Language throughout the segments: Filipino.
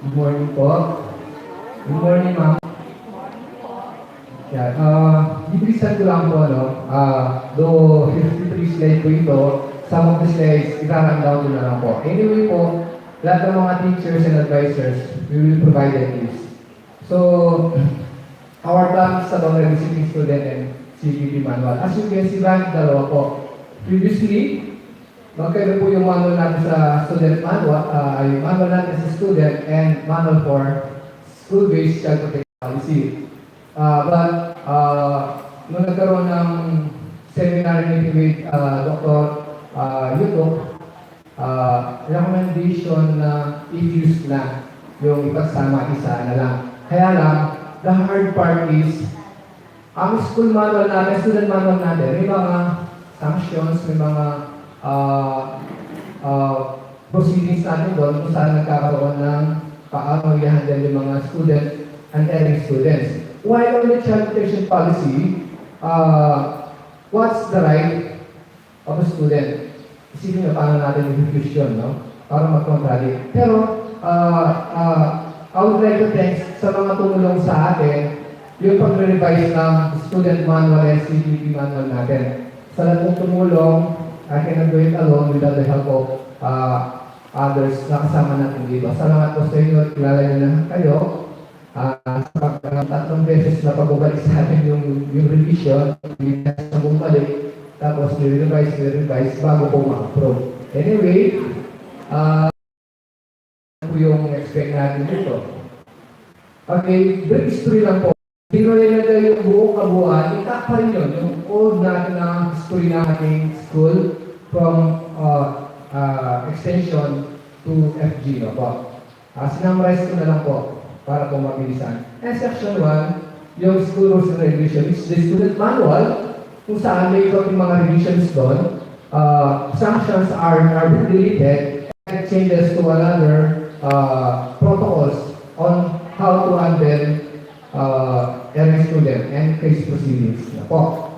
Good morning po. Good morning, ma'am. Yeah, ibisan ko lang po, no? Though 53 slide po ito, some of the slides, i-rundown ko na lang po. Anyway po, lahat ng mga teachers and advisors, we will provide this. So, our plan is about revisiting student and CPP manual. As you can see, dalawa po. Previously, magkaiba po yung manual natin sa student manual, yung manual natin sa student and manual for school-based child protection policy. Nung nagkaroon ng seminar meeting with Dr. Yuto, recommendation na i-use lang yung ipagsama isa na lang. Kaya lang, the hard part is, ang school manual natin, student manual natin, may mga sanctions, may mga proceedings natin doon kung saan nagkakaroon ng paano i-handle yung mga student and erring students. While on the child protection policy, what's the right of a student? Isipin na paano natin yung diffusion, no? Para mag-contradict. Pero, I would like to thank sa mga tumulong sa atin yung pag-revise ng student manual and CPP manual natin. Sa lahat ng tumulong, I cannot do it alone without the help of others na kasama natin dito. Salamat po sa inyo at kilala nyo na kayo. Tatlong beses na pagbabalik sa akin yung revision, yung sa bumalik, tapos nire-revise bago po ma-approve. Anyway, po yung expect natin dito. Okay, brief history lang po. Tingnan natin yung buong kabuuan, itak pa rin yun, yung old natin na history ng ating school from extension to FG, no po. Sinamarize ko na lang po para po mabilisan. And section 1, yung school rules and regulations, the student manual, kung saan may ikaw yung mga revisions doon, sanctions are deleted and changes to another protocols on how to handle erring student and case proceedings na po.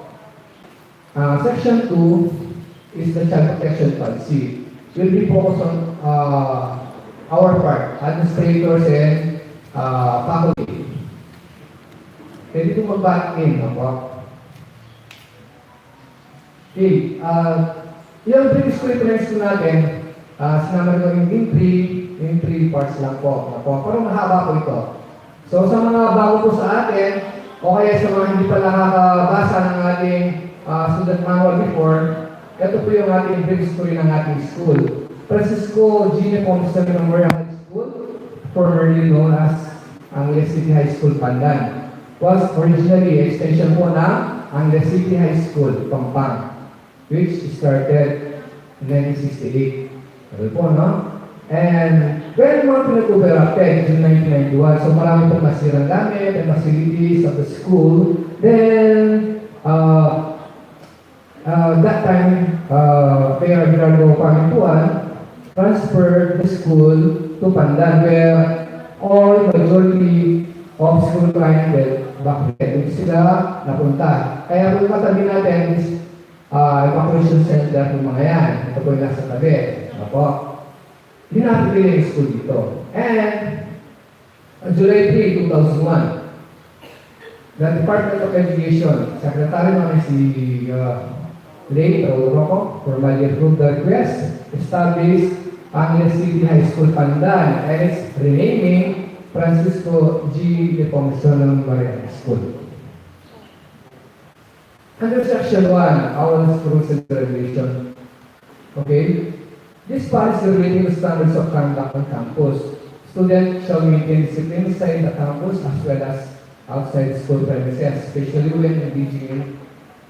Section 2 is the child protection policy. Will be focused on our part, administrators and faculty. Pwede ito mag-back in, no po? Okay, yung previous reference ko natin, sinama ko yung in three parts lang po, no po? Pero mahaba po ito. So, sa mga bago po sa atin, o kaya sa mga hindi pa nakakabasa ng ating student manual before, ito po yung ating brief story ng ating school. Francisco G. Nepomuceno High School, formerly known as Angeles City High School, Pandan, was originally extension po ng Angeles City High School, Pampang, which started in 1968. Ano po, no? And very more pinag-overacted in 1991. So marami pong nasirang gamit and facilities of the school. Then, that time, Mayor Gerardo Pangituan transferred the school to Pandan, where all majority of school clientele back then, sila napunta. Kaya kung katabi natin is evacuation center ng mga yan. Ito po yung nasa tabi. Ako. Hinapit nila yung school dito. And, on July 3, 2001, the Department of Education, Secretary namin si Lane Rocco, formally approved the request, established Angeles City High School Pandan, and its renaming Francisco G. Nepomuceno High School. Under Section 1, our rules and regulations. Okay? This policy relating to standards of conduct on campus. Students shall maintain discipline inside the campus as well as outside school premises, especially when engaging in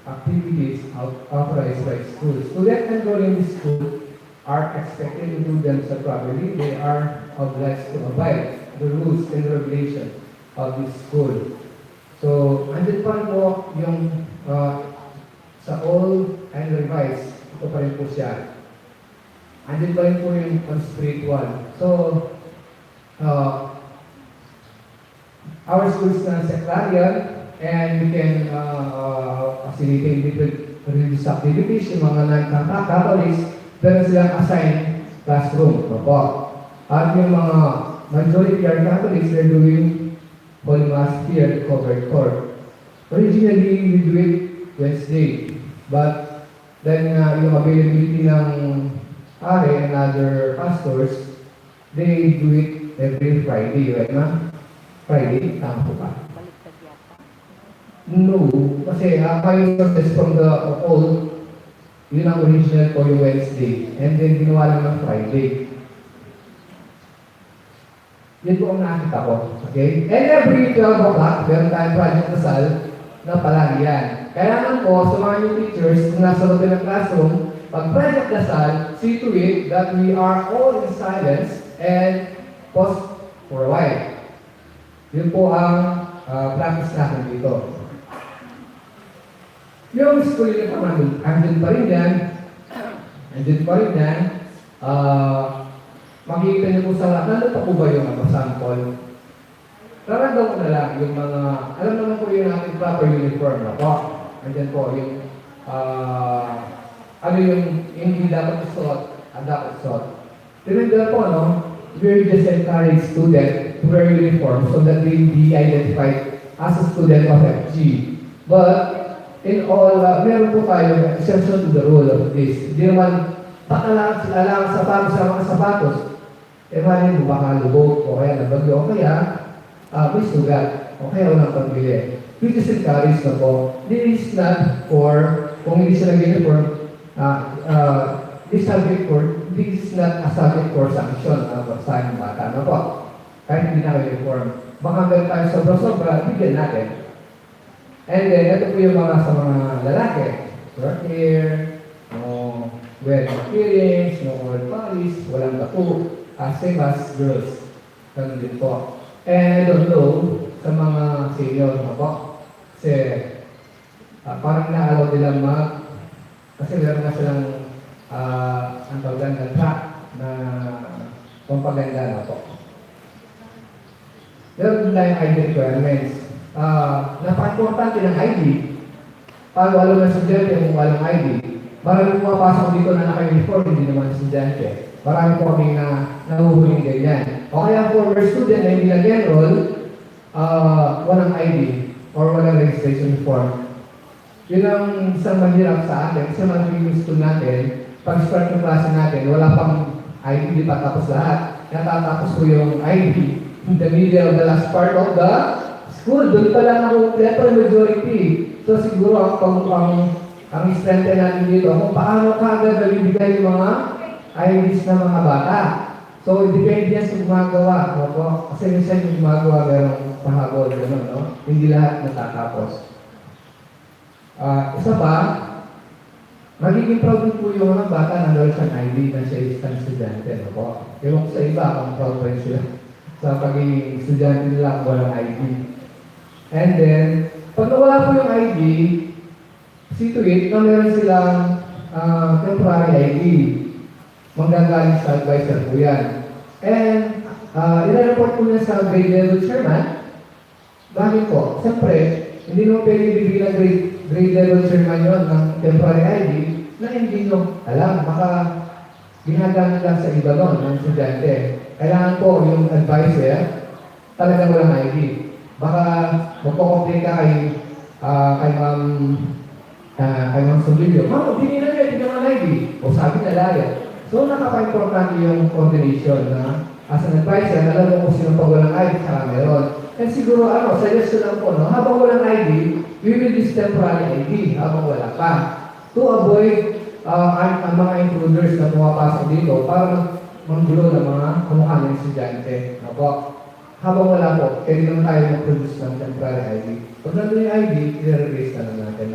activities authorized by school. Students enrolling in the school are expected to do themselves properly. They are obliged to abide the rules and regulations of the school. So, andun pa rin po yung sa old and revised, ito pa rin po siya. Andun pa rin po yung spiritual. So, our school is non-sectarian and we can facilitate different religious activities, yung mga non-Catholics, pero silang assigned classroom. At yung mga majority are Catholics, they're doing Holy Mass here at covered court. Originally, we do it Wednesday, but then yung availability ng Are and other pastors, they do it every Friday, right na? Friday, tama po ba? No, kasi kayo sources from the old, yun ang original ko yung Wednesday, and then ginawa lang ng Friday. Yun po ang nakita ko, okay? And every 12 o'clock, meron tayong project dasal na palagi yan. Kailangan po, sa mga new teachers na nasa loob ng classroom, pag project dasal, see to it that we are all in silence and pause for a while. Yun po ang practice natin dito. Yung school uniform, andun pa rin yan. Andun pa rin yan. Makikita niyo po sa nandun pa po ba yung sample? Raragdaw ko na lang yung mga, alam naman po yung ating proper uniform na po. Andyan po yung, ano yung hindi dapat isuot, ang dapat isuot. Remember po, no? We just encourage students to wear uniform so that they be identified as a student of FG. But, in all, meron po tayo exception to the rule of this. Hindi naman pakalang sa mga sapatos. Imagine mo baka lubog o kaya nabagyo o kaya may sugat o kaya walang pagbili. We just encourage na po. This is not for, kung hindi sila uniform, this is not a subject for sanction sa aking bata. Ano po? Kahit hindi na uniform. Baka meron tayo sobra-sobra, bigyan natin. And then, ito po yung mga sa mga lalaki. Short hair, no wearing earrings, no oil polish, walang tattoo. Same as girls. Ganun din po. And I don't know sa mga senior na po. Kasi parang inaalaw nila kasi meron na silang ang tawag na track na pampaganda na po. Meron din tayong ID requirements. Napaka-importante ng ID. Pag walang estudyante kung walang ID, marami pumapasok dito na naka-uniform, hindi naman estudyante. Marami po kami na nahuhuling ganyan. O kaya former student na hindi nag-enroll, walang ID or walang registration form. Yun ang isang mahirap sa atin. Kasi mga school natin, pag start ng klase natin, wala pang ID, di pa tapos lahat. Natatapos ko yung ID in the middle of the last part of the school. Doon pa lang ako kompleto yung majority. So siguro ang strength natin dito, kung paano ka agad nabibigay yung mga IDs ng mga bata. So, depende yan sa gumagawa. No? Kasi minsan yung gumagawa merong pahabol. Gano'n, no? Hindi lahat natatapos. Isa pa, magiging proud din po yung mga bata na meron siyang ID na siya isang estudyante. No? Ewan ko sa iba kung proud pa rin sila sa pagiging estudyante nila kung walang ID. And then, pag nawala po yung ID, see to it na meron silang temporary ID. Manggagaling sa advisor po yan. And, i-report po niya sa grade level chairman. Bakit po? Siyempre, hindi mo pwede bibigyan ng grade level chairman yun ng temporary ID na hindi nyo alam. Baka ginagamit lang sa iba doon ng estudyante. Kailangan po yung advisor talagang walang ID. Baka magpo-complain ka kay Ma'am Sumbilyo. Ma'am, hindi na niya, hindi naman ID. O sabi na laya. So, napaka-importante yung coordination na as an advisor, alam mo kung sino pag walang ID sa meron. And siguro, suggestion lang po, no? Habang walang ID, we will use temporary ID habang wala pa. To avoid ang mga intruders na pumapasok dito para manggulo ng mga kamukha ng estudyante. Habang wala po, pwede naman tayo mag-produce ng temporary ID. Pag nandun yung ID, i-replace na lang natin.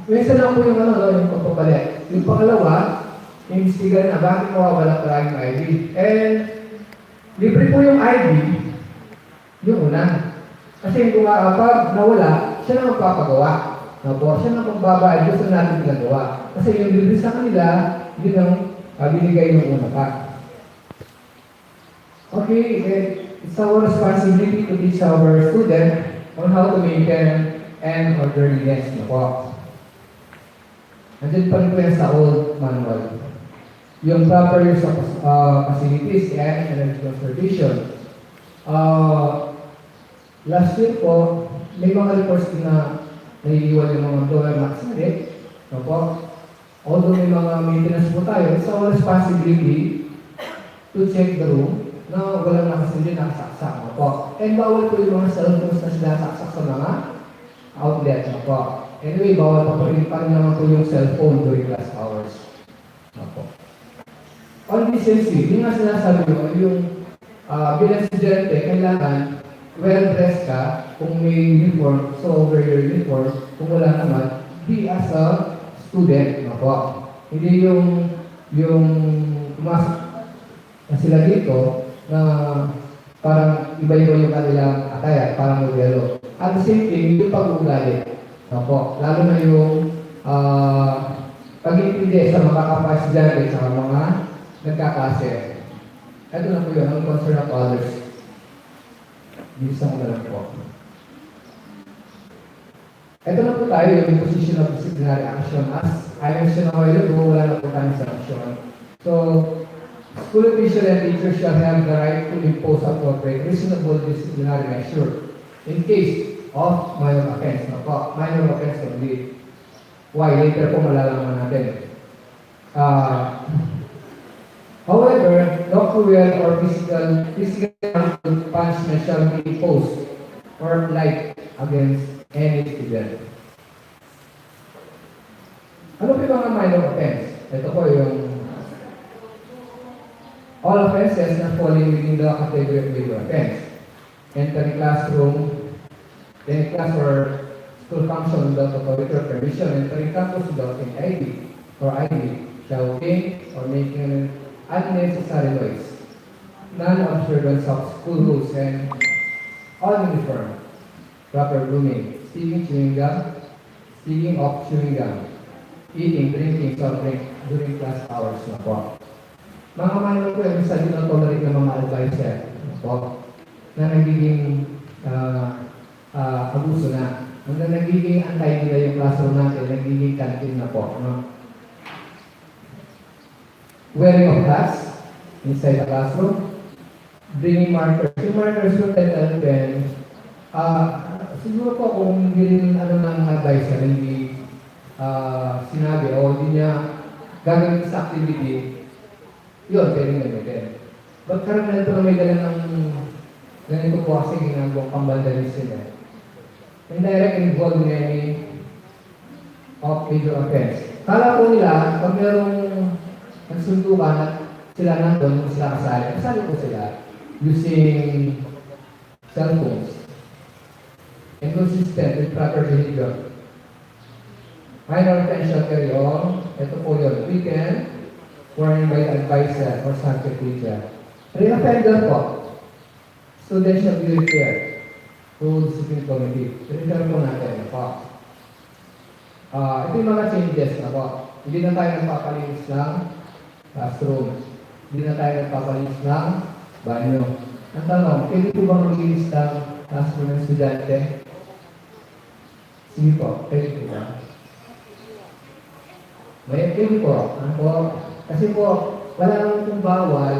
Minsan lang po yung yung pagpapalit. Yung pangalawa, imbestigahan na bakit mawawala palagi ng ID. And libre po yung ID, yung una. Kasi kung pag nawala, siya na magpapagawa. Siya na magbabayad, gusto natin ginagawa. Kasi yung libre sa kanila, yun ang binigay ng una pa. Okay, it's our responsibility to teach our student on how to maintain and orderliness. Nandiyan pa rin po yan sa old manual. yung proper use of facilities and energy conservation. Last year po, may mga reports din na naiiwan yung mga door mats na rin. No po? Although may mga maintenance po tayo, it's our responsibility to check the room na walang nakasindi, nakasaksak. No po? And bawal po yung mga cellphones na sinasaksak sa mga outlet. No po? Anyway, bawal pa rin naman po yung cellphone during class hours. No po? On decency, yung nga sinasabi ko, yung bilang estudyante, kailangan well-dressed ka kung may uniform, so wear your uniform. Kung wala naman, be as a student. No po? Hindi yung pumasok na sila dito na parang iba-iba yung kanilang attire, parang modelo. At the same thing, yung pag-uugali. No po? Lalo na yung pag-intindi sa mga kapwa-estudyante sa mga nagkakase. Ito na po yun, ang concern of others. Bisa mo na lang po. Ito na po tayo, yung position of disciplinary action. As I mentioned a while ago, wala na po tayo sa action. So, school official and teachers shall have the right to impose appropriate reasonable disciplinary measure in case of minor offense. No po, minor offense only. Why? Later po malalaman natin. However, no cruel or physical punishment shall be imposed or applied against any student. Ano po yung mga minor offense? Ito po yung all offenses na falling within the category of major offense. Entering classroom, any class or school function without authority or permission, entering campus without an ID or ID, shouting or making unnecessary noise, non-observance of school rules and uniform, proper grooming, speaking of chewing gum, eating, drinking, soft drink during class hours na po. Mga minor po yung minsan din tolerate ng mga advisor po, na nagiging abuso na. Hanggang nagiging antay nila yung classroom natin, nagiging canteen na po. No? Wearing of hats inside the classroom, bringing markers. Yung markers yung pen, siguro po kung hindi rin ng advisor, hindi sinabi o hindi niya gagawin sa activity, yun, pwede gamitin. But karamihan po na may dala ng ganito po kasi ginagawang pang-vandalism eh. Indirect involved in any of major offense. Kala po nila, pag merong nagsundukan at sila nandun, kung sila kasali po sila using cellphones. Inconsistent with proper behavior. Minor offense shall carry on. Ito po yun. Weekend, warning by the advisor or subject teacher. Re-offender po. Students shall be referred to discipline committee. Refer po natin po. Ito yung mga changes na po. Hindi na tayo nagpapalinis ng classroom. Hindi na tayo nagpapalinis ng banyo. Ang tanong, pwede po bang maglinis ng classroom ng estudyante? Sige po, pwede po ba? May pwede po. Ano po? Kasi po, wala naman pong bawal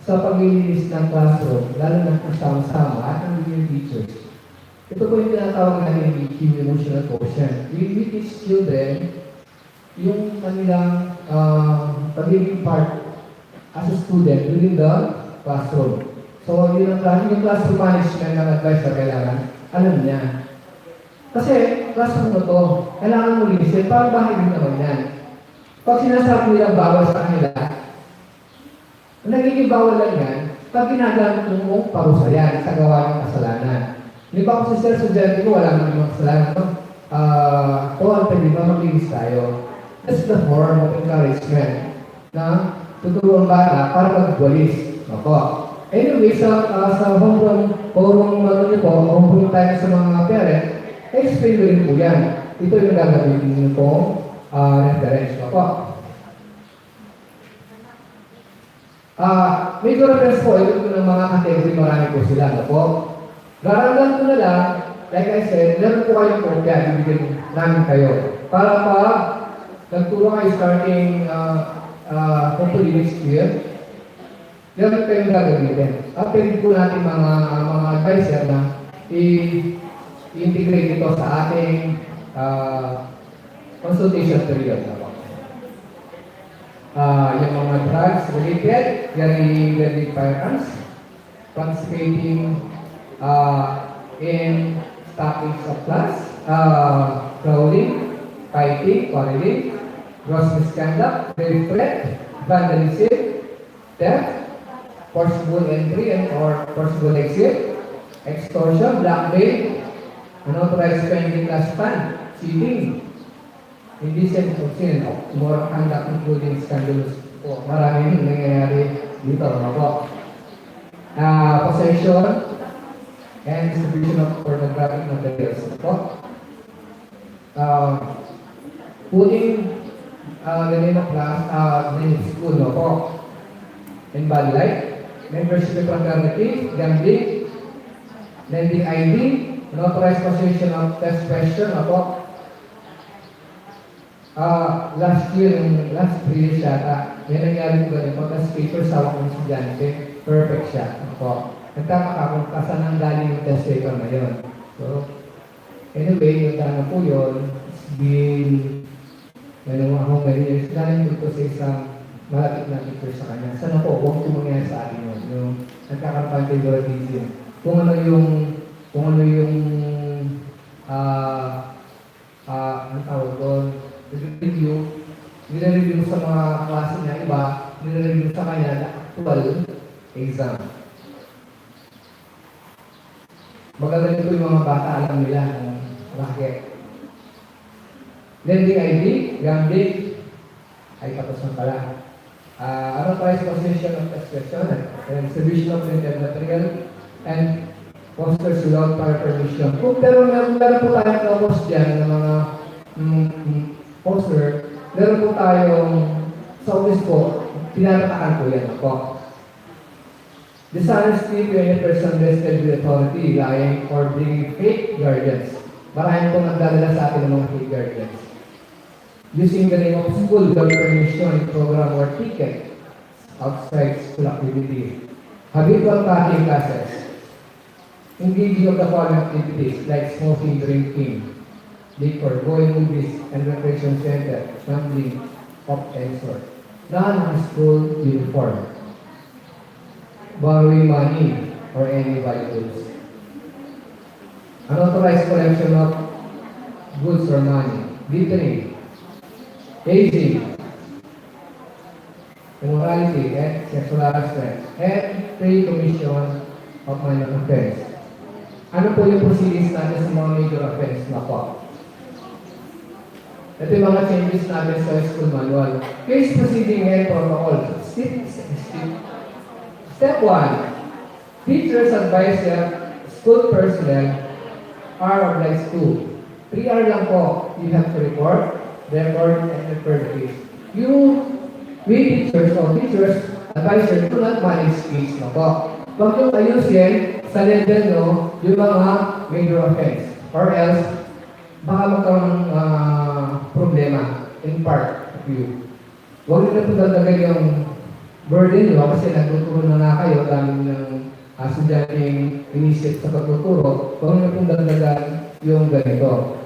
sa paglilinis ng classroom, lalo na kasama-sama at ang mga teachers. Ito po yung tinatawag natin yung emotional quotient. We teach children yung kanilang pagiging part as a student within the classroom. So, yun yung classroom management ng advisor kailangan, alam niya. Kasi, classroom na to, kailangan mo listen, parang bahay din naman yan. Pag sinasabi nilang bawal sa kanila, nagiging bawal lang yan, pag ginagamit mo parusa yan sa gawa ng kasalanan. Hindi ba kung si Sir Sujeti ko, wala naman kasalanan, no? Pwede ba maglinis tayo? That's the form of encouragement na tuturuan bata para magwalis. Opo. Anyway, sa forum tayo sa mga parent, explain rin po yan. Ito yung gagawin niyo po reference. Opo. Major reference po, ito ng mga category, marami po sila. Opo. Garangan ko na lang, like I said, meron po kayong kopya, bibigyan namin kayo. Para nagturo kayo starting hopefully next year, meron kayong gagamitin. Pwede po natin mga advisor na i-integrate ito sa ating consultation period. Yung mga drugs related, carrying firearms, participating in stoppings of class, crawling, fighting, quarreling, gross misconduct, grave threat, vandalism, theft, forcible entry and or forcible exit, extortion, blackmail, unauthorized spending class fund, cheating, indecent obscene, immoral conduct including scandalous. Maraming nangyayari dito. Possession and distribution of pornographic materials. Putting the name of class, name of school, in bad light, membership of fraternity, gambling, lending ID, unauthorized possession of test question, last year, last 3 years yata, may nangyari ko ganito, test paper sa wakong estudyante, perfect siya. Nagtataka kung kasan ang galing yung test paper na yun. So, anyway, yung dana po yun, it's been, ako many years, galing ko sa isang malapit na teacher sa kanya. Sana po, huwag ko mangyari sa akin yun. Yung nagkakaroon favoritism. Kung ano yung, ang tawag doon, nire-review sa mga klase niya iba, nire-review sa kanya na actual exam. Magaling po yung mga bata, alam nila kung bakit. Lending ID, gambling, ay tapos na pala. Unauthorized possession of expression and distribution of printed material and posters without prior permission. Pero meron po tayong tapos dyan ng mga poster, meron po tayong sa office po, pinatataan po yan po. Dishonesty to any person vested with authority, lying or bringing fake guardians. Maraming po nagdadala sa atin ng mga fake guardians. Using the name of school without permission, program or ticket outside school activity. Habitual packing classes. Engaging of the following activities like smoking, drinking, liquor, going movies and recreation center, gambling, of any sort. Non-school uniform. Borrowing money or any valuables. Unauthorized collection of goods or money. Littering. Hazing. Immorality and sexual harassment. And pre-commission of minor offense. Ano po yung proceedings natin sa mga major offense na po? Ito yung mga changes natin sa school manual. Case proceeding and protocol. Step 1. Teachers advise their school personnel are obliged to. 3R lang po. You have to report, record, and refer the case. We teachers or teachers advisor do not manage case na po. Huwag yung ayusin sa level no, yung mga major offense. Or else, baka magkaroon ng problema in part of you. Huwag nyo na po dagdagan yung burden nyo kasi nagtuturo na kayo dami ng estudyanteng inisip sa pagtuturo. Huwag nyo na po dagdagan yung ganito.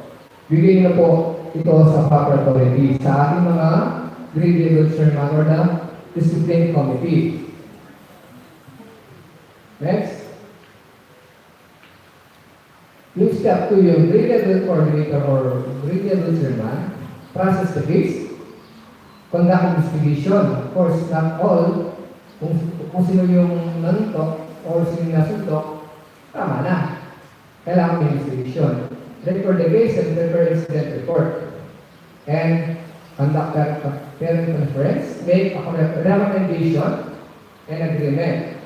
Bigay nyo po ito sa proper authority sa ating mga grade level chairman or the discipline committee. Next. Yung step 2, yung grade level coordinator or grade level chairman, process the case, conduct investigation. Of course, not all, kung sino yung nanuntok or sino yung nasuntok, tama na. Kailangan may investigation. Record the case and prepare incident report. And conduct a parent conference, make a recommendation and agreement.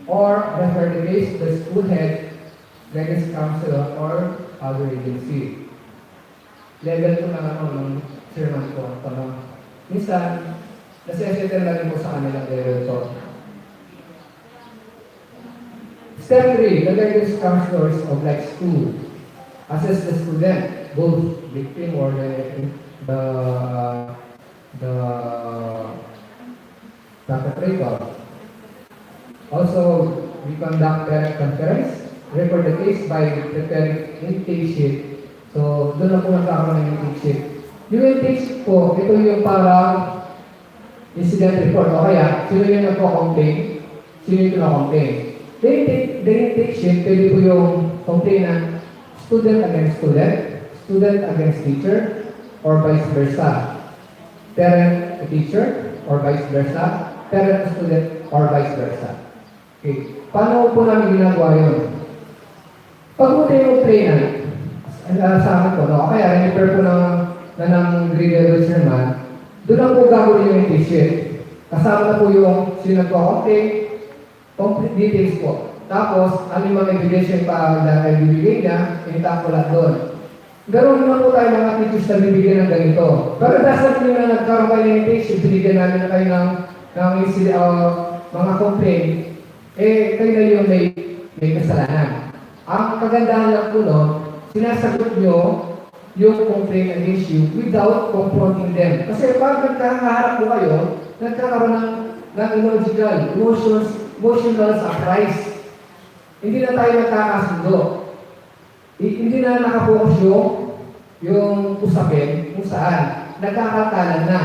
Or refer the case to the school head, guidance counselor, or other agency. Level ko na ng chairman ko. Minsan, nasa-settle na rin po sa kanilang level to. Step 3, the guidance counselors oblige to assess the student, both victim or the Dr. Traycor. Also, we conduct parent conference, record the case by preparing intake sheet. So, doon na po nagkakaroon ng intake sheet. Yung intake sheet po, ito yung parang incident report. O kaya, sino yung nagko-complain? Sino yung nagko-complain? The intake sheet, pwede po yung complainant student against student, student against teacher, or vice versa. Parent to teacher, or vice versa. Parent to student, or vice versa. Okay. Paano po namin ginagawa yun? Pag po tayo complainant, sa akin po, no? Kaya refer po ng grade level sermon, doon na po gagawin yung intake sheet. Kasama na po yung sinagko-complain, complete details po. Tapos, ano yung mga ebidensya pa na ibibigay niya, initap ko lahat doon. Ganoon naman po tayo mga teachers na bibigyan ng ganito. Pero dasal nyo na nagkaroon kayo ng intake sheet, binigyan namin na kayo ng mga complaint, kayo na yung may kasalanan. Ang kagandahan lang po nun, sinasagot nyo yung complaint against you without confronting them. Kasi pag nagkakaharap po kayo, nagkakaroon ng illogical, emotional surprise. Hindi na tayo nagkakasundo. Hindi na nakapokus yung usapin kung saan. Nagkakatalan na.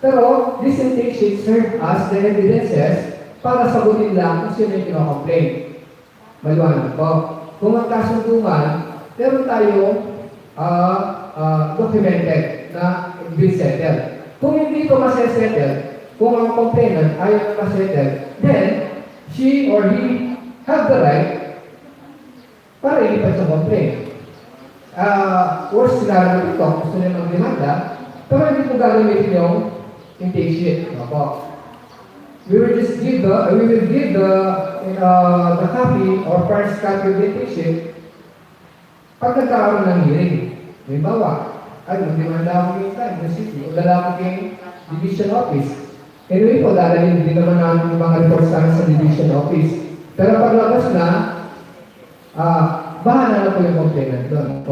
Pero, this intake sheet serve as the evidences para sagutin lang kung sino yung kinocomplain. Maliwanag po. Kung magkasundo man, meron tayong documented na been settled. Kung hindi ito masesettle, kung ang complainant ayaw na masettle, then, she or he have the right para ilipat sa complaint. Worst scenario ito, gusto niya magdemanda, pero hindi po gagamitin yung intake sheet. Opo. We will give the copy or first copy of the intake sheet pag nagkakaroon ng hearing. Halimbawa, magdemanda ako yung time, o dala ako yung division office. Anyway po, dadalhin din naman namin yung mga reports namin sa division office. Pero paglabas na, bahala na po yung complainant doon.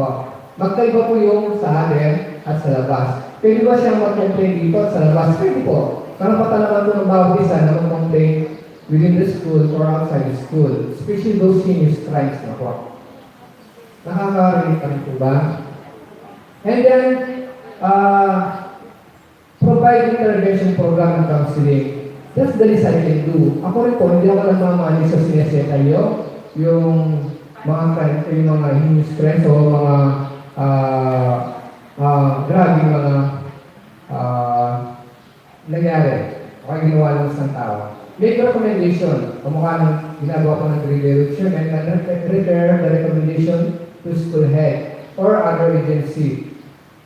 Magkaiba po yung sa atin at sa labas. Pwede ba siyang mag-complain dito at sa labas? Pwede po. Karapatan naman po ng bawat isa na mag-complain within the school or outside the school. Especially those heinous crimes na po. Nakaka-relate pa rin po ba? And then, provide intervention program and counseling. That's the least I can do. Ako rin po, hindi ako nagmamali sa sineseta yung mga friends, yung mga heinous friends o mga grabe mga nangyari o ginawa ng isang tao. Make recommendation. Kamukha ng ginagawa ko ng grade level and prepare the recommendation to school head or other agency.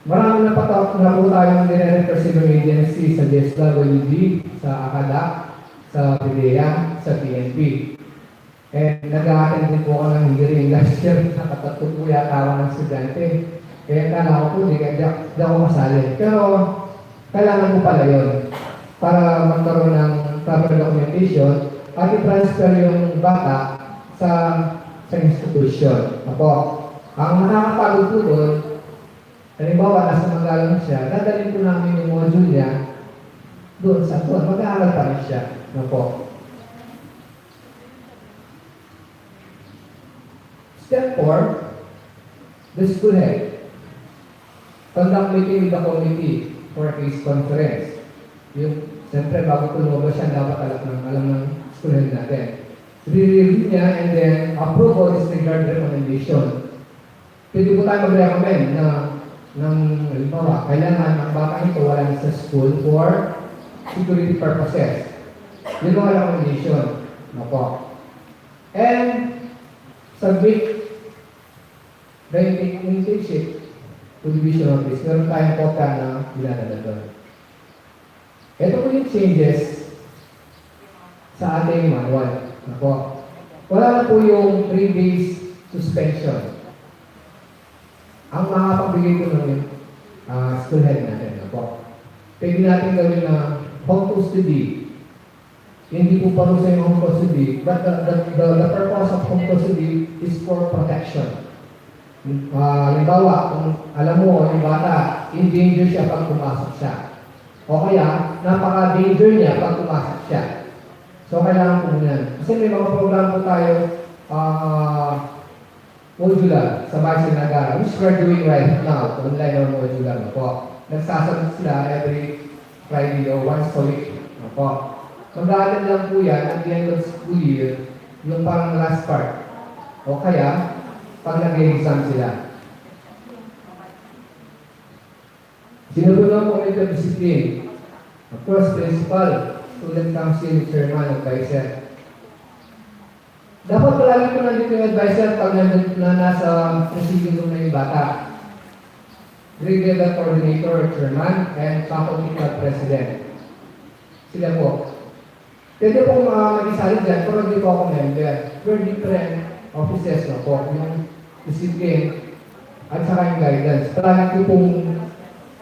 Marami na po tayong nire-refer sa ibang agency sa DSWD, sa ACADAC, sa PDEA, sa PNP. And nag-a-attend din po ako ng hearing last year, nakatatlo po yata ako ng estudyante. Kaya kala ko po, di ako masali. Pero kailangan ko pala yun para magkaroon ng proper documentation at i-transfer yung bata sa institution. Ako, ang nakakapagod po doon, halimbawa, nasa Magalang siya, dadalhin po namin yung module niya doon sa doon. Mag-aaral pa rin siya. Ako. Step 4, the school head. Conduct meeting with the committee for a case conference. Siyempre, bago po lumabas siya, dapat alam ng school head natin. Re-review niya and then approve all disregard recommendation. Pwede po tayo mag-recommend na halimbawa, kailangan ang bata ito wala sa school for security purposes. Yun mga recommendation. And submit the intake sheet to division office. Meron tayong kopya na ilalagay doon. Ito po yung changes sa ating manual. Wala na po yung 3 days suspension. Ang makakapagbigay ko ng school head natin. Pwede natin gawin na home custody. Hindi po parusa yung home custody, but the purpose of home custody is for protection. Halimbawa, kung alam mo, yung bata, in danger siya pag pumasok siya. O kaya, napaka-danger niya pag tumasok siya. So, kailangan po muna. Kasi may mga program po tayo modular sa bahay sinagara, which we're doing right now, online or modular na po. Nagsasagot sila every Friday or once a week na po. Mag-aaral lang po yan at the end of school year, yung parang last part. O kaya, pag nag-exam sila. Sinubunan po ito discipline. Of course, principal, student council, chairman, advisor. Dapat palagi po nandito yung advisor pag nasa receiving room na yung bata. Grade level coordinator, chairman, and faculty club president. Sila po. Pwede po mag-isali dyan, pero hindi po ako member. We're different offices na po. Yung discipline at saka yung guidance. Palagi po pong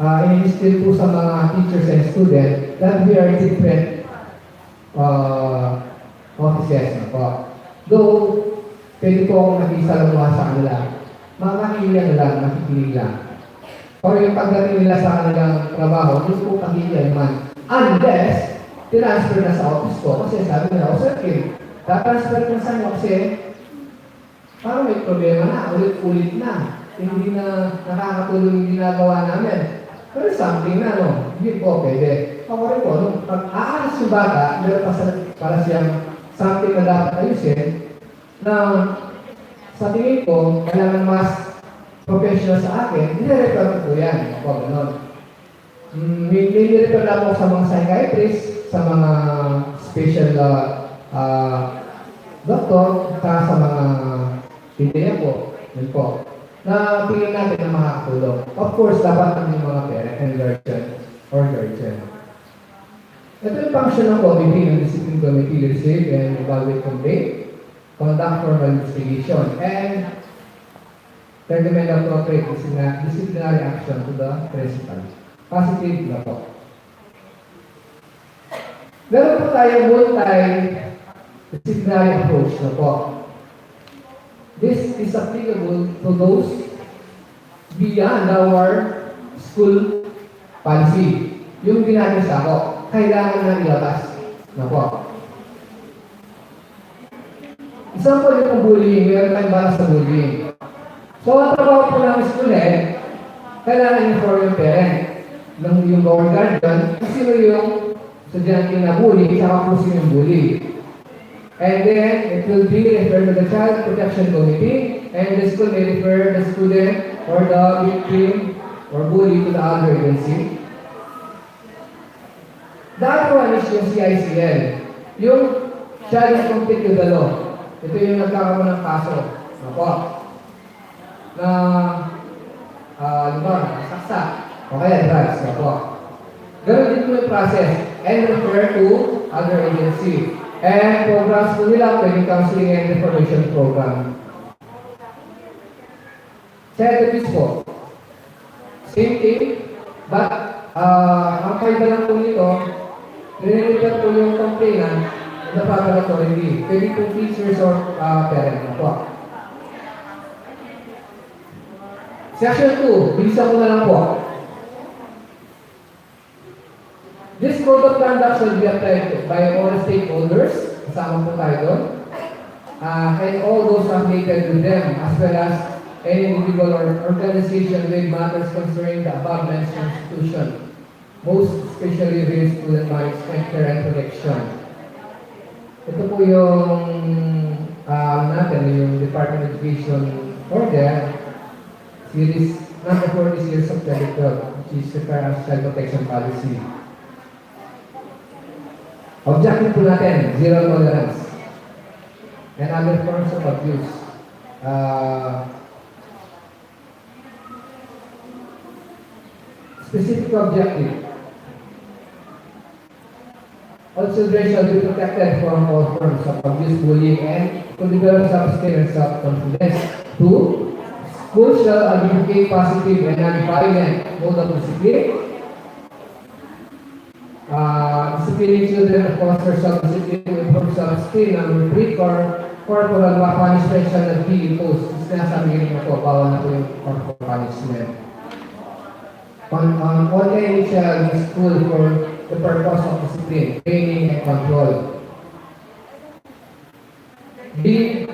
in-instill po sa mga teachers and students that we are different offices na po. Though, pwede po akong nakisalamuha sa kanila. Makakakilya na lang, makikilig lang. Or yung pagdating nila sa kanilang trabaho, gusto po pakilya naman. Unless, transfer na sa office ko. Kasi sabi nila, Sir Kim, tatransfer ko sa inyo kasi parang may problema na, ulit-ulit na. Hindi na nakakatulong yung ginagawa namin. Pero something na, no? Hindi po pwede. Ako rin po, nung pag-aaras yung bata, meron pa para siyang something na dapat ayusin, na sa tingin ko, kailangan mas professional sa akin, nire-refer ko yan. Ako, gano'n. Nire-refer ako sa mga psychiatrist, sa mga special doctor, sa mga pinaya po. Yun po. Na tingin natin na makakatulong. Of course, dapat ang mga parent and guardian or guardian. Ito yung function ng committee, ng discipline committee, receive and evaluate complaint, conduct formal investigation, and recommend appropriate disciplinary action to the principal. Positive na po. Meron po tayong multi-disciplinary approach na po. This is applicable to those beyond our school policy. Yung ginagasa ko, kailangan na ilabas na po. Isang po yung bullying, meron tayong bala sa bullying. So, ang trabaho po ng school kailangan inform yung parent, yung guardian, sino yung estudyante na bully, saka po sino yung bully. And then, it will be referred to the Child Protection Committee, and the school may refer the student or the victim or bully to the other agency. The other one is yung CICL, yung Child in Conflict with the Law. Ito yung nagkakaroon ng kaso. Ako. Na, saksak. O kaya drugs. Ako. Ganun din po yung process. And refer to other agency. And programs po nila, pwedeng counseling and information program. Therapies po. Same thing, but ang kaiba lang po nito, nililipat po yung complainant na laboratory. Pwede po teachers or parent na po. Section 2, bilisan ko na lang po. This code of conduct shall be applied by all stakeholders, kasama po tayo doon, and all those affiliated with them, as well as any individual or organization with matters concerning the above-mentioned institution, most especially related to the management, care, and protection. Ito po yung yung Department of Education order, series number 40 series of 2012, which is the Child Protection Policy. Objective po natin, zero tolerance and other forms of abuse. Specific objective. All children shall be protected from all forms of abuse, bullying, and to develop self-esteem and self-confidence. 2. Schools shall advocate positive and non-violent mode of discipline. Disciplining children of foster self-discipline to improve self-esteem. Number 3, corporal punishment shall not be imposed. Sinasabi ko po, bawal na po yung corporal punishment. on any child in school for the purpose of discipline, training, and control. B.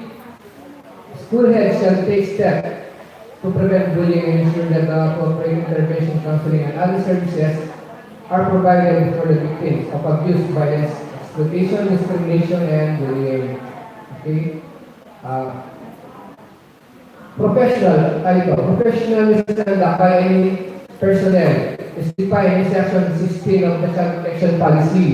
School heads shall take steps to prevent bullying and ensure that the appropriate intervention, counseling, and other services are provided for the victims of abuse, violence, exploitation, discrimination, and bullying. Okay? Professional misconduct by any personnel is defined in Section 16 of the Child Protection Policy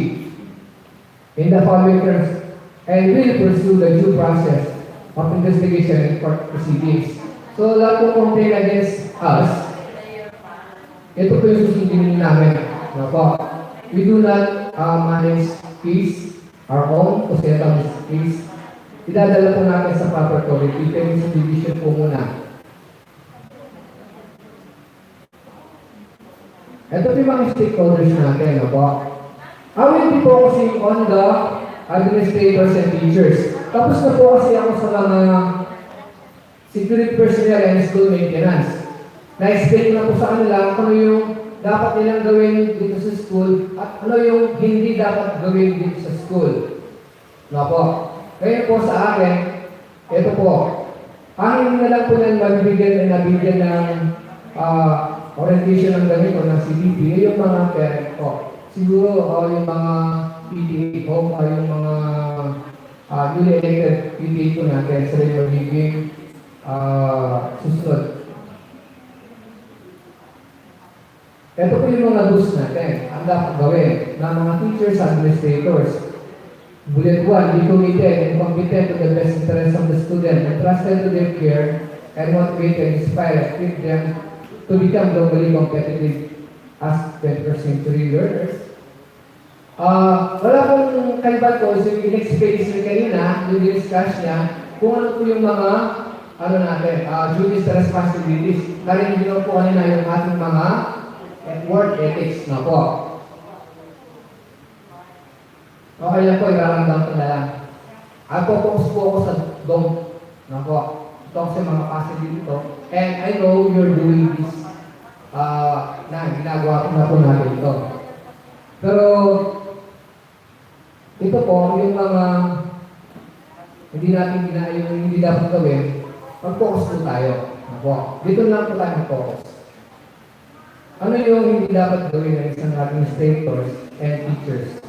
in the following terms, and will pursue the due process of investigation and court proceedings. So, lahat ng complaint against us, ito po yung susundin namin. No po. We do not manage case, our own, o settle case. Idadala po natin sa proper authority, pero sa division po muna. Ito po yung mga stakeholders natin, no po. I will be focusing on the administrators and teachers. Tapos na po kasi ako sa mga security personnel and school maintenance. Na-explain na po sa kanila kung ano yung dapat nilang gawin dito sa school at ano yung hindi dapat gawin dito sa school. No po. Ngayon po sa akin, ito po. Ang na lang po nang mabibigyan na nabigyan ng orientation ng ganito ng CDP, yung mga parent po. Siguro yung mga PTA o yung mga newly elected PTA po natin sa rin magiging susunod. Ito po yung mga rules natin. Ang dapat gawin ng mga teachers, administrators. Bullet 1, be committed and competent to the best interest of the student, entrusted to their care, and motivate and inspire, equip them to become globally competitive as 21st century learners. Wala pong kalibat ko, so yung in-explain niya kanina, yung discuss niya, kung ano po yung mga duties and responsibilities. Narinig nyo po kanina yung ating mga work ethics na po. Okay lang po, iraramdam ko na lang. Focus po ako sa dom na po. Ito kasi mga passage dito. And I know you're doing this na ginagawa ko na po natin ito. Pero ito po, yung mga hindi natin yung hindi dapat gawin, mag-focus po tayo. Po. Dito lang po tayo mag-focus. Ano yung hindi dapat gawin ng isang administrators and teachers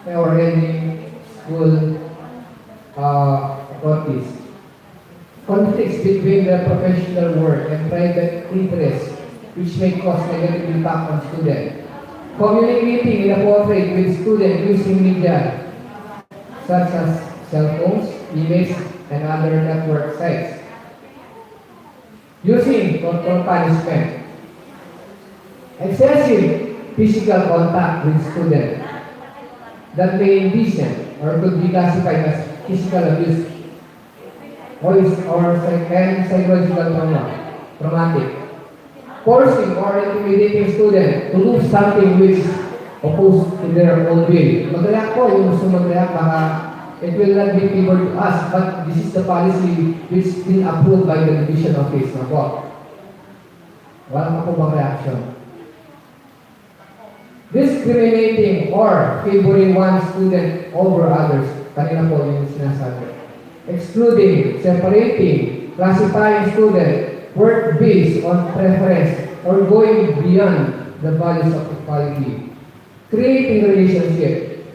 or any school authorities? Conflicts between the professional work and private interests which may cause negative impact on students. Communicating inappropriate with students using media such as cell phones, emails, and other network sites. Using control punishment. Excessive physical contact with students that may indecent or could be classified as physical abuse or psychological traumatic. Forcing or intimidating students to do something which is opposed to their own will. Mag-react po, yung gusto mag-react, baka it will not be favored to us, but this is the policy which is been approved by the division office na po. Wala na po bang reaction? Discriminating or favoring one student over others. Kanina po yung sinasabi. Excluding, separating, classifying student, work based on preference, or going beyond the values of equality. Creating relationship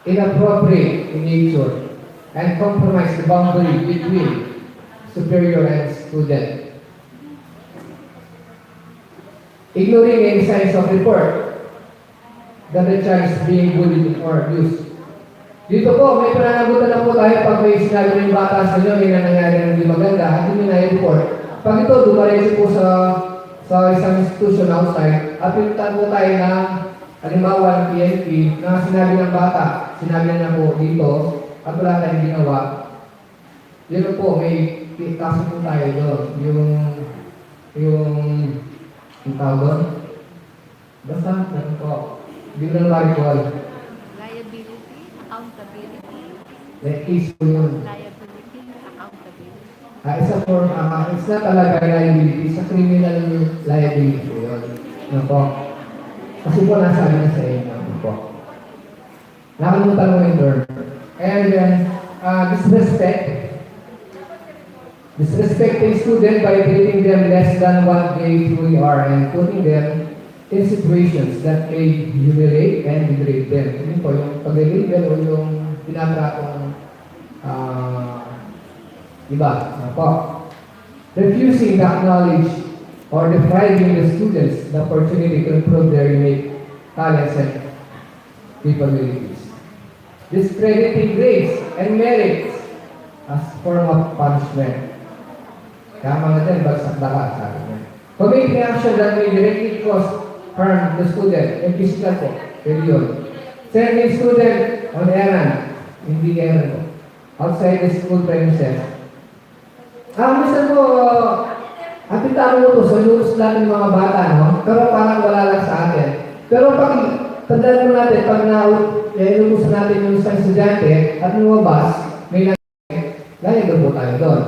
inappropriate in nature and compromise the boundary between superior and student. Ignoring any signs of report that the child is being bullied or abused. Dito po, may pananagutan na po tayo pag may sinabi ng bata sa inyo, may nangyari na hindi maganda, at hindi na-report. Pag ito, dumaretso po sa isang institution outside, at pinuntan po tayo na halimbawa ng PNP na sinabi ng bata, sinabi na po dito, at wala tayong ginawa. Yun po, may kaso po tayo doon. Yung tawag doon. Basta, ano po. Hindi ko na ma-recall. Liability, accountability. Like case po yun. Liability, accountability. Isa for, it's not talaga liability, sa criminal liability po yun. Ano po? Kasi po nasabi na sa inyo. Ano po? Nakalimutan mo yung term. And then, disrespecting students by treating them less than what they truly are and putting them in situations that may humiliate and degrade them. Yun po, yung pag-label o yung tinatratong iba. Ano po? Refusing to acknowledge or depriving the students the opportunity to improve their unique talents and capabilities. Discrediting grades and merits as form of punishment. Kaya mga dyan, bagsak daka, sabi niya. Committing action that may directly cause harm to the student and physical po, pwede yun. Sending student on errand, hindi errand po, outside the school premises. Minsan po, atitano mo po, so lulus natin yung mga bata, no? Pero parang wala lang sa atin. Pero pag tandaan mo natin, pag nilulus natin yung isang estudyante at lumabas, may nangyay doon po tayo doon.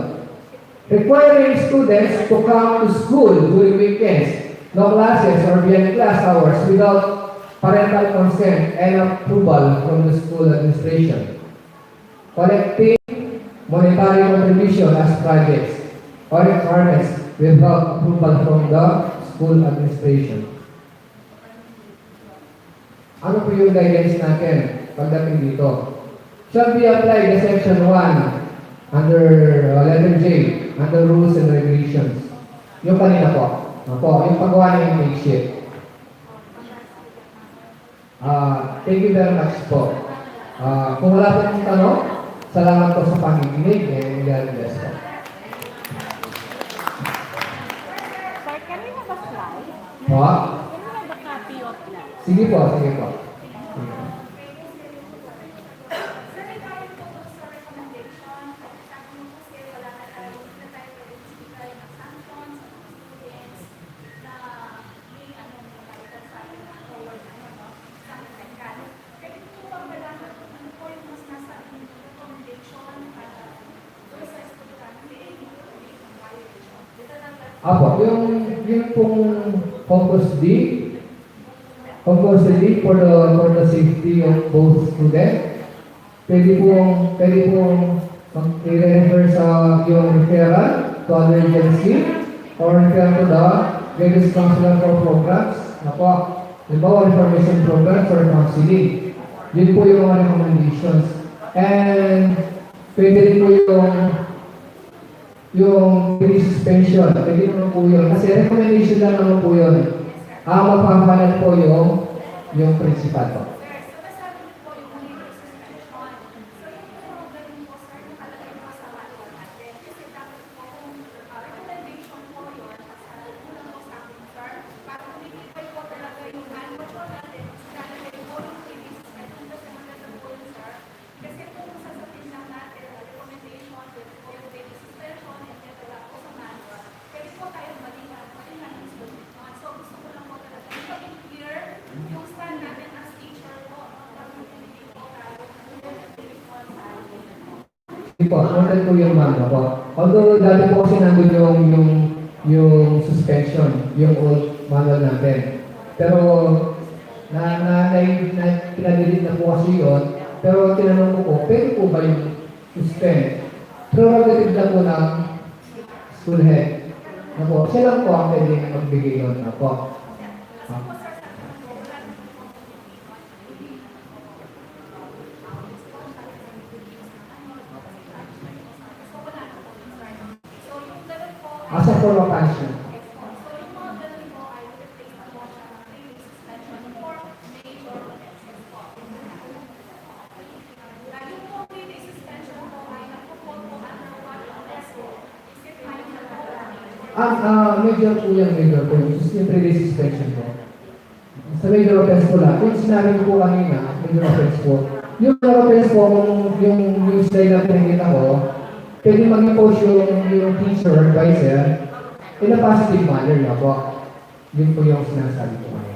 Requiring students to come to school during weekends, no classes or beyond class hours without parental consent and approval from the school administration. Collecting monetary contribution as projects or requirements without approval from the school administration. Ano po yung guidance natin pagdating dito? Shall be applied the section 1 under letter J, under rules and regulations. Yung kanina po. Yung paggawa ng intake sheet. Thank you very much po. Kung wala po yung tanong, salamat po sa pakikinig and God bless po. Sir, can we have a slide? Po? Can we have a copy of that? Sige po, sige po. Apo, yung pong focus D for the safety of both students. Pwede pong i-refer sa yung referral to other agency or refer to the guidance counselor for programs. Apo, halimbawa information programs or counseling. Yun po yung mga recommendations. And pwede rin po yung suspension, pwede naman po yun. Kasi recommendation lang naman po yun. Magpapanan po yung principal po. Po, noted ko yung mano po. Although dati po kasi nandun yung suspension, yung old manual natin. Pero pinadilit na po kasi yun. Pero tinanong ko po, pwede po ba yung suspend? Prerogative na po ng school head. Po, siya lang po ang pwede magbigay yun. Po. As a form of action. Major po yung major po. Siyempre, suspension po. Sa major offense po lang. Yung sinabi ko po kanina, major offense po. Yung major offense po, yung slide na pinagkita ko, pwede mag-impose yung teacher, advisor, in a positive manner na po. Yun po yung sinasabi ko ngayon.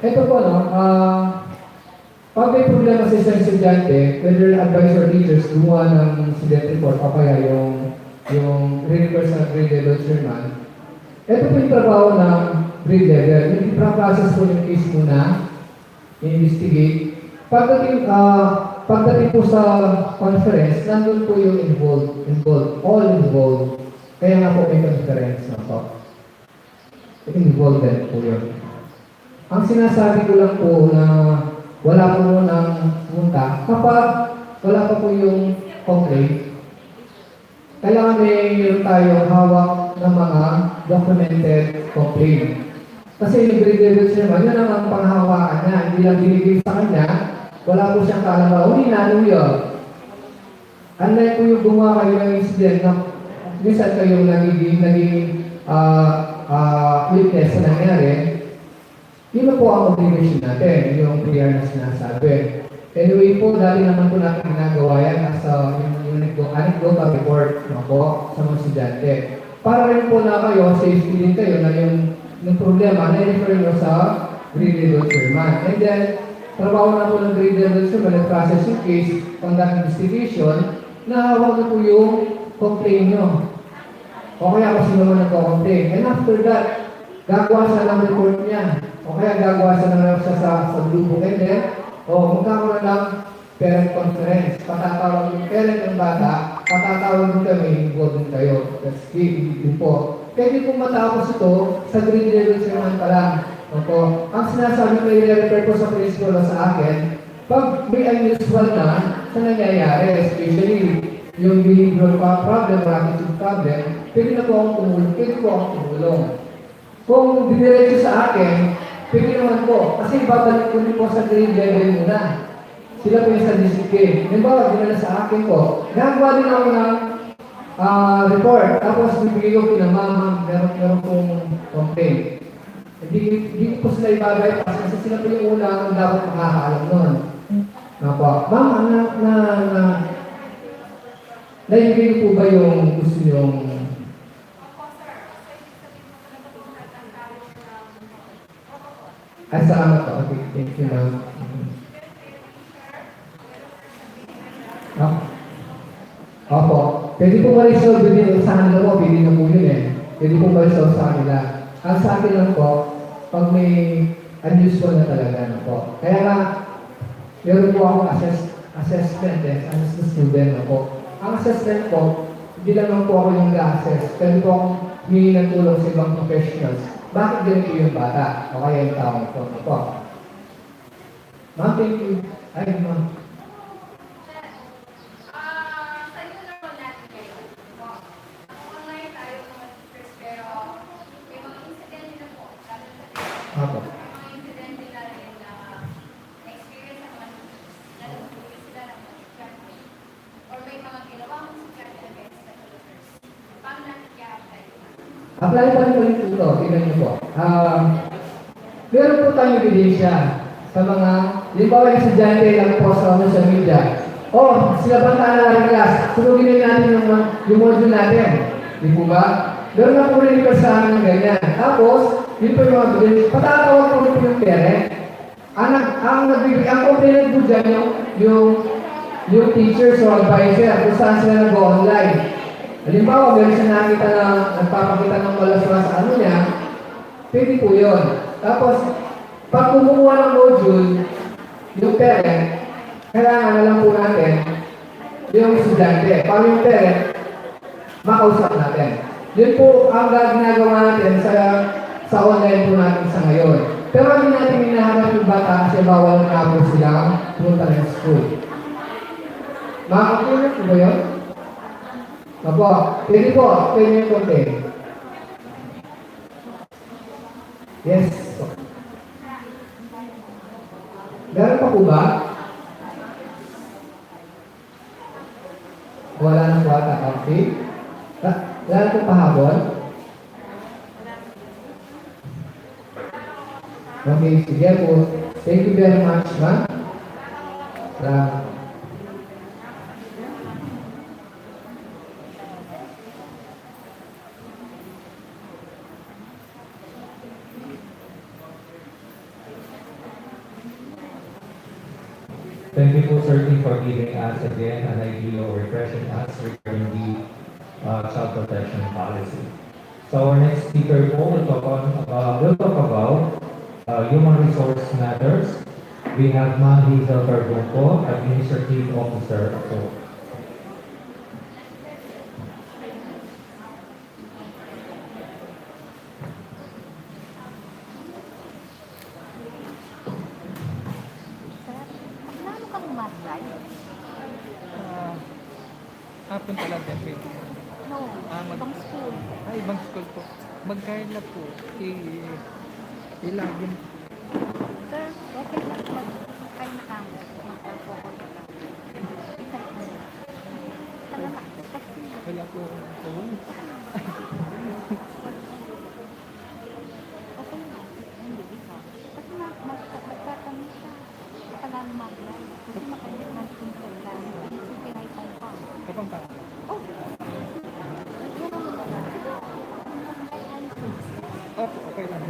Ito po, no, pag may problema sa isang estudyante, whether advice or teachers gumawa ng incident report o kaya yung request ng grade level chairman, ito po yung trabaho ng grade level. Yung i-process po yung case muna, i-investigate. Pagdating po sa conference, nandun po yung all involved. Kaya nga po may conference na po. Involved din po yun. Ang sinasabi ko lang po na wala po munang pumunta, kapag wala pa po yung complaint, kailangan meron tayong hawak ng mga documented complaint. Kasi yung grade level naman, yun ang panghawakan niya. Hindi lang binigay sa kanya, wala po siyang kalabaw. Hindi na, yun. Unlike po yung gumawa kayo ng incident na minsan kayo naging witness na nangyari, yun na po ang obligation natin, yung prayer na sinasabi. Anyway po, dati naman po natin ginagawa yan as yung anecdotal report po sa mga estudyante. Para rin po na kayo, safety din kayo na yung problema na i-refer nyo sa grade level chairman. And then, trabaho na po ng grade level chairman, nag-process yung case, conduct investigation, nahawag na po yung complaint nyo. O kaya kung sino man nagko-complain. And after that, gagawa siya ng report niya. O kaya gagawa siya ng sa grupo. And then, magkakaroon ng parent conference. Patatawag yung parent ng bata, patatawag din kami, involved din kayo. That's key, din po. Pwede po matapos ito sa grade level chairman pa lang. Ang sinasabi ko yung refer po sa principal o sa akin, pag may unusual na sa nangyayari, especially yung behavioral problem or attitude problem, pwede na po akong tumulong. Kung diniretso sa akin, pwede naman po. Kasi babalik ko din po sa grade level muna. Sila po yung sa discipline. Halimbawa, dinala sa akin po. Gagawa din ako ng report. Tapos bibigay ko kina mama, meron pong complaint. Hindi ko po sila ibabay kasi sila po yung una ang dapat makakaalam nun. Ma'am, naibigay po ba yung gusto nyong ay, salamat po. Okay, thank you, ma'am. Opo. Pwede po ma-resolve din sa kanila po. Pwede na po yun eh. Pwede po ma-resolve sa kanila. Ang sa akin lang po, pag may unusual na talaga na po. Kaya nga, meron po akong assessment as a student na po. Ang assessment po, hindi lang po ako yung ga-assess. Pwede po akong humingi ng tulong sa ibang professionals. Bakit ganito yung bata? O kaya yung taong ito? Opo. Ma'am, thank you. Ay, ma'am. Sa inyo na po natin kayo. Online tayo mga teachers, pero may mga incident na po. Lalo sa Opo. mga incident nila rin na experience ng mga teachers. Lalo sila ng mga estudyante. Or may mga ginawa mong estudyante against the teachers. Paano natin i-apply? Apply pa rin po yung ito. Tingnan niyo po. Meron po tayong ebidensya sa mga, limbawa yung estudyante lang po sa social media. Sila ba na rin class? Sunugin natin yung module natin. Di po ba? Meron na po rin sa amin ng ganyan. Tapos, yun po yung mga ebidensya. Patatawag po rin po yung parent. Ang complainant po dyan yung teachers o advisor kung saan sila nag-online. Halimbawa, meron siya nakita na nagpapakita ng malaswa sa ano niya, pwede po yun. Tapos, pag kumukuha ng module, yung parent, kailangan na lang po natin yung estudyante. Para yung parent, makausap natin. Yun po ang ginagawa natin sa online po natin sa ngayon. Pero hindi natin hinahanap yung bata kasi bawal na po silang punta ng school. Makakapunod po ba yun? Apo, pwede po, pwede yung konti. Yes. Meron pa po ba? Wala na po ata. Okay. Wala na po pahabol? Okay, sige po. Thank you very much, ma'am. Salamat. Thank you po, sir, Tim, for giving us again an idea or refreshing us regarding the child protection policy. So our next speaker po will talk about human resource matters. We have Ma'am Hazel Carbonco, Administrative Officer po. Sir, paano kang mag-drive? Punta lang din pwede. No, mag- ibang school. Ibang school po. Magkaila po. Ilagin. Sir, okay lang kayo na kamo. Mag-alcohol ka lang. Talaga, kasi Wala po. okay lang. Hindi, ikaw. Kasi magtatanong siya. Kailangan mag-drive. Kasi makailan natin sa lang. Kasi pinaitong ka. Kapag pa. Oh, yun ang mga. Okay lang.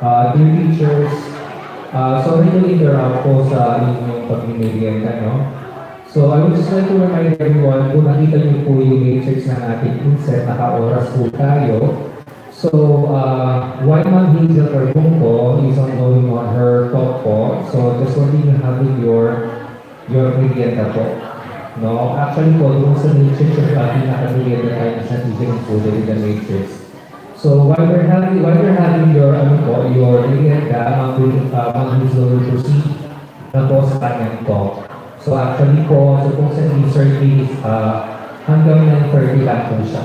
Dear teachers, sorry to interrupt po sa inyong pagmimerienda, no? So, I would just like to remind everyone, kung nakita niyo po yung matrix ng ating INSET, naka-oras po tayo. So, while Ma'am Hazel Carbunco is ongoing on her talk po, so just continue having your merienda po. No, actually po, doon sa matrix, yung ating naka-merienda tayo sa teaching included in the matrix. So while you're having your your merienda, Ma'am Hazel will proceed na po sa kanyang talk. So actually po, supposedly survey is hanggang 9:30 lang po siya.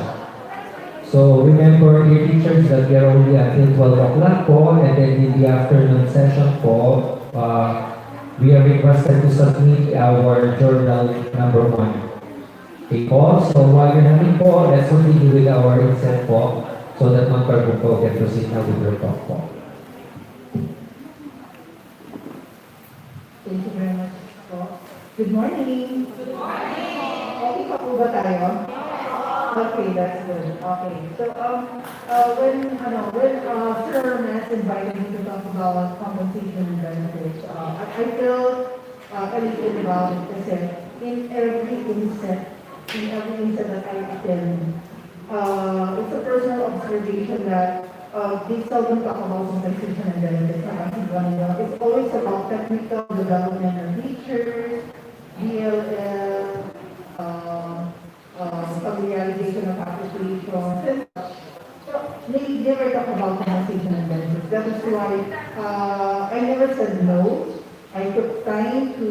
So remember, dear teachers, that we are only until 12 o'clock po, and then in the afternoon session po, we are requested to submit our journal number 1. Okay po, so while you're having po, let's continue with our INSET po, so that Ma'am Carbo po can proceed now with your talk po. Thank you very much po. Good morning. Good morning. Okay pa po ba tayo? Okay, that's good. Okay. So, when Sir Mass invited me to talk about compensation and benefits, I feel elated about it kasi in every inset that I attend, it's a personal observation that they seldom talk about compensation and benefits. It's always about technical development of teachers, DLL, familiarization of applications. So they never talk about compensation and benefits. That is why I never said no. I took time to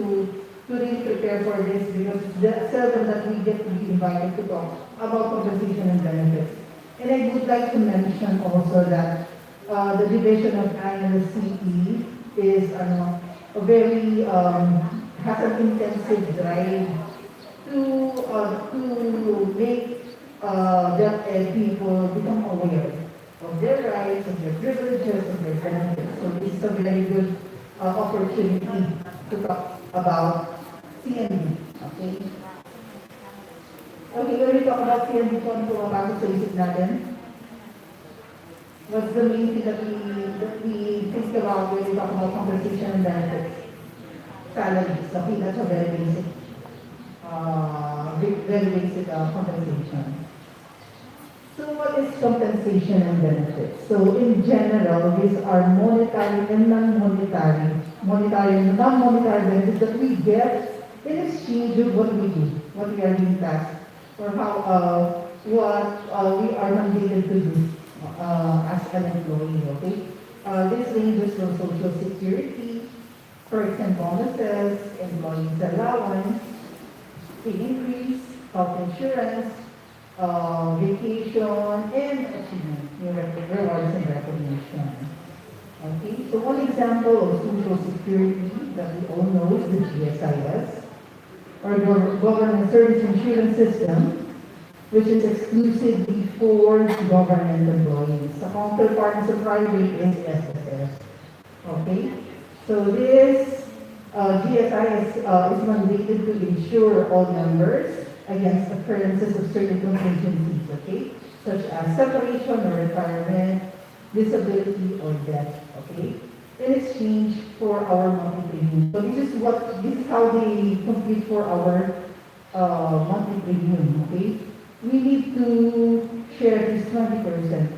really prepare for this because it's seldom that we get to be invited to talk about compensation and benefits. And I would like to mention also that the division of INSET is a very has an intensive drive to make the people become aware of their rights, of their privileges, of their benefits. So this is a very good opportunity to talk about CNB. Okay. Okay, when we talk about CNB, kung ano pumapasok sa isip natin? What's the main thing that we think about when we talk about compensation and benefits? Salaries. Okay, that's a very basic compensation. So what is compensation and benefits? So in general, these are monetary and non-monetary benefits that we get in exchange of what we do, what we are being tasked, or what we are mandated to do as an employee. Okay, this ranges from social security, perks and bonuses, employees allowance, pay increase, health insurance, vacation, and achievement, rewards and recognition. Okay, so one example of social security that we all know is the GSIS, or Government Service Insurance System, which is exclusively for government employees. The counterpart is a private is SSS. Okay, so this GSIS is mandated to insure all members against occurrences of certain contingencies, okay, such as separation or retirement, disability or death, okay, in exchange for our monthly premium. So this is how they compete for our monthly premium, okay. We need to share this 20%,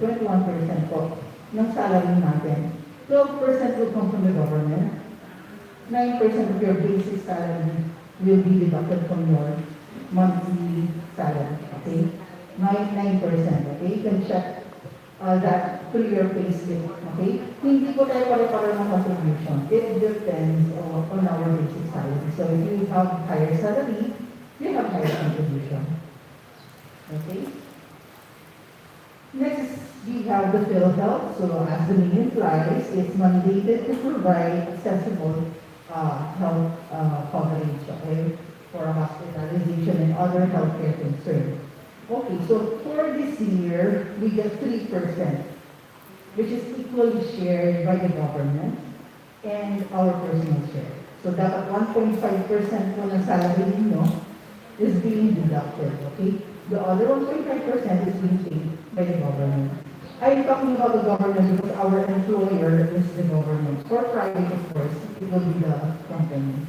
21% po ng salary natin. 12% will come from the government. 9% of your basic salary will be deducted from your monthly salary, okay? 9%, okay? You can check that through your payslip, okay? Hindi po tayo pare-pareho ng contribution. It depends on our basic salary. So if you have higher salary, you have higher contribution, okay? Next, we have the PhilHealth. So as the name implies, it's mandated to provide accessible health coverage, okay, for hospitalization and other healthcare concerns. Okay, so for this year, we get 3%, which is equally shared by the government and our personal share. So dapat 1.5% po ng salary ninyo is being deducted, okay? The other 1.5% is being paid by the government. I'm talking about the government because our employer is the government. For private, of course, it will be the company.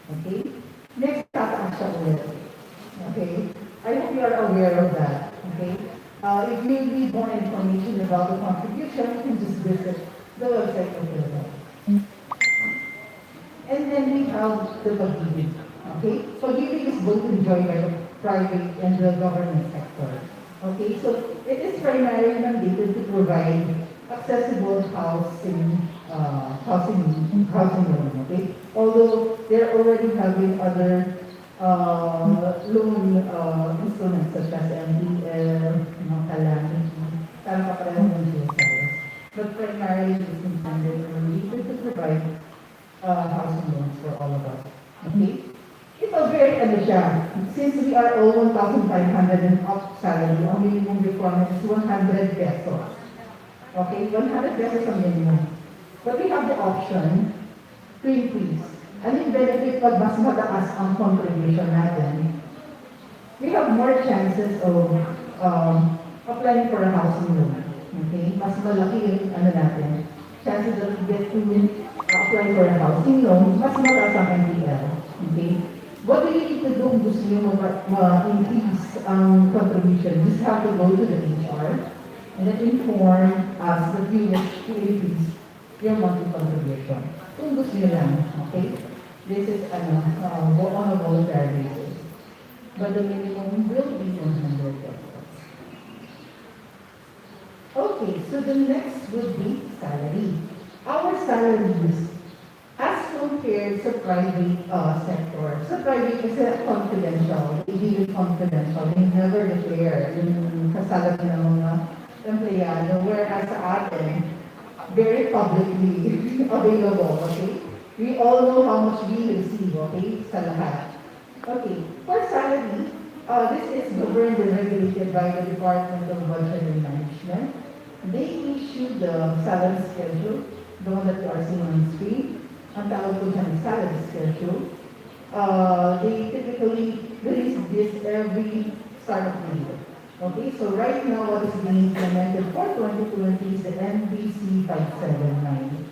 Okay? Next, tataas siya ulit. Okay? I hope you are aware of that. Okay? If you need more information about the contribution, you can just visit the website of the law. And then we have the pag-ibig. Okay? Pag-ibig is both enjoyed by the private and the government sector. Okay? So it is primarily mandated to provide accessible housing loan. Okay? Although they're already having other loan instruments such as MPL, calamity, parang kapareho ng GSIS. But primarily this is mandated to provide housing loans for all of us. Okay? Ito very since we are all 1,500 and up salary, ang minimum requirement is 100 pesos. Okay, 100 pesos ang minimum. But we have the option to increase. And in benefit pag mas mataas ang contribution natin, we have more chances of applying for a housing loan. Okay, mas malaki yung natin. Chances that we get to apply for a housing loan, mas mataas ang NPL. Okay? What do you need to do kung gusto nyo ma-increase ang contribution? You just have to go to the HR and then inform us that you wish to increase your monthly contribution. Kung gusto nyo lang, okay? This is on a voluntary basis. But the minimum will be 100 pesos. Okay, so the next would be salary. Our salaries as compared sa private sector. Sa private kasi confidential, hindi confidential, they never declare yung kasalari ng mga empleyado, whereas sa atin, very publicly available, okay? We all know how much we receive, okay, sa lahat. Okay, for salary, this is governed and regulated by the Department of Budget and Management. They issue the salary schedule, the one that you are seeing on the screen. Ang tawag po dyan, salary schedule. They typically release this every start of the year. Okay, so right now what is being implemented for 2020 is the NBC 579.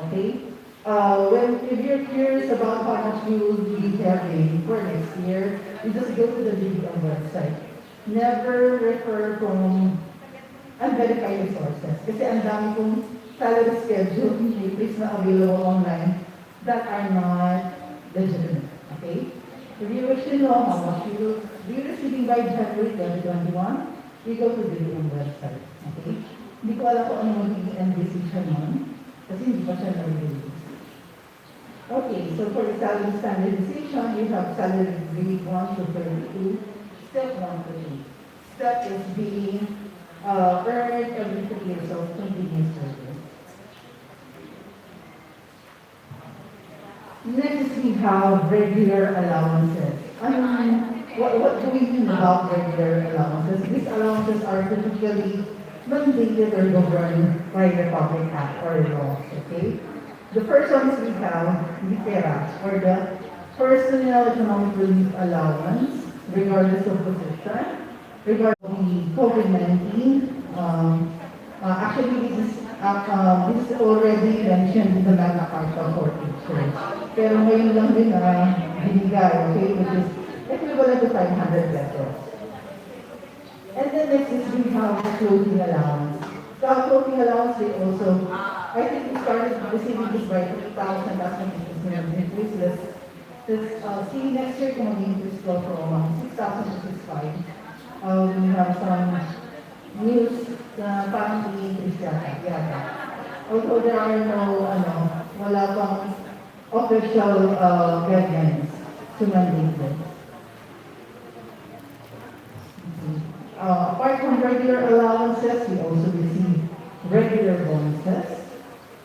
Okay, if you're curious about how much you will be having for next year, you just go to the DBM website. Never refer from unverified sources. Kasi ang dami kong salary schedule matrix na available online that are not legitimate. Okay? If you wish to know how much you will be receiving by January 2021, you go to the DBM website. Okay? Hindi ko alam kung ano magiging end decision nun kasi hindi pa siya na-release. Okay, so for the salary standardization, you have salary grade 1 to 32, step 1 to 8. Step is being earned every 3 years of continuous service. Next, we have regular allowances. What do we mean about regular allowances? These allowances are typically mandated or governed by the Public Act or laws, okay? The first ones we have, PERA, or the Personal Economic Relief Allowance, regardless of position, regardless of the COVID-19. Actually, this is already mentioned in the Magna Carta for teachers. Pero ngayon lang din binigay, okay, which is equivalent to 500 pesos. And then next is we have the clothing allowance. So our clothing allowance, they also, I think we started receiving this by 3,000, that's when it was increased. See next year, kung mag-increase ko from 6,000 to 6,500. We have some news na parang i-increase yata. Although there are no, wala pang official guidelines to mandate this. Apart from regular allowances, we also receive regular bonuses.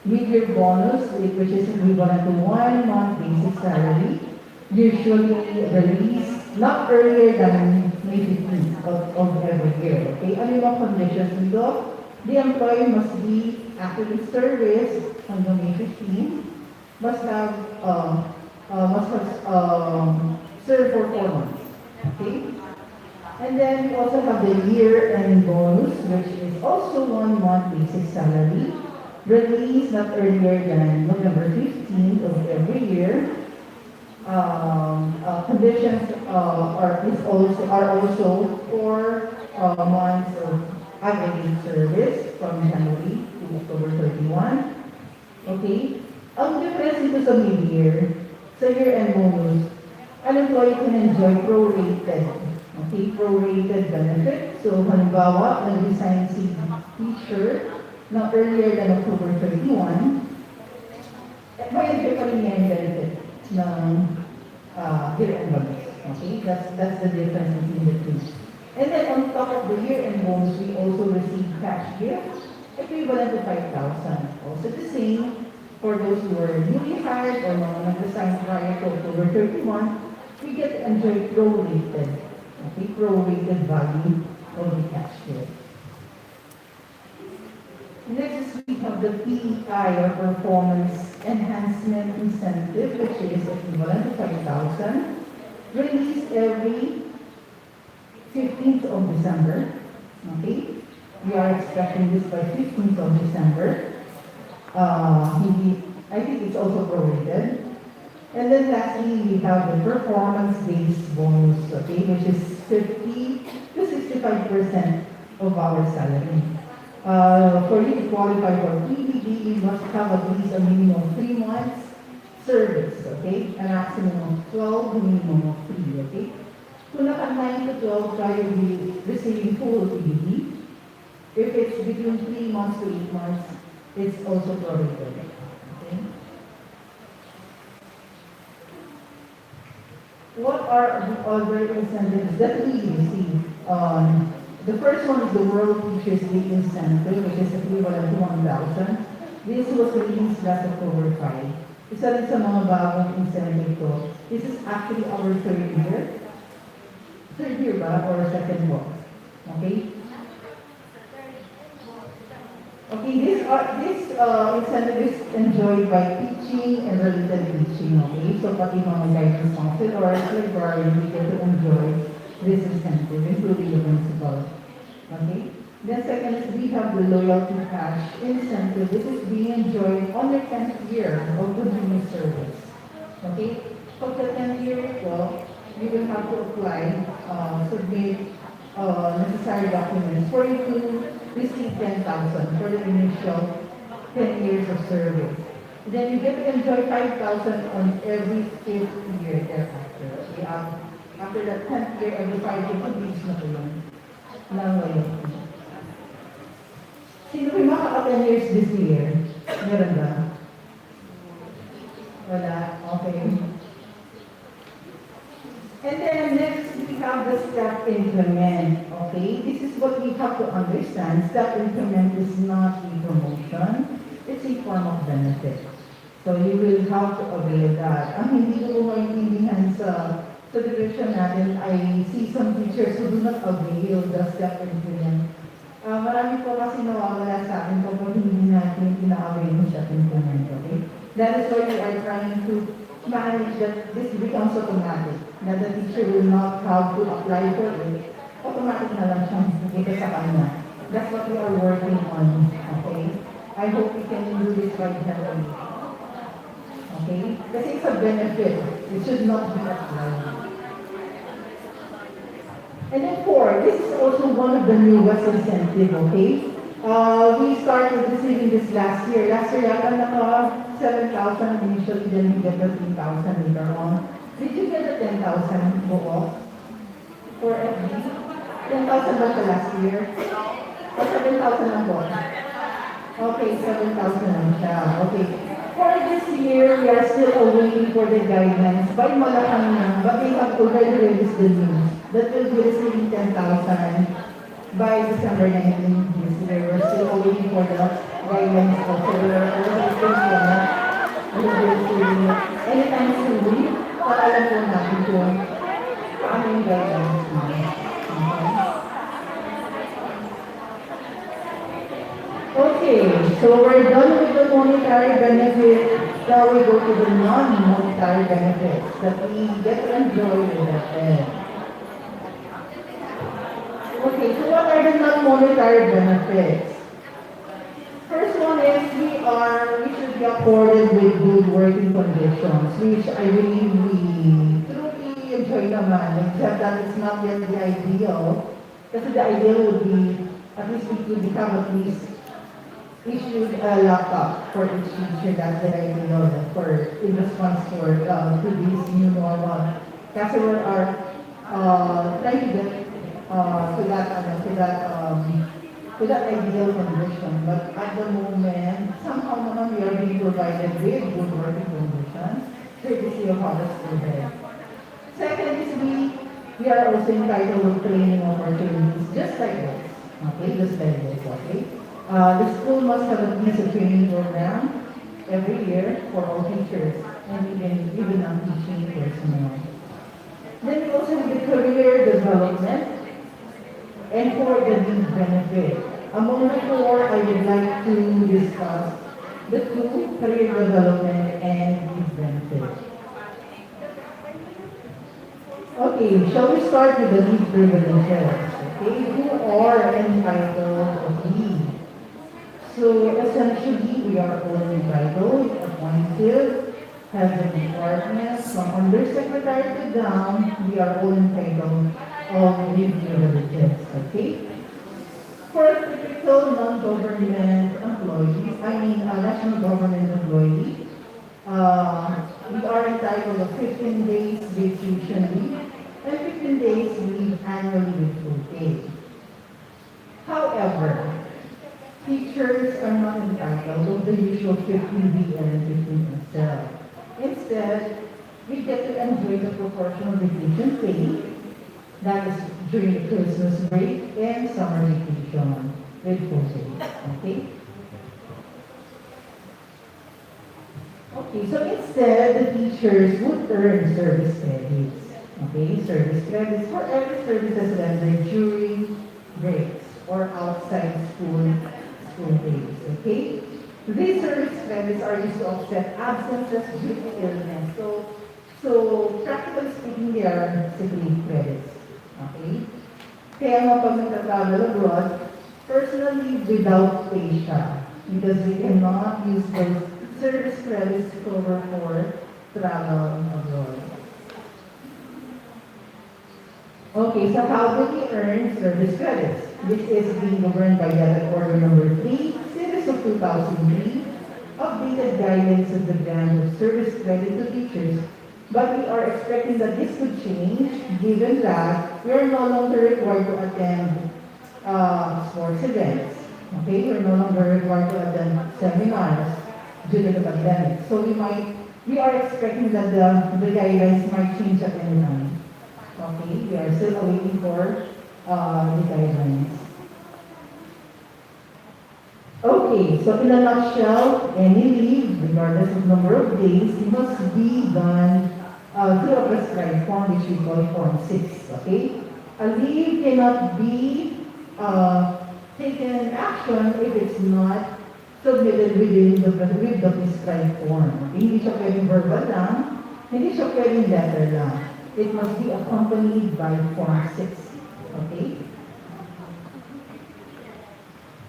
Mid-year bonus, which is equivalent to 1 month basic salary, usually released not earlier than May 15th of every year. Okay, ano yung conditions nito? The employee must be active in service hanggang May 15th. Must have served for 4 months. Okay? And then we also have the year-end bonus, which is also 1 month basic salary, released not earlier than November 15th of every year. Conditions are also 4 months of aggregate service from January to October 31. Okay? Ang difference dito sa mid-year, sa year-end bonus, an employee can enjoy prorated. Okay, prorated benefit. So, halimbawa, nag-resign si teacher na earlier than October 31, may enjoy pa rin niya yung benefit ng year-end bonus. Okay, that's the difference between the two. And then on top of the year-end bonus, we also receive cash gifts equivalent to 5,000. Also the same for those who are newly hired or mga nag-resign prior to October 31, we get to enjoy prorated, okay, prorated value of the cash gift. Next, we have the PEI or Performance Enhancement Incentive, which is equivalent to 5,000, released every 15th of December. Okay, we are expecting this by 15th of December. I think it's also prorated. And then lastly, we have the performance-based bonus, okay, which is 50 to 65% of our salary. For you to qualify for PBB, you must have at least a minimum of 3 months service, okay, a maximum of 12, a minimum of 3, okay. Kung naka 9 to 12 ka, you'll be receiving full PBB. If it's between 3 months to 8 months, it's also prorated, okay. What are the other incentives that we receive? The first one is the World Teachers Day Incentive, which is equivalent to 1,000. This was released last October 5. Isa rin sa mga bagong incentive ko. This is actually our third year. Third year ba? Or second one? Okay? Okay, this incentive is enjoyed by teaching and related teaching, okay? So, pati mga guidance counselors, librarians, we get to enjoy this incentive, including the principal. Okay? Then second is we have the loyalty cash incentive. This is being enjoyed on the 10th year of continuous service. Okay? For the 10th year, well, you will have to apply, submit necessary documents for you to receive 10,000 for the initial 10 years of service. Then you get to enjoy 5,000 on every 5th year thereafter. Okay? After the 10th year, every 5 years, mag-reach na po yun. Ng loyalty. Sino po yung makaka-10 years this year? Meron ba? Wala? Okay. And then next, we have the step increment. Okay, this is what we have to understand. Step increment is not a promotion. It's a form of benefit. So you will have to avail that. Ang hindi ko maintindihan sa division natin, I see some teachers who do not avail the step increment. Marami po kasi nawawala sa akin kapag hindi natin ina-avail yung step increment. Okay? That is why we are trying to manage that this becomes automatic. That the teacher will not have to apply for it. Automatic na lang siyang bigay sa kanya. That's what we are working on. Okay? I hope we can do this right now. Okay? Kasi it's a benefit. It should not be applied. And then four, this is also one of the newest incentive, okay? We started receiving this last year. Last year, yata naka 7,000 initially, then we get the 3,000 later on. Did you get the 10,000 go off for FD? 10,000 ba siya last year? O 7,000 lang po? Okay, 7,000 lang siya. Okay. For this year, we are still awaiting for the guidelines by Malacanang, but they have already released the news that will be receiving 10,000 by December 19 this year. We're still awaiting for the guidelines of federal anytime soon. Para alam po natin kung ano yung guidelines natin. Okay, so we're done with the monetary benefits. Now we go to the non-monetary benefits that we get to enjoy with that. monetary benefits. First one is we should be accorded with good working conditions, which I believe we truly enjoy naman, except that it's not yet the ideal. Kasi the ideal would be, at least we could become at least issued a laptop for each teacher. That's the ideal for in response to this new normal. Kasi we are trying to get to that ideal condition. But at the moment, somehow naman we are being provided with good working conditions, courtesy of our students. Second is we are also entitled to training opportunities, just like this. Okay, just like this, okay? The school must have at least a training program every year for all teachers and even non-teaching personnel. Then we also have the career development and for the need benefit. Among the four, I would like to discuss the two, career development and need benefit. Okay, shall we start with the need privileges? Okay, who are entitled to leave? So essentially, we are all entitled, appointed, has a department, from undersecretary to down, we are all entitled of leave privileges, okay? For typical non-government employees, national government employee, we are entitled to 15 days vacation leave and 15 days leave annually with full pay. However, teachers are not entitled to the usual 15 and 15 itself. Instead, we get to enjoy the proportional vacation pay, that is during the Christmas break and summer vacation with full pay. Okay? Okay, so instead, the teachers would earn service credits. Okay, service credits for every services rendered during breaks or outside school days. Okay? These service credits are used to offset absences due to illness. So practically speaking, they are sick leave credits. Okay? Kaya nga pag nagta-travel abroad, personally without pay siya. Because we cannot use those service credits to cover for travel abroad. Okay, so how do we earn service credits? This is being governed by Yada Order Number 3, Series of 2003, updated guidelines of the grant of service credit to teachers. But we are expecting that this could change given that we are no longer required to attend sports events. Okay, we're no longer required to attend seminars due to the pandemic. So we are expecting that the guidelines might change at any time. Okay, we are still waiting for the guidelines. Okay, so in a nutshell, any leave, regardless of number of days, must be done through a prescribed form, which we call Form 6. Okay, a leave cannot be taken action if it's not submitted with the prescribed form. Okay? Hindi siya pwedeng verbal lang, hindi siya pwedeng letter lang. It must be accompanied by Form 6. Okay?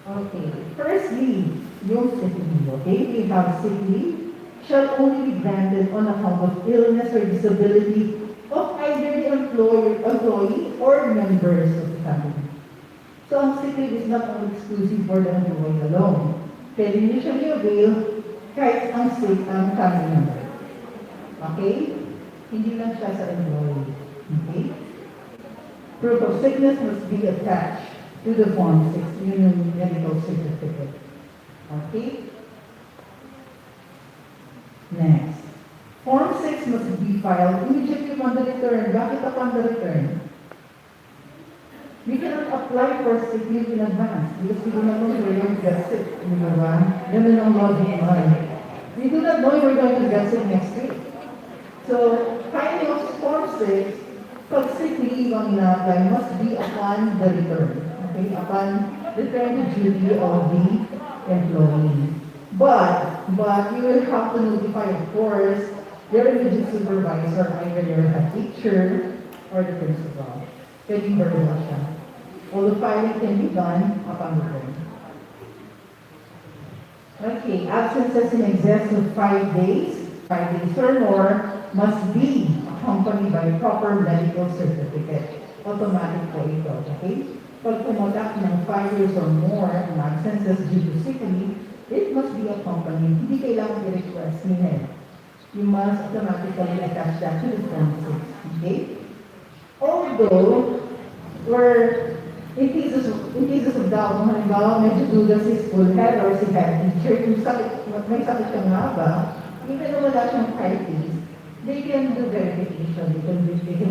Okay. Firstly, yung sick leave. Okay? We have sick leave shall only be granted on account of illness or disability of either the employee or members of the family. So, ang sick leave is not only exclusive for the employee alone. Pwede niyo siya i-avail kahit ang sick ang family member. Okay? Hindi lang siya sa employee. Okay? Proof of sickness must be attached to the Form 6, yun yung medical certificate. Okay? Next. Form 6 must be filed immediately upon the return. Bakit upon the return? We cannot apply for sick leave in advance because we do not know if we're going to get sick. Di ba? Ganun ang logic naman. We do not know if we're going to get sick next week. So, filing of Form 6, pag sick leave ang ina-apply must be upon the return. Okay? Upon return to duty of the employee. But you will have to notify, of course, your immediate supervisor, either your head teacher or the principal. Pwedeng verbal siya. although filing can be done upon return. Okay, absences in excess of 5 days or more must be accompanied by proper medical certificate. Automatic po ito, okay? Pag pumatak ng 5 days or more ang absences due to sick leave, it must be accompanied. Hindi kailangan i-request ni head. You must automatically attach that to the form 6, okay? Although, in cases of doubt, kung halimbawa medyo duda si school head or si head teacher, kung may sakit kang nga ba, even though wala siyang 5 days, they can do verification. They can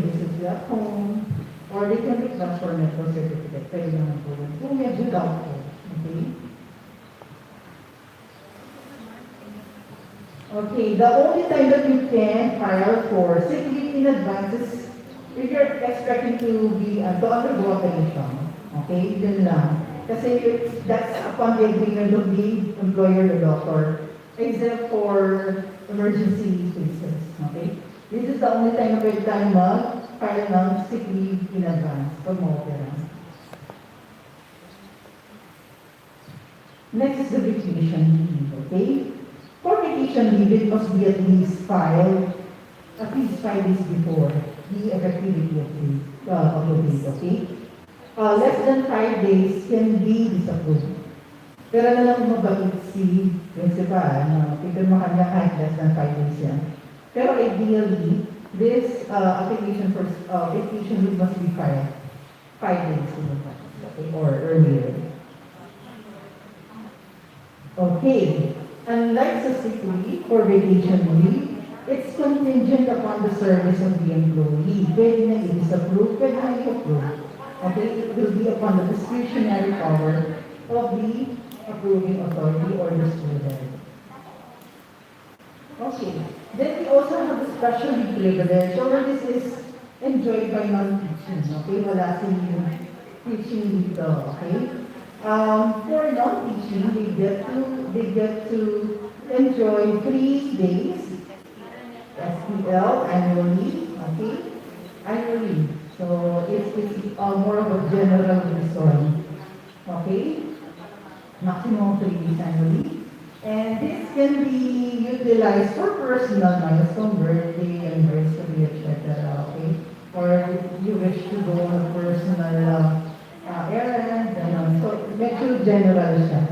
visit you at home, or they can request for medical certificate. Pwede naman po yun. Kung medyo doubtful, okay? Okay, the only time that you can file for sick leave in advance is if you're expecting to undergo operation. Okay, yun lang. Kasi that's upon the agreement of the employer, the doctor, except for emergency cases. Okay? This is the only time na pwede tayo mag-file ng sick leave in advance pag ma-opera. Next is the vacation leave. Okay? For vacation leave, it must be at least 5 days before the effectivity of the date, okay? Less than 5 days can be disapproved. Pero na lang mabait si principal na pipirma kanya kahit less than 5 days yan. Pero ideally, this application for vacation leave must be filed 5 days in advance, okay, or earlier. Okay. Unlike sa sick leave or vacation leave, it's contingent upon the service of the employee. Pwede na i-disapprove, pwede na i-approve. Okay, it will be upon the discretionary power of the approving authority or the school head. Okay, then we also have the special leave privilege, or this is enjoyed by non-teaching. Okay, wala si teaching dito. Okay. For non-teaching, they get to enjoy 3 days SPL annually, okay? Annually. So it's more of a general reason, okay? Maximum 3 days annually. And this can be utilized for personal milestone, birthday, anniversary, etc. Okay? Or if you wish to go on a personal errand, so medyo general siya.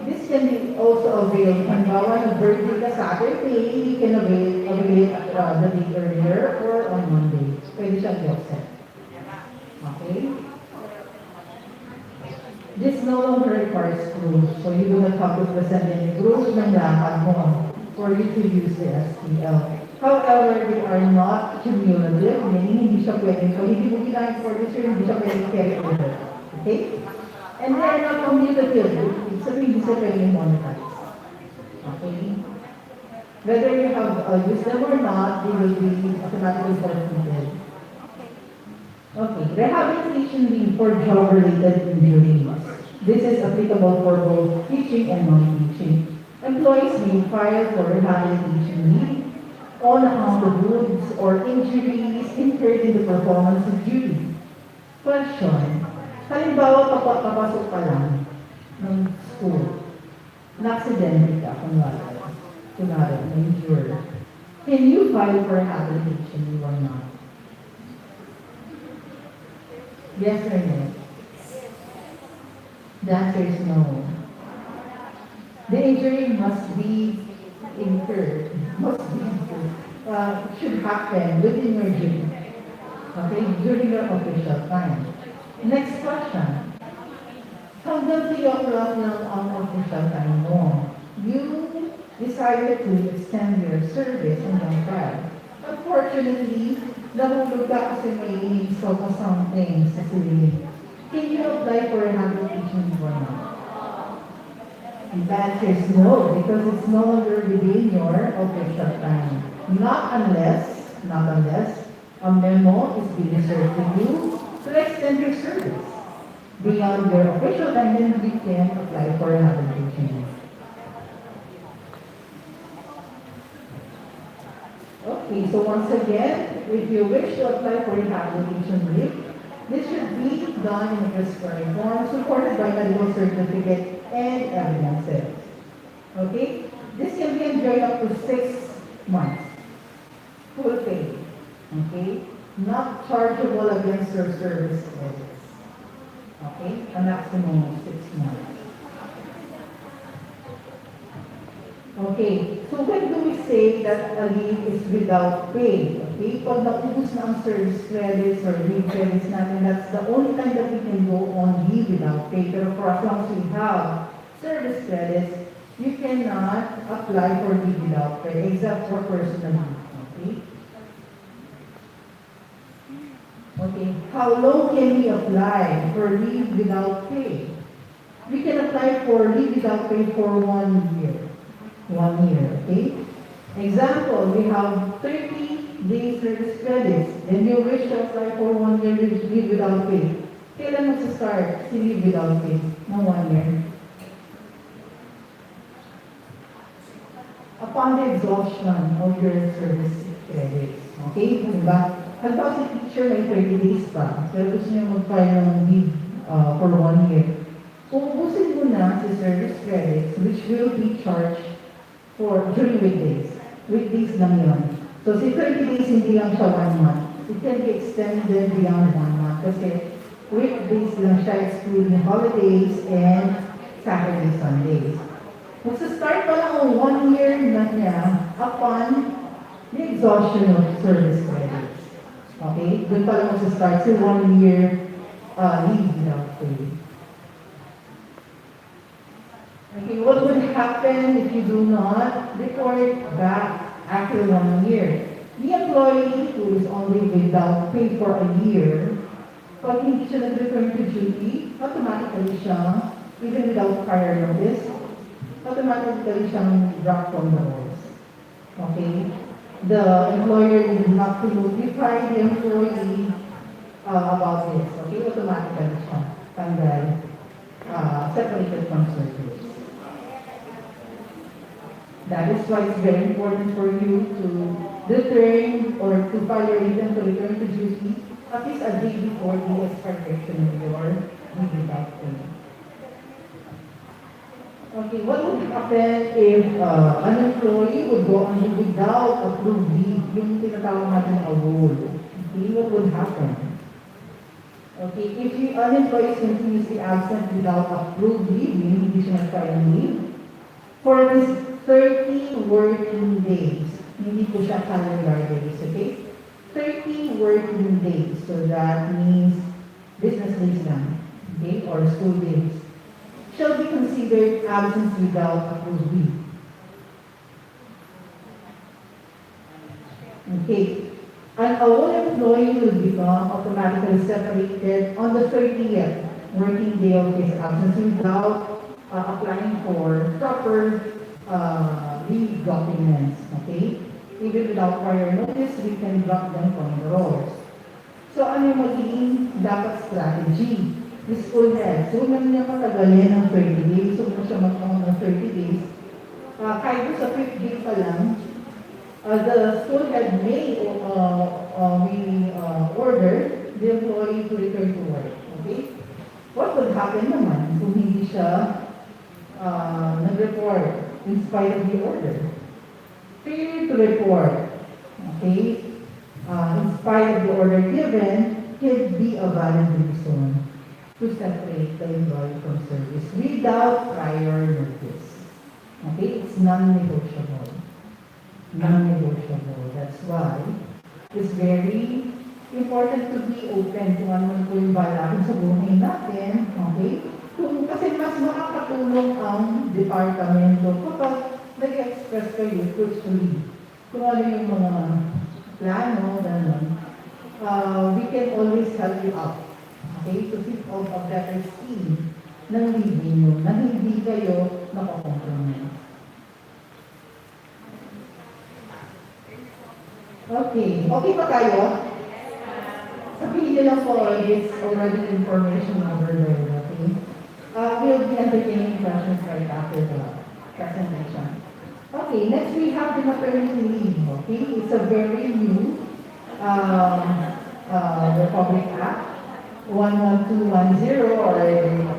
This can be also availed, halimbawa yung birthday ka Saturday, you can avail it the day earlier or on Monday. Pwede siyang i-offset. Okay? This no longer requires proof, so you do not have to present any proof ng lakad mo for you to use the SPL. However, they are not cumulative, meaning hindi siya pwedeng, so hindi mo ginamit for this year, hindi siya pwedeng carry over. Okay? And they are not cumulative, so hindi siya pwedeng monetize. Okay? Whether you have used them or not, they will be automatically forfeited. Okay, rehabilitation leave for job-related injuries. This is applicable for both teaching and non-teaching. Employees may file for rehabilitation leave on account of wounds or injuries incurred in the performance of duty. Question. Halimbawa, papasok ka lang ng school. Na-accidente ka, kunwari, na-injure. Can you file for rehabilitation leave or not? Yes or no? The answer is no. The injury must be incurred, should happen within your duty. Okay, during your official time. Next question. Hanggang 3 o'clock ng ang official time mo, you decided to extend your service hanggang 5. Unfortunately, nahulog ka kasi may insult or something sa ceiling. Can you apply for rehabilitation or not? The answer is no, because it's no longer within your official time. Not unless a memo is being served to you to extend your service. Beyond your official time, then you can apply for rehabilitation. Okay, so once again, if you wish to apply for rehabilitation leave, This should be done in a prescribed form, supported by medical certificate and evidences. Okay? This can be enjoyed up to 6 months. Full pay. Okay? Not chargeable against your service credits. Okay? A maximum of 6 months. Okay, so when do we say that a leave is without pay? Okay, pag naubos na ang service credits or leave credits natin, that's the only time that we can go on leave without pay. Pero for as long as we have service credits, you cannot apply for leave without pay except for personal leave. Okay? Okay, how long can we apply for leave without pay? We can apply for leave without pay for 1 year. 1 year, okay? Example, we have 30 days service credits, then you wish to apply for 1 year leave without pay. Kailan mag-start si leave without pay ng 1 year? Upon the exhaustion of your service credits, okay? Diba? Halimbawa si teacher may 30 days pa, pero gusto niya mag-file ng leave for 1 year. Uubusin mo na si service credits, which will be charged for during weekdays. Weekdays lang yun. So, si 30 days, hindi lang siya 1 month. It can be extended beyond 1 month kasi weekdays lang siya, excluding holidays and Saturday, Sundays. Magsa-start pa lang ang 1 year na niya upon the exhaustion of service credits. Okay? Doon pa lang magsa-start sa 1 year leave without pay. Okay, what would happen if you do not report back after 1 year? The employee who is only without pay for a year, pag hindi siya nag-return to duty, automatically siya, even without prior notice, automatically siyang dropped from the rolls. Okay? The employer will have to notify the employee about this. Okay? Automatically siya tanggal, separated from service. That is why it's very important for you to return or to file your return to return to duty at least a day before the expiration of your leave without pay. Okay, what would happen if an employee would go on leave without approved leave, yung tinatawag natin a rule? Okay, what would happen? Okay, if an employee is continuously absent without approved leave, meaning hindi siya nag-file ng leave, for this 30 working days, hindi po siya calendar days, okay? 30 working days, so that means business days lang, okay, or school days, shall be considered absence without approved leave. Okay, and a whole employee will become automatically separated on the 30th working day of his absence without applying for proper leave documents, okay? Even without prior notice, we can drop them from the rolls. So, ano yung magiging dapat strategy? The school head. So, nang niya matagalin ng 30 days, so kung siya magpang ng 30 days, kahit sa 5th day pa lang, the school head may order the employee to return to work, okay? What would happen naman kung hindi siya nag-report in spite of the order? Failure to report, okay, in spite of the order given, can be a valid reason to separate the employee from service without prior notice. Okay, it's non-negotiable. Non-negotiable. That's why it's very important to be open kung ano po yung natin sa buhay natin, okay? Kasi mas makakatulong ang departamento kapag nag-express kayo truthfully kung ano yung mga plano, gano'n. We can always help you out, okay? To think of a better scheme ng leaving nyo na hindi kayo nakakompromise. Okay. Okay pa tayo? Sabihin nyo lang po, it's already information over there, okay? We'll be entertaining questions right after the presentation. Okay, next we have the maternity leave, okay? It's a very new Republic Act. 1210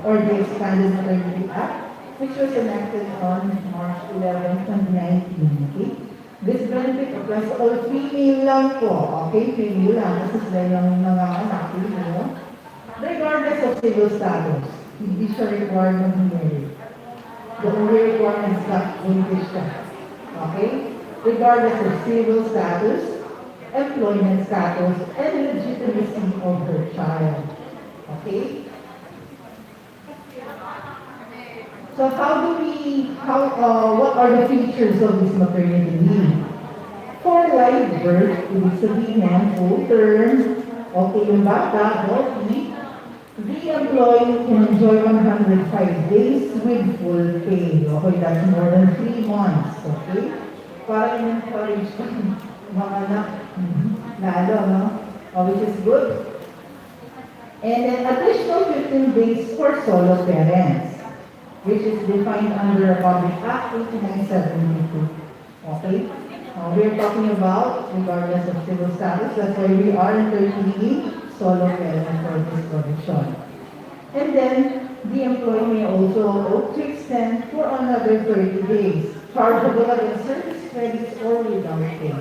or the Expanded Maternity Act, which was enacted on March 11, 2019. Okay? This benefit applies to all female lang po. Okay? Female lang. Kasi sila yung nanganganak. Female. Regardless of civil status, hindi siya required ng marriage. The only requirement is that British ka. Okay? Regardless of civil status, employment status, and legitimacy of her child. Okay? So what are the features of this maternity leave? For live birth, ibig sabihin, full term, okay yung bata, healthy, the employee can enjoy 105 days with full pay. Okay, that's more than 3 months. Okay? Para in-encourage mga anak, lalo, no? Which is good. And then additional 15 days for solo parents, which is defined under Public Act 8972. Okay? We're talking about regardless of civil status, that's why we are encouraging solo parents for this provision. And then, the employee may also opt to extend for another 30 days, chargeable against service credits or without pay.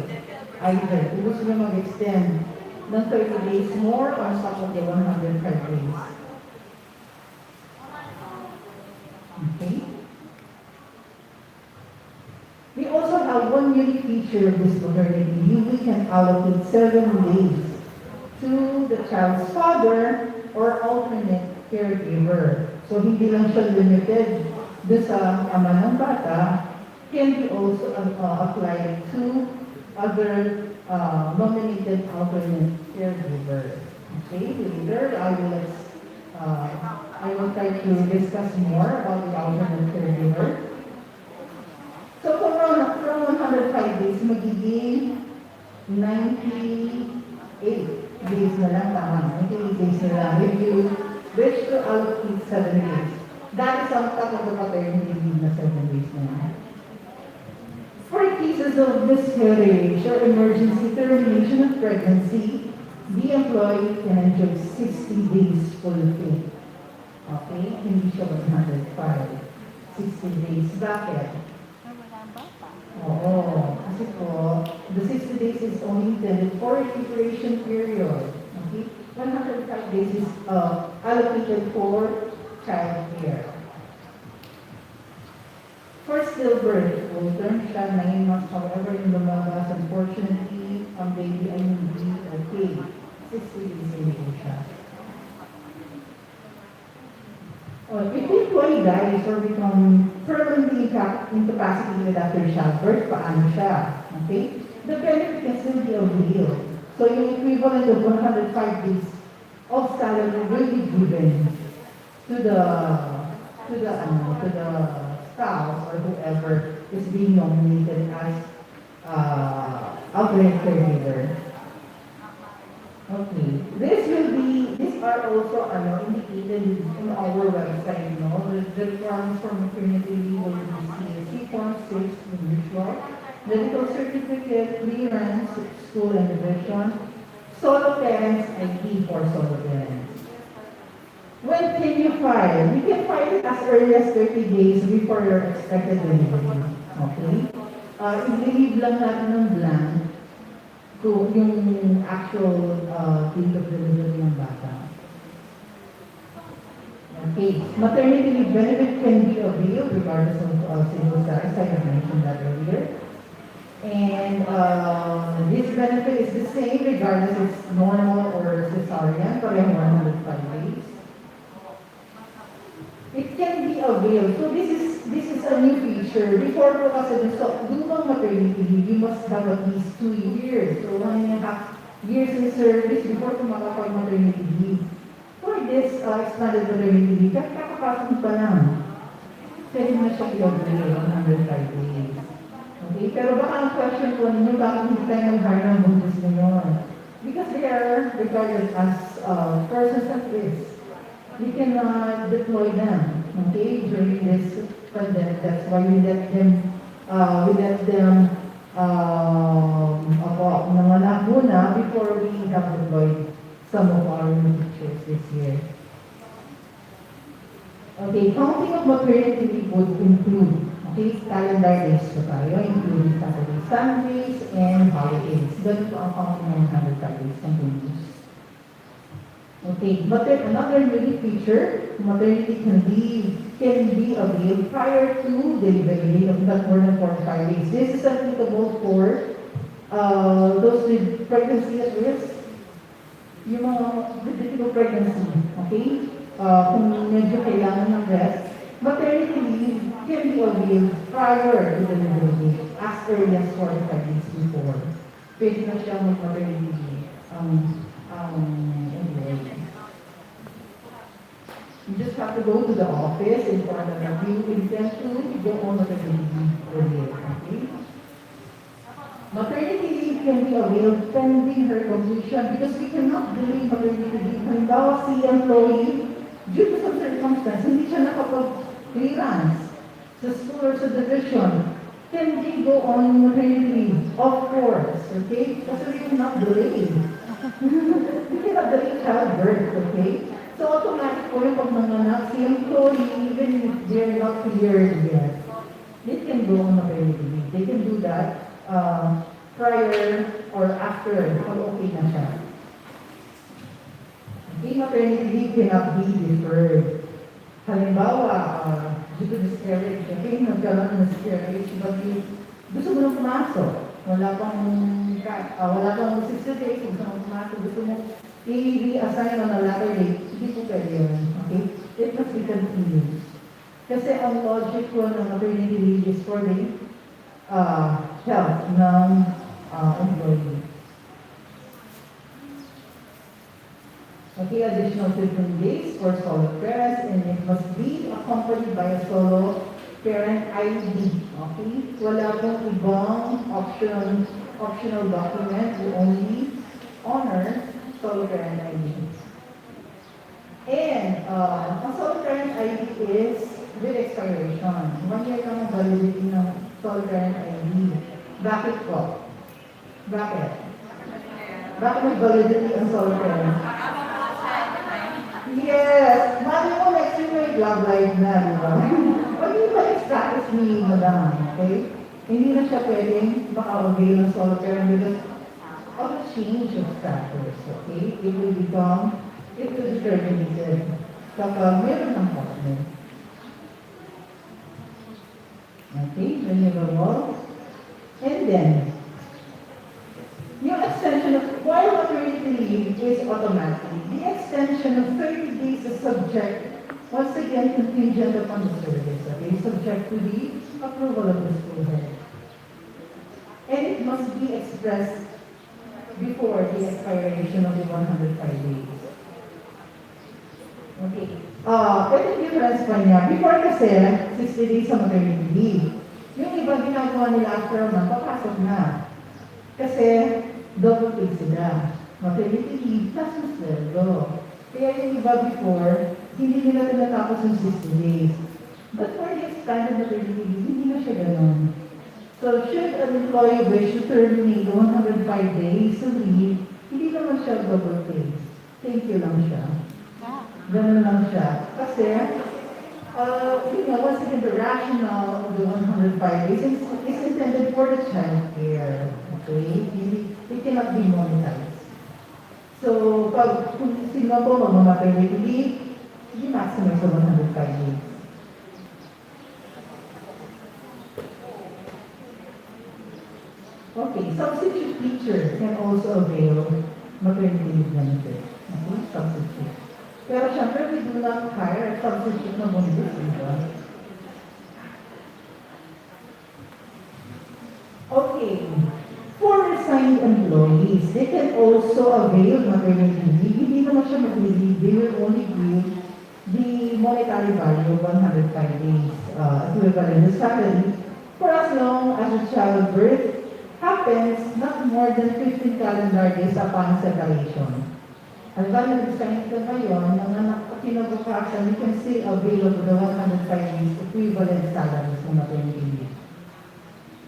Either, kung gusto nyo mag-extend ng 30 days more on top of the 105 days. Okay? We also have one unique feature of this maternity leave. We can allocate 7 days to the child's father or alternate caregiver. So, hindi lang siya limited doon sa ama ng bata, can be also applied to other nominated alternate caregiver. Okay, later I will try to discuss more about the alternate caregiver. So from 105 days, magiging 98 days na lang, tama, 98 days na lang. If you wish to allocate 7 days, that is ang top of the paternity leave na 7 days na lang. For cases of miscarriage or emergency termination of pregnancy, the employee can enjoy 60 days full pay. Okay? Hindi siya 105. 60 days. Bakit? Wala ang bata. Oo. Kasi po, the 60 days is only intended for recuperation period. Okay? 105 days is allocated for child care. For stillbirth, full term siya, 9 months, however, yung lumabas, unfortunately, ang baby ay hindi okay. 60 days hindi siya. If the employee dies or become permanently incapacitated after childbirth, paano siya? Okay? The benefit can still be availed. So yung equivalent of 105 days of salary will be given to the spouse or whoever is being nominated as alternate caregiver. Okay. These are also indicated in our website, no? The requirements for maternity leave will be CSC Form 6 individual, medical certificate, clearance, school and division, solo parents ID for solo parents. When can you file? You can file it as early as 30 days before your expected delivery. Okay? I-leave lang natin ng blank kung yung actual date of delivery ng bata. Okay. Maternity leave benefit can be availed regardless of civil status. I have mentioned that earlier. And this benefit is the same regardless if it's normal or cesarean, pareho 105 days. It can be availed. So this is a new feature. Before po kasi so lumang maternity leave, you must have at least 2 years. So 1.5 years in service before po makapag-maternity leave. For this expanded maternity leave, kakapasok pa lang. Pwede na siya i-avail 105 days. Okay? Pero baka ang question po ninyo, bakit hindi tayo nag-hire ng buntis ngayon? Because they are regarded as persons at risk. We cannot deploy them, okay, during this pandemic. That's why we let them nanganak muna before we have deployed some of our new teachers this year. Okay, counting of maternity leave would include, okay, calendar days po tayo, including Saturday, Sundays, and holidays. Ganito ang counting ng 105 days continuous. Okay, but then another unique feature, maternity can be availed prior to delivery of not more than 45 days. This is applicable for those with pregnancy at risk, yung mga critical pregnancy, okay? Kung medyo kailangan ng rest, maternity leave can be availed prior to delivery, as early as 45 days before. Pwede na siya mag-maternity leave employee. You just have to go to the office and for an review intend to go on maternity leave earlier, okay? Maternity leave can be availed pending her completion because we cannot delay maternity leave. Halimbawa, si employee, due to some circumstance, hindi siya nakapag-clearance sa school or sa division. Can they go on maternity leave? Of course, okay? Kasi we cannot delay. We cannot delay childbirth, okay? So automatic po yung pag nanganak, si employee, even if they're not cleared yet, they can go on maternity leave. They can do that prior or after, pag okay na siya. Okay, maternity leave cannot be deferred. Halimbawa, due to miscarriage, okay, nagkaroon ng miscarriage, but gusto mo nang pumasok, wala pang 60 days, gusto mo pumasok, gusto mo i-reassign on a later date, hindi po pwede yun, okay? It must be continuous. Kasi ang logic ko ng maternity leave is for the health ng employee. Okay, additional 15 days for solo parents, and it must be accompanied by a solo parent ID. Okay? Wala pong ibang optional document. We only honor solo parent ID. And ang solo parent ID is with expiration. 1 year lang ang validity ng solo parent ID. Bakit po? Bakit? Bakit may validity ang solo parent? Yes! Mali mo, next year may love life na, di ba? Mag-ibalik status ni madam, okay? Hindi na siya pwedeng maka-avail ng solo parent because of the change of status, okay? It will be terminated kapag meron ng partner. Okay, renewable. And then, yung extension of, while maternity leave is automatic, the extension of 30 days is subject, once again, contingent upon the service, okay, subject to the approval of the school head. And it must be expressed before the expiration of the 105 days. Okay. Ito yung difference pa niya. Before kasi, 60 days sa maternity leave. Yung iba ginagawa nila after a month, papasok na. Kasi double pay sila. Maternity leave plus mas sweldo. Kaya yung iba before, hindi nila tinatapos yung 60 days. But for the expanded maternity leave, hindi na siya ganun. So should an employee wish to terminate 105 days to leave, hindi naman siya double pay. Thank you lang siya. Ganun lang siya. Kasi, once again, the rationale of the 105 days is intended for the child care. Okay? It cannot be monetized. So, kung sino po mag-maternity leave, i-maximize sa 105 days. Okay, substitute teachers can also avail maternity leave benefit. Okay, substitute. Pero syempre, we do not hire a substitute na bonus, diba? Okay. For resigned employees, they can also avail maternity leave. Hindi naman siya mag-leave. They will only give the monetary value of 105 days equivalent to salary for as long as the childbirth happens not more than 15 calendar days upon separation. Ang value ng resign ka ngayon, nanganak at kinabukasan, you can still avail of the 105 days equivalent salary sa maternity leave.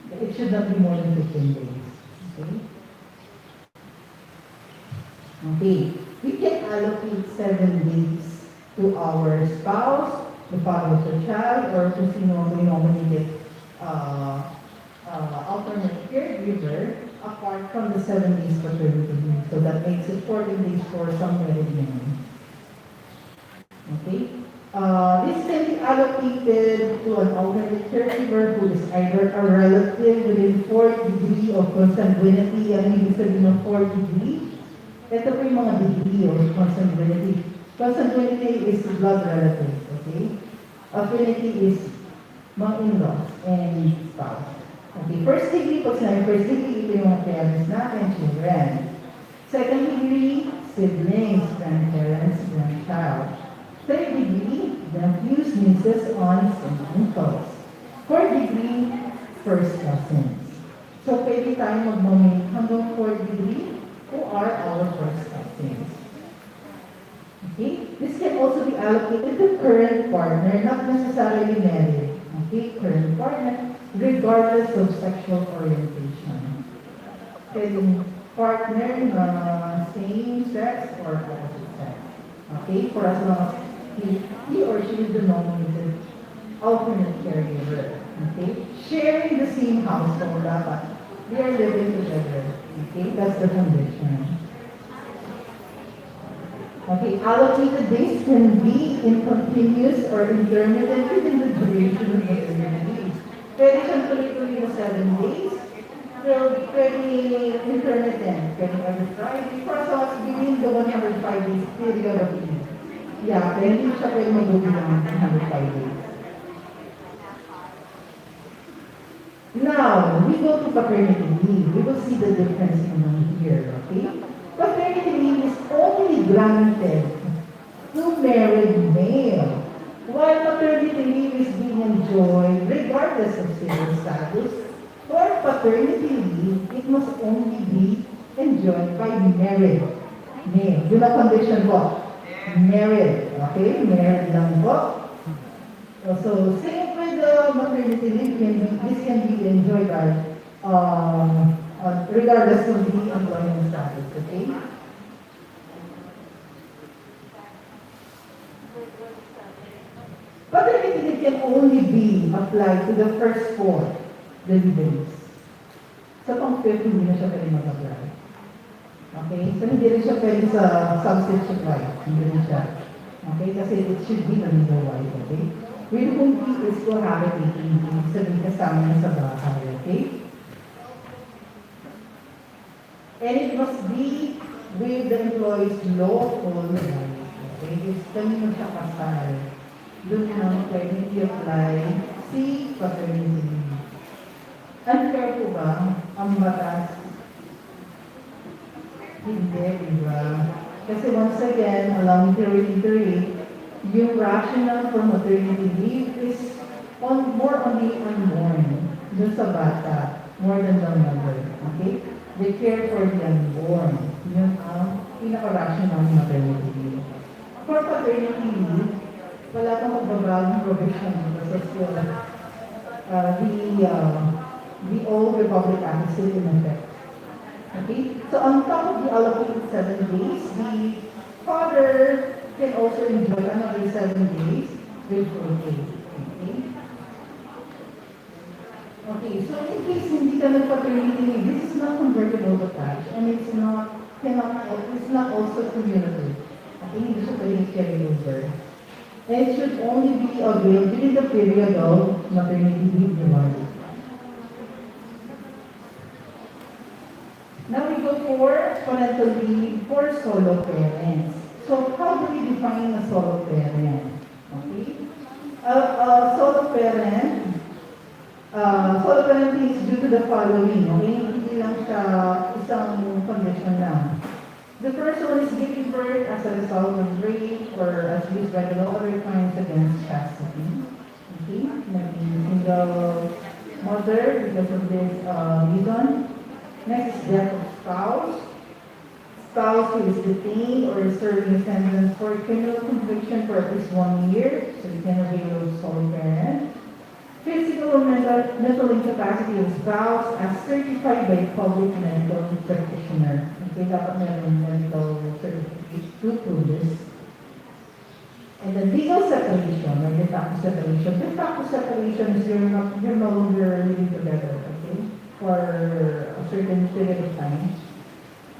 It should not be more than 15 days. Okay? Okay, we can allocate 7 days to our spouse, the father of the child, or to sino we nominated alternate caregiver apart from the 7 days paternity leave. So that makes it 14 days for some married women. Okay? This can be allocated to an alternate caregiver who is either a relative within 4th degree of consanguinity. Ano yung ibig sabihin ng 4th degree? Ito po yung mga degree of consanguinity. Consanguinity is blood relative, okay? Affinity is mga in-laws and spouse. Okay, first degree, pag sinabi first degree, ito yung mga parents natin, children. Second degree, siblings, grandparents, grandchild. Third degree, nephews, nieces, aunts, and uncles. Fourth degree, first cousins. So, pwede tayo mag-nominate hanggang fourth degree who are our first cousins. Okay? This can also be allocated to current partner, not necessarily married. Okay? Current partner, regardless of sexual orientation. Pwedeng partner na same sex or opposite sex. Okay? For as long as he or she is the nominated alternate caregiver. Okay? Sharing the same household dapat. They are living together. Okay? That's the condition. Okay, allocated days can be in continuous or intermittent within the duration of the maternity. Pwede siyang tuloy-tuloy na 7 days. Pero pwede intermittent. Pwede every Friday. For us, within the 105 days period of the year. Yeah, pero hindi siya pwede mag-ubilang 105 days. Now, we go to paternity leave. We will see the difference in here, okay? Paternity leave is only granted to married male, while maternity leave is being enjoyed regardless of civil status. For paternity leave, it must only be enjoyed by married male. Yun ang condition ko. Married. Okay? Married lang po. So, same with the maternity leave, this can be enjoyed by regardless of the employment status, okay? Paternity leave can only be applied to the first 4 deliveries. Sa pang-5, hindi na siya pwede mag-apply. Okay? So, hindi rin siya pwede sa substitute wife. Hindi rin siya. Okay? Kasi it should be the legal wife, okay? Will complete is cohabitating, sabihin kasama niya sa bahay, okay? And it must be with the employee's lawful wife, okay? If kanino siya kasal, doon na pwede i-apply si paternity leave. Unfair po ba ang batas? Hindi, diba? Kasi once again, allow me to reiterate, yung rationale for maternity leave is more on the unborn, dun sa bata, more than the mother, okay? They care for the unborn. Yun ang pinaka-rationale ng maternity leave. For paternity leave, wala kang magbabagong provision because the old Republic Act is still in effect. Okay? So on top of the allocated 7 days, the father can also enjoy another 7 days with full pay. Okay? Okay, so in case hindi ka nag-paternity leave, this is not convertible to cash and it's not also cumulative. Okay, hindi siya pwedeng carry over. And it should only be availed during the period of maternity leave demand. Now we go for parental leave for solo parents. So how do we define a solo parent? Okay, solo parenting is due to the following. Okay, hindi lang siya isang condition lang. The first one is giving birth as a result of rape or as used by the law other crimes against chastity. Okay, naging single mother because of this reason. Next is death of spouse. Spouse who is detained or is serving a sentence for criminal conviction for at least 1 year, so you can avail of sole parent. Physical or mental incapacity of spouse as certified by public medical practitioner. Okay. Okay, dapat meron medical certificate to prove this. And then legal separation, or de facto separation. De facto separation is you're no longer living together, okay? For a certain period of time.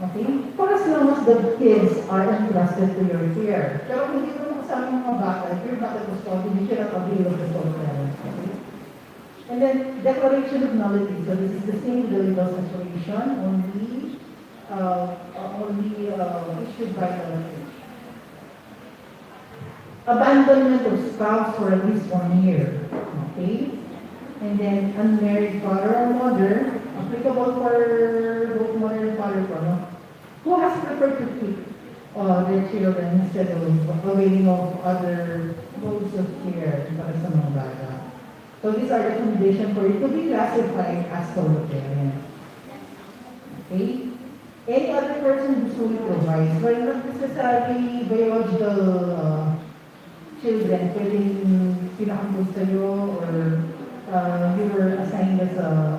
Okay? For as long as the kids are entrusted to your care. Pero kung hindi mo kasama yung mga bata, if you're not a custodian, you cannot avail of the sole parents. Okay? And then, declaration of nullity. So this is the same with the legal separation, only issued by the church. Abandonment of spouse for at least 1 year. Okay? And then, unmarried father or mother, applicable for both mother and father, who has preferred to keep their children instead of availing of other modes of care para sa mga bata. So these are the conditions for it to be classified as solo parent. Okay? Any other person who solely provides, well, not necessarily biological children, pwedeng pinakampos sa'yo or you were assigned as a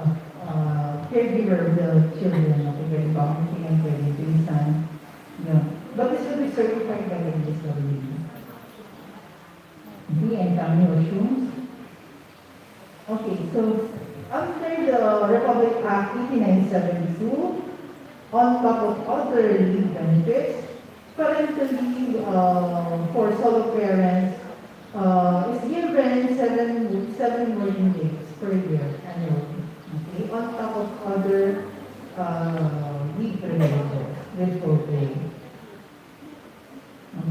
caregiver of the children, okay, pwedeng pamangkin, pwedeng pinsan, but this will be certified by the NSW. And family assumes. Okay, so under the Republic Act 8972, on top of other leave benefits, parental leave for solo parents is given seven working days per year annually. Okay, on top of other leave privileges with full pay.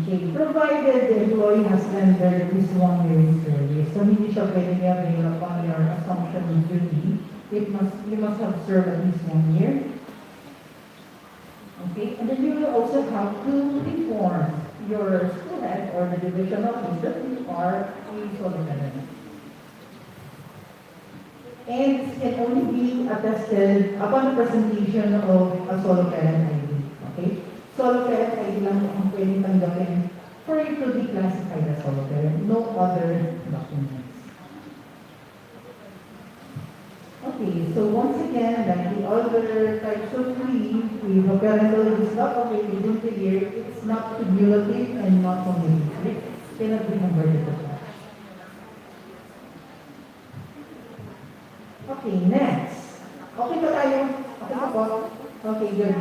Okay, provided the employee has rendered at least 1 year in service, so hindi siya pwede avail upon your assumption of duty, you must have served at least 1 year. Okay, and then you will also have to inform your school head or the division office that you are a solo parent. And it can only be attested upon the presentation of a solo parent ID. Okay? Solo parent ID lang ang pwedeng tanggapin for it to be classified as solo parent, no other documents. Okay, so once again, like the other types of leave, if a parental leave is not available within the year, it's not cumulative and not cumulative. It cannot be converted to cash. Okay, next. Okay ba tayo? Okay ba po? Okay, good.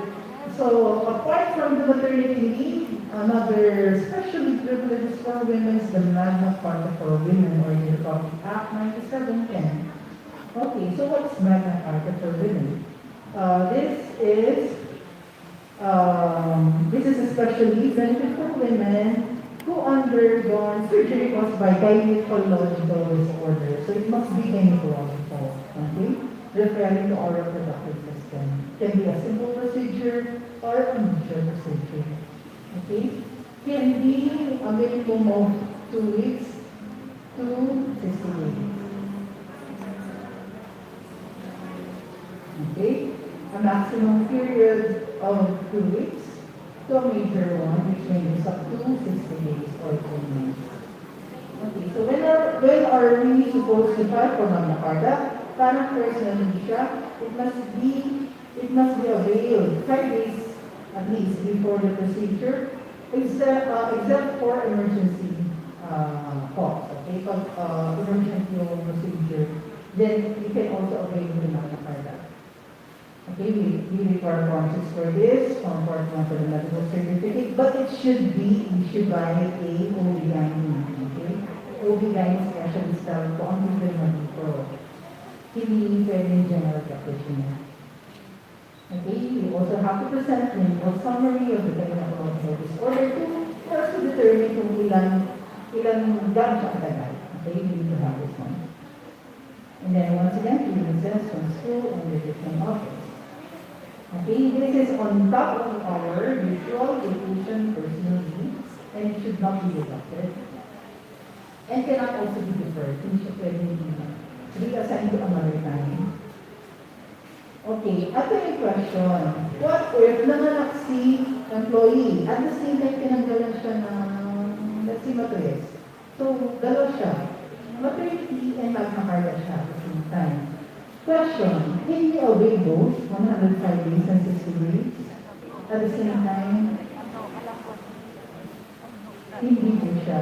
So, apart from the maternity leave, another specially privileges for women is the Magna Carta for Women, or the Republic Act 9710. Okay, so what is Magna Carta for Women? This is especially benefit for women who undergone surgery caused by gynecological disorder. So it must be gynecological, okay? Referring to our reproductive system. Can be a simple procedure or a major procedure. Okay? Can be a minimum of 2 weeks to 60 days. Okay? A maximum period of 2 weeks to a major one, which ranges up to 60 days or 2 months. Okay, so when are we supposed to file for Magna Carta? Parang personally siya, it must be availed 5 days at least before the procedure, except for emergency calls. Okay, but emergency procedure, then you can also avail the Magna Carta. Okay, we require form 6 for this, form 1 for the medical certificate, but it should be issued by a OB-GYN. Okay? OB-GYN specialist po ang implement dito. Hindi pwedeng general practitioner. Okay, you also have to present clinical summary of the gynecological disorder for us to determine kung ilan gano'n siya katagal. Okay, you need to have this one. And then once again, clearances from school and the different office. Okay, this is on top of our usual vacation personal needs, and it should not be deducted. And cannot also be deferred. Hindi siya pwedeng reassigned to another time. Okay, ito yung question. What if nanganak si employee at the same time pinanggalan siya ng, let's say, matris? So, dalawa siya. Maternity and Magna Carta siya at the same time. Question, can you obey both 105 days and 60 days? At the same time, Ano, alam ko. hindi po siya.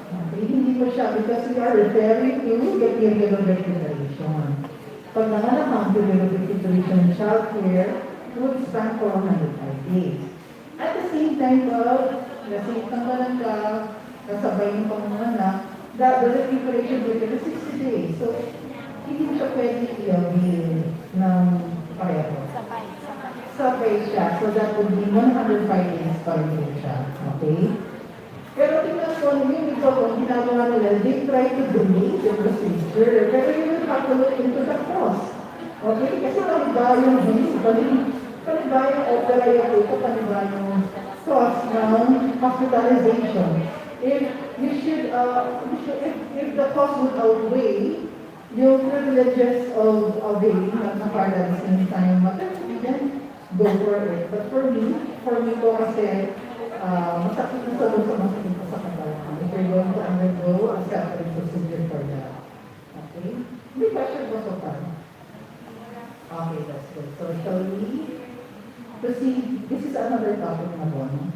Okay, hindi po siya because we are referring to the period of recuperation. Pag nanganak ang period of recuperation child care, would span for 105 days. At the same time, nasa tanggalan ka, kasabay yung panganganak, the recuperation period is 60 days. So, hindi mo siya pwede i-avail ng pareho. Sabay. Sabay siya. So, that would be 105 days pa rin siya. Okay? Pero tingnan ko, yung ito, kung ginagawa nila, they try to delay the procedure. Pero you will have to look into the cost. Okay? Kasi paniba yung bills, paniba yung opera yung ito, paniba yung cost ng hospitalization. If the cost would outweigh yung privileges of availing at part at the same time, then go for it. But for me po kasi, masakit na sa masakit na sa katawan. If you're going to undergo a separate procedure for that. Okay? May question po so far? Okay, that's good. So shall we proceed? This is another topic na po. No?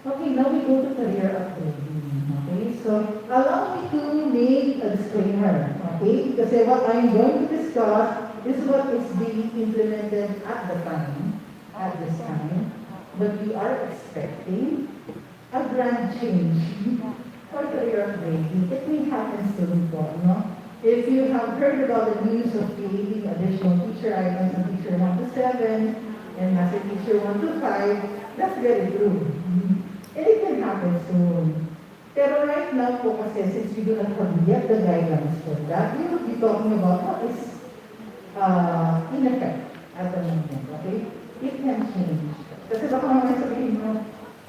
Okay, now we go to career upgrading. Okay, so allow me to make a disclaimer. Okay, kasi what I'm going to discuss is what is being implemented at this time, but we are expecting a grand change for career upgrading. It may happen soon po, no? If you have heard about the news of creating additional teacher items on teacher 1 to 7 and master teacher 1 to 5, that's very true. And it can happen soon. Pero right now po kasi, since we do not have yet the guidelines for that, we will be talking about what is in effect at the moment, okay? It can change. Kasi baka naman sabihin mo,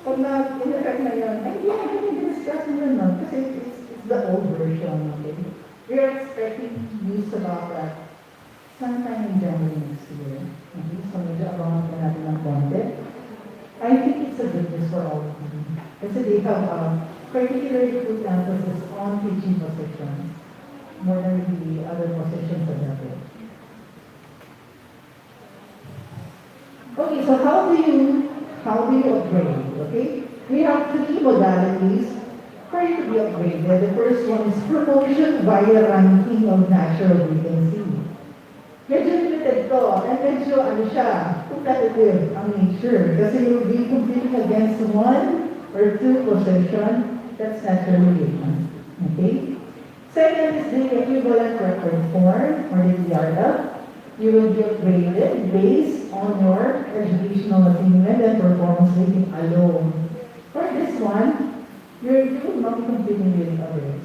pag in effect na yun, ay hindi discuss nyo na, kasi it's the old version, okay? We are expecting news about that sometime in January next year. Okay? So medyo abangan po natin ng konti. I think it's a good news for all of you. Kasi they have particularly put emphasis on teaching positions more than the other positions that are there. Okay, so how do you upgrade? Okay, we have three modalities for you to be upgraded. The first one is promotion via ranking of natural vacancy. Medyo limited to, and medyo competitive ang nature. Kasi you'll be competing against one or two positions that's naturally vacant. Okay? Second is the equivalent record form, or the ERF. You will be upgraded based on your educational attainment and performance rating alone. For this one, you will not be competing with others.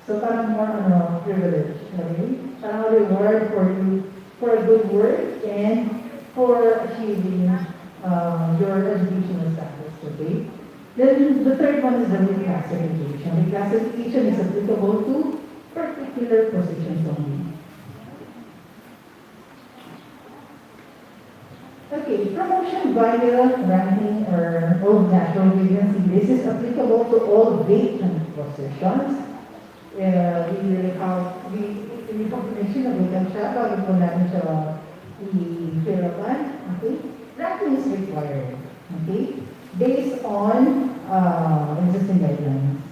So parang more privilege. Okay? Parang a reward for you for good work and for achieving your educational status, okay? Then the third one is the reclassification. Reclassification is applicable to particular positions only. Okay, promotion via ranking or of natural vacancy. This is applicable to all vacant positions. We confirmation na vacant siya, bago po natin siya i-fill upan. Okay? Ranking is required. Okay? Based on existing guidelines.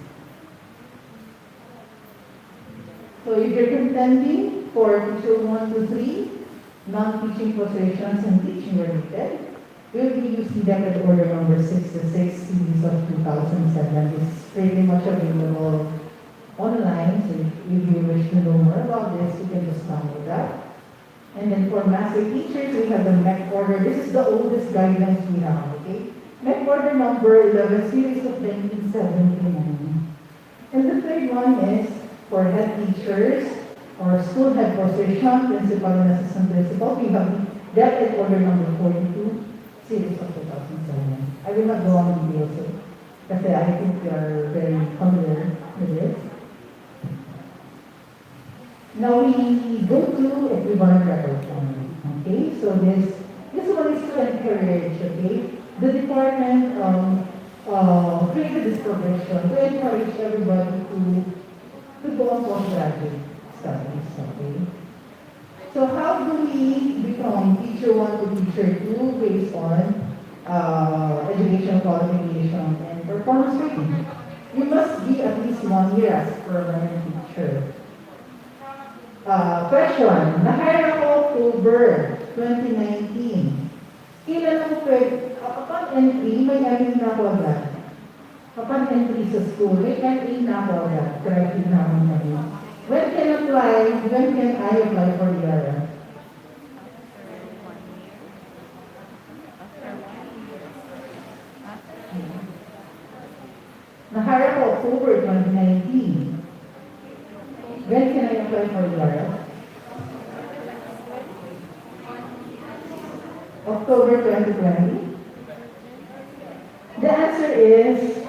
So if you're contending for teacher 1 to 3, non-teaching positions and teaching related, we'll be using Decade Order number 66, series of 2007. This is pretty much available online, so if you wish to know more about this, you can just download that. And then for master teachers, we have the MEC order. This is the oldest guidance we have, okay? MEC order number 11, series of 1979. And the third one is for head teachers or school head position, principal and assistant principal. We have Decade Order number 42, series of 2007. I will not go on details, because I think you are very familiar with this. Now we go to equivalent record form. Okay, so this one is to encourage, okay, the department created this provision to encourage everybody to go on postgraduate studies, okay. So how do we become teacher 1 to teacher 2 based on educational qualification and performance rating? You must be at least 1 year as permanent teacher. Question, na-hire ako October 2019. Kailan ako upon entry, may MA na ako agad. Upon entry sa school, may MA na ako agad. Correct naman na yun. When can I apply for the ERF? Na-hire ako October 2019. When can I apply for the ERF? October 2020? The answer is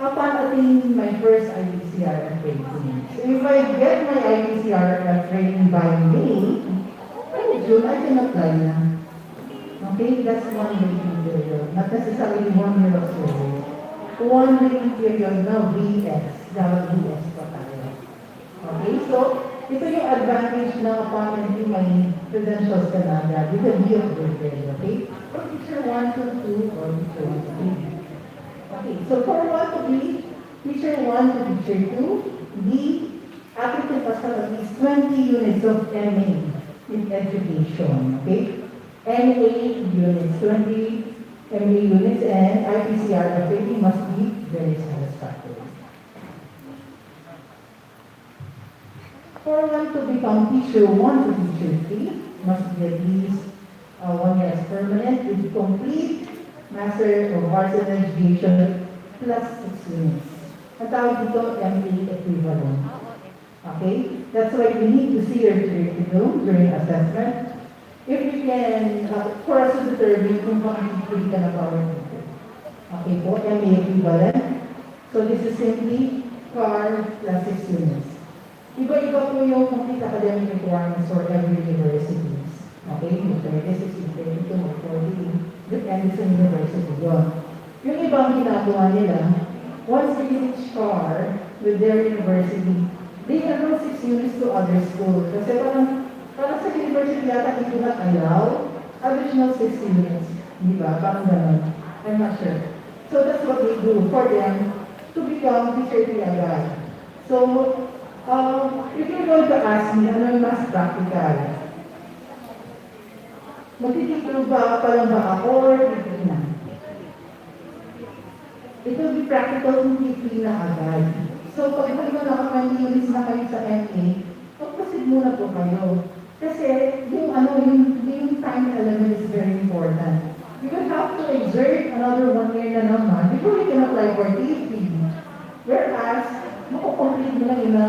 upon attaining my first IPCRF rating. So if I get my IPCRF rating by May, by June, I can apply na. Okay, that's 1 waiting period. Not necessarily 1 year of service. 1 waiting period na VS, WS pa tayo. Okay, so ito yung advantage na upon entry may credentials ka na agad. You can be upgraded, okay? For teacher 1 to 2 or teacher 1 to 3. Okay, so for 1 to be teacher 1 to teacher 2, the applicant must have at least 20 units of MA in education, okay? MA units, 20 MA units, and IPCR rating must be very satisfactory. For 1 to become teacher 1 to teacher 3, must be at least 1 year as permanent with complete Master of Arts in Education plus 6 units. Ang tawag dito, MA equivalent. Okay? That's why we need to see your curriculum during assessment. If we can, for us to determine kung makikipili ka na power dito. Okay po, MA equivalent. So this is simply CAR plus 6 units. Iba-iba po yung complete academic requirements for every universities. Okay? Yung 36, yung 32, yung 40, and sa university yun. Yung ibang ginagawa nila, once they reach CAR with their university, they enroll 6 units to other schools. Kasi parang sa university yata, they do not allow additional 6 units. Di ba? Parang ganun. I'm not sure. So that's what they do for them to become teacher 3 agad. So, if you're going to ask me, ano yung mas practical? Magtitiplo ba pa lang ba ako or titiplo na? It will be practical kung titiplo na agad. So, pag naka-units na kayo sa MA, mag-proceed muna po kayo. Kasi yung time element is very important. You will have to exert another 1 year na naman before you can apply for TP. Whereas, makukomplete mo lang in a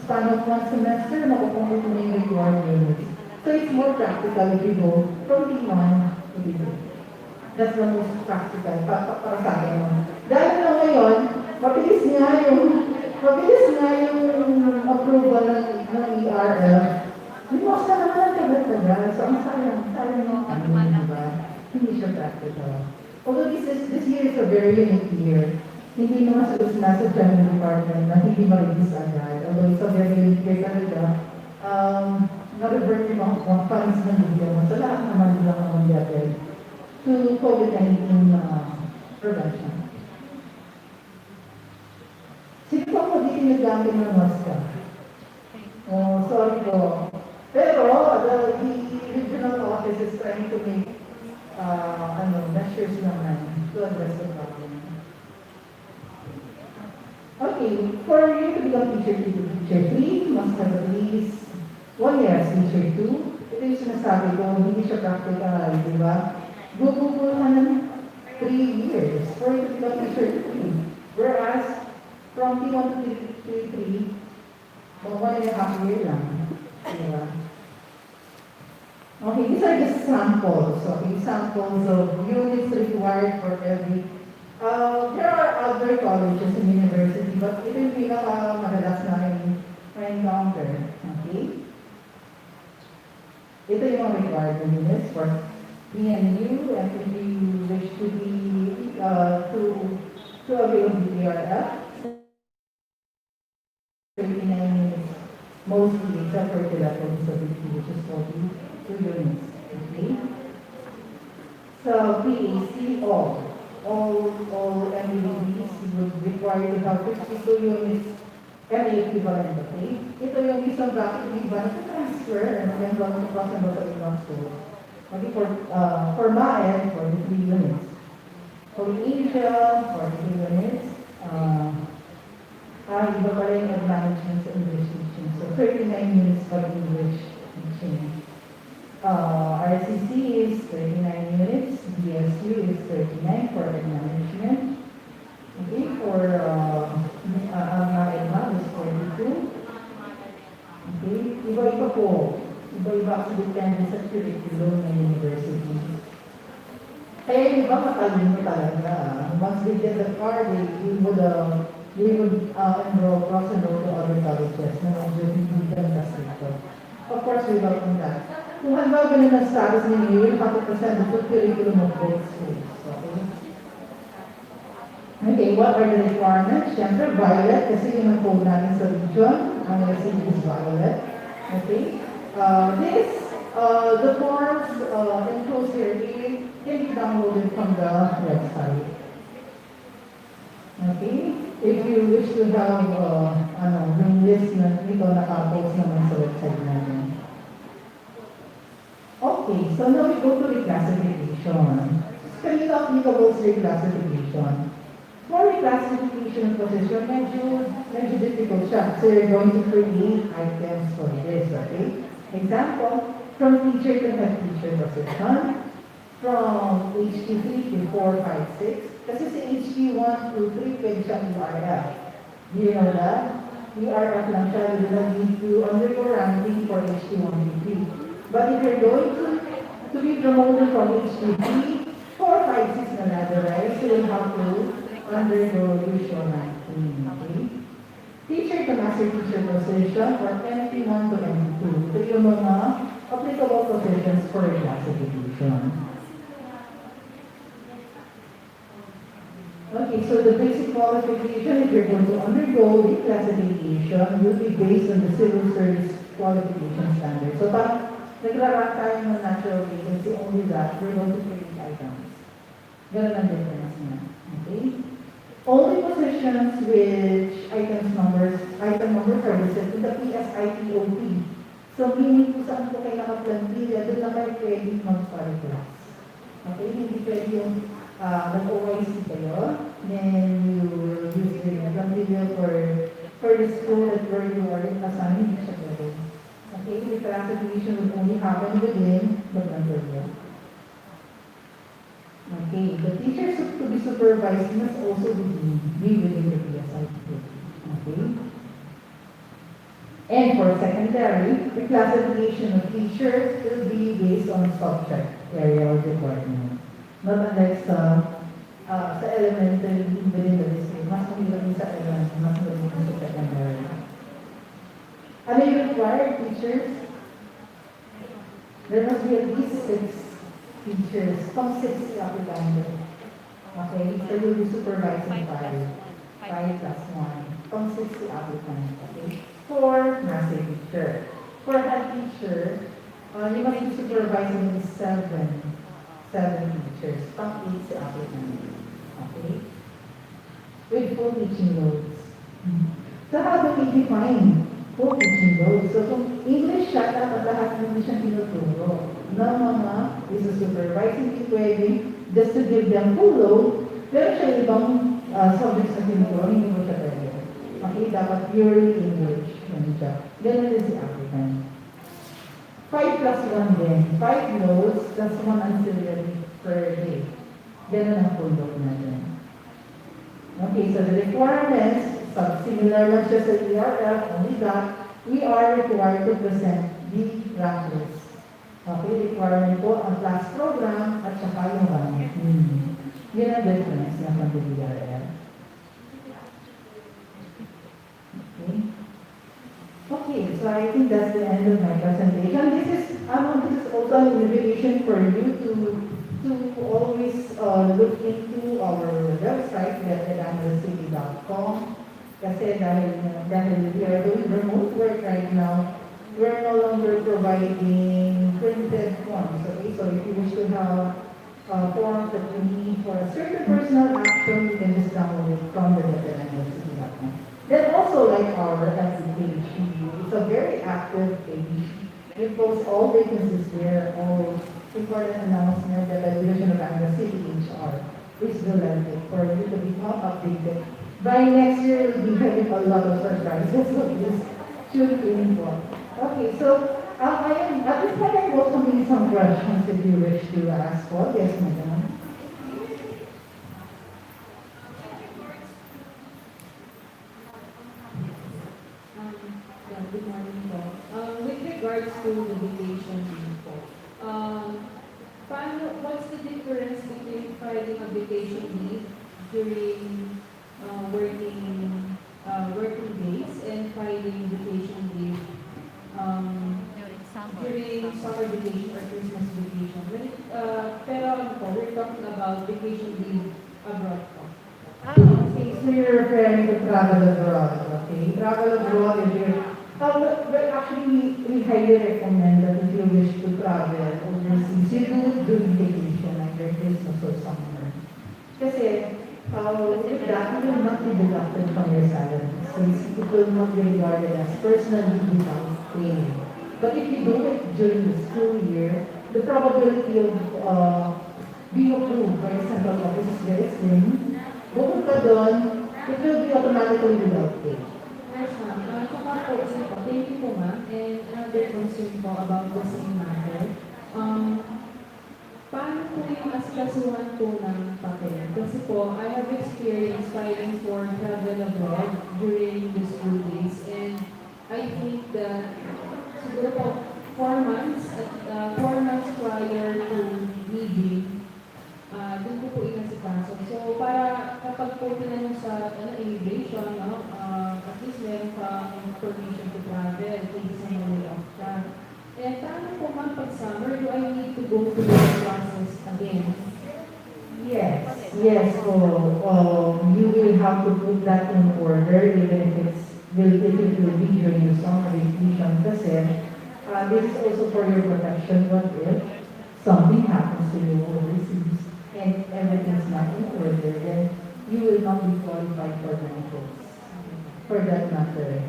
span of 1 semester, makukomplete mo yung required units. So it's more practical if you go from T1 to T2. That's the most practical para sa akin. Dahil na ngayon, mabilis nga yung approval ng ERF. Limos na naman ang tagal-tagal. So ang sayang yung diba? Hindi siya practical. Although this year is a very unique year. Hindi naman sa General Department na hindi ma-release agad. Although it's a very unique year talaga. Na-revert yung mga funds na bigyan mo sa lahat naman lang naman natin to COVID-19 prevention. Sino po ako dito nagamit ng maska? Oh, sorry po. Pero, the regional office is trying to make measures naman to address the problem. Okay, for you to become teacher 2 to teacher 3, must have at least 1 year as teacher 2. Ito yung sinasabi ko, hindi siya practical, di ba? Gugugol ka ng 3 years for you to become teacher 3. Whereas, from T1 to T3, 1.5 year lang. Di ba? Okay, these are just samples. Okay, samples of units required for every. There are other colleges and university, but ito yung pinaka-madalas na encounter. Okay? Ito yung mga required units for PNU, and if you wish to be to avail the ERF, 39 units mostly except for intellectual disability, which is 42 units. Okay? So PAC, all MBBs would require to have 52 units MA equivalent. Okay? Ito yung isang bracket, di ba? Transfer, and then one to cross and also ibang school. Okay, for MAED, 43 units. For Asia, 43 units. Iba pa rin yung management sa English teaching. So 39 units for English teaching. RCC is 39 units. BSU is 39 for management. Okay, for MAED is 42. Okay, iba-iba po. Iba-iba kasi depende sa curriculum ng university. Kaya yung iba matalino talaga. Once they get the card, they would enroll, cross-enroll to other colleges na medyo hindi ganda dito. Of course, we welcome that. Kung halimbawa ganun ang status ninyo, you will have to present the full curriculum of both schools. Okay? Okay, what are the requirements? Siyempre, violet, kasi yun ang code namin sa region. Ang receipt is violet. Okay? The forms enclosed here can be downloaded from the website. Okay? If you wish to have yung list na ito nakapost naman sa website namin. Okay, so now we go to reclassification. Kanina applicable sa reclassification. For reclassification position, medyo difficult siya. So you're going to create items for this, okay? Example, from teacher to head teacher position, from HT3 to 4, 5, 6. Kasi sa HT1 to 3, pwede siyang URF. Do you know that? URF lang siya, you don't need to undergo ranking for HT1 to 3. But if you're going to be promoted from HT3, 4, 5, 6 na ladder, right? So you'll have to undergo usual ranking, okay? Teacher to master teacher position for MP1 to MP2. Ito yung mga applicable positions for reclassification. Okay, so the basic qualification, if you're going to undergo reclassification, will be based on the civil service qualification standard. So, parang nagrarank tayo ng natural vacancy, only that, we're going to create items. Ganun ang difference niya. Okay? Only positions which item numbers are listed in the PSITOP. So, meaning kung saan po kayo nakaplantilla, doon na kayo pwede mag-class. Okay? Hindi pwede yung nag-OIC kayo, then you will use the plantilla for the school that where you are assigned, hindi siya pwede. Okay? The classification will only happen within the plantilla. Okay, the teachers to be supervised must also be within the PSITOP. Okay? And for secondary, the classification of teachers will be based on subject area or department. Not unlike sa elementary within the district, mas mahirap sa elementary, mas mahirap sa secondary. Ano yung required teachers? There must be at least 6 teachers, from 60 applicants. Okay, so you'll be supervising 5 plus 1, from 60 applicants. Okay, for master teacher. For head teacher, you must be supervising 7 teachers, from 8 applicants. Okay, with full teaching loads. So how do we define full teaching loads? So kung English siya, dapat lahat hindi siya tinuturo. Na mga isa-supervising equating just to give them full load, pero siya ibang subjects na tinuturo, hindi mo siya pwede. Okay, dapat purely English. Ganun din si African. 5 plus 1 din. 5 loads plus 1 ancillary per day. Ganun ang full load natin. Okay, so the requirements, similar lang siya sa ERF, only that we are required to present the rank list. Okay, requirement po ang class program at saka yung rank. Yun ang difference ng pag-DRL. Okay. Okay, so I think that's the end of my presentation. This is also an invitation for you to always look into our website, fgnmhs.com, Kasi dahil we are doing remote work right now, we're no longer providing printed forms. Okay, so if you wish to have forms that you need for a certain personal action, you can just download it from the Nepomuceno. Then also like our FB page, it's a very active page. We post all vacancies there, all important announcements that the Division of Angeles City HR is doing for you to become updated. By next year, we'll be having a lot of surprises, so just tune in for. Okay, so I am at this point I'm welcoming some questions if you wish to ask for. Yes, madam. Yeah, good morning po. With regards to the vacation leave po, what's the difference between filing a vacation leave during working days and filing vacation leave During summer. during summer vacation or Christmas vacation? Pero ano po, we're talking about vacation leave abroad po. Okay, so you're referring to travel abroad, okay? Travel abroad is your, well, actually, we highly recommend that if you wish to travel overseas, you do it during vacation, like your Christmas or summer. Kasi, with that, it will not be deducted from your salary. So it will not be regarded as personal leave without pay. But if you do it during the school year, the probability of being approved by the central office is very slim. Bukod ka doon, it will be automatically without pay. Yes, ma'am. Thank you po, ma'am. And another concern po about the same matter. Paano po yung asikasuhan po ng papel? Kasi po, I have experienced filing for travel abroad during the school days. And I think that siguro po, 4 months prior to leaving, doon po inasikaso. So, para kapag po tinanong sa immigration, at least meron kang permission to travel, hindi sa mga off ka. Eh, paano po ma'am pag summer, do I need to go through the process again? Yes, yes. So you will have to put that in order, even if it will be during the summer vacation. Kasi this is also for your protection. What if something happens to you overseas and everything's not in order, then you will not be qualified for benefits. For that matter.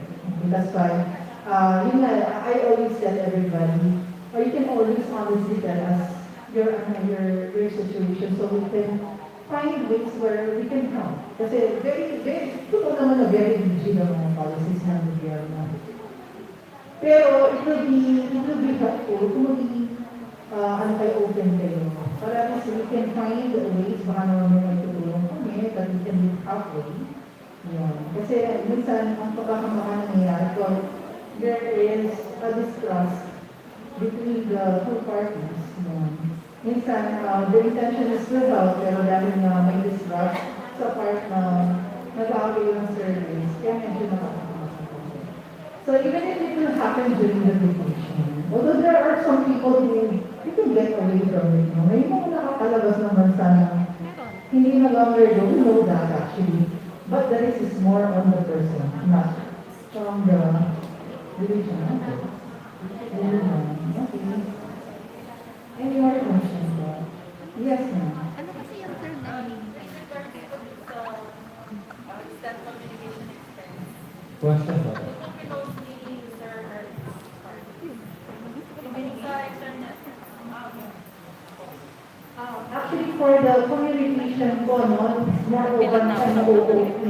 That's why, I always tell everybody, or you can always honestly tell us your situation so we can find ways where we can help. Kasi totoo naman na very rigid ang mga policies ng gobyerno. Pero it will be helpful kung magiging open kayo. Para at least we can find ways, baka naman may tutulong kami, that we can meet halfway. Yun. Kasi minsan, ang pagkakamaka nangyayari ko, there is a distrust between the two parties. Yun. Minsan, the intention is to help, pero dahil na may distrust sa part na nag-aaway ng service, kaya medyo nakakakamaka ko. So even if it will happen during the vacation, although there are some people who you can get away from it, no? May mga nakakalabas naman sana hindi na longer do, we know that actually. But the risk is more on the person, not from the religion. Okay. Any more questions? Yes, ma'am. Ano kasi yung term na External communication expense. Question ba? Criminals meaning server. Sa external. Actually, for the communication po, no, it's more of an OOP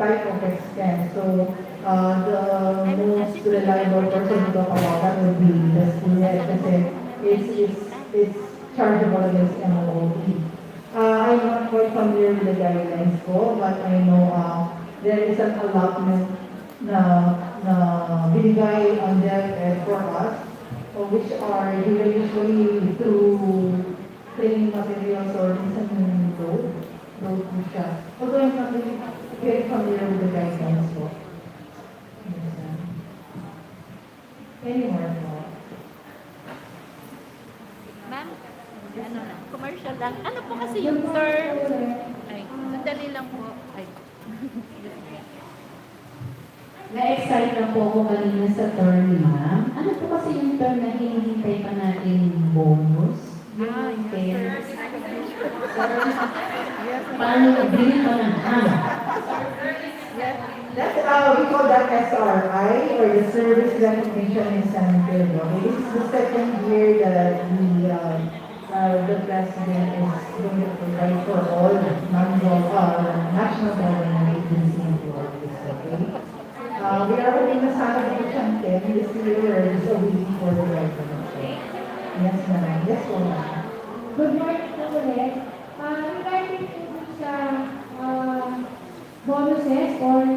type of expense. So, the most reliable person to talk about that would be the student kasi it's chargeable against MOOP. I'm not quite familiar with the guidelines po, but I know there is an allotment na binigay on them for us, which are given usually through training materials or minsan road po siya. Although I'm not really very familiar with the guidelines po. Yes, any more po? Ma'am, ano na, commercial lang. Ano po kasi yung term? Ay, sandali lang po. Ay. na-excite na po ako kanina sa term, ma'am. Ano po kasi yung term na hinihintay pa natin bonus? Yung fair. Paano nabili pa ng ano? That's, we call that SRI, or the Service Recognition Incentive. Okay, this is the second year that the President is going to provide for all national government agency employees. Okay, we are hoping na sana po siyang 10 this year, or just a week for the recognition. Yes, ma'am. Yes, po, ma'am. Good morning po ulit. Regarding po sa bonuses or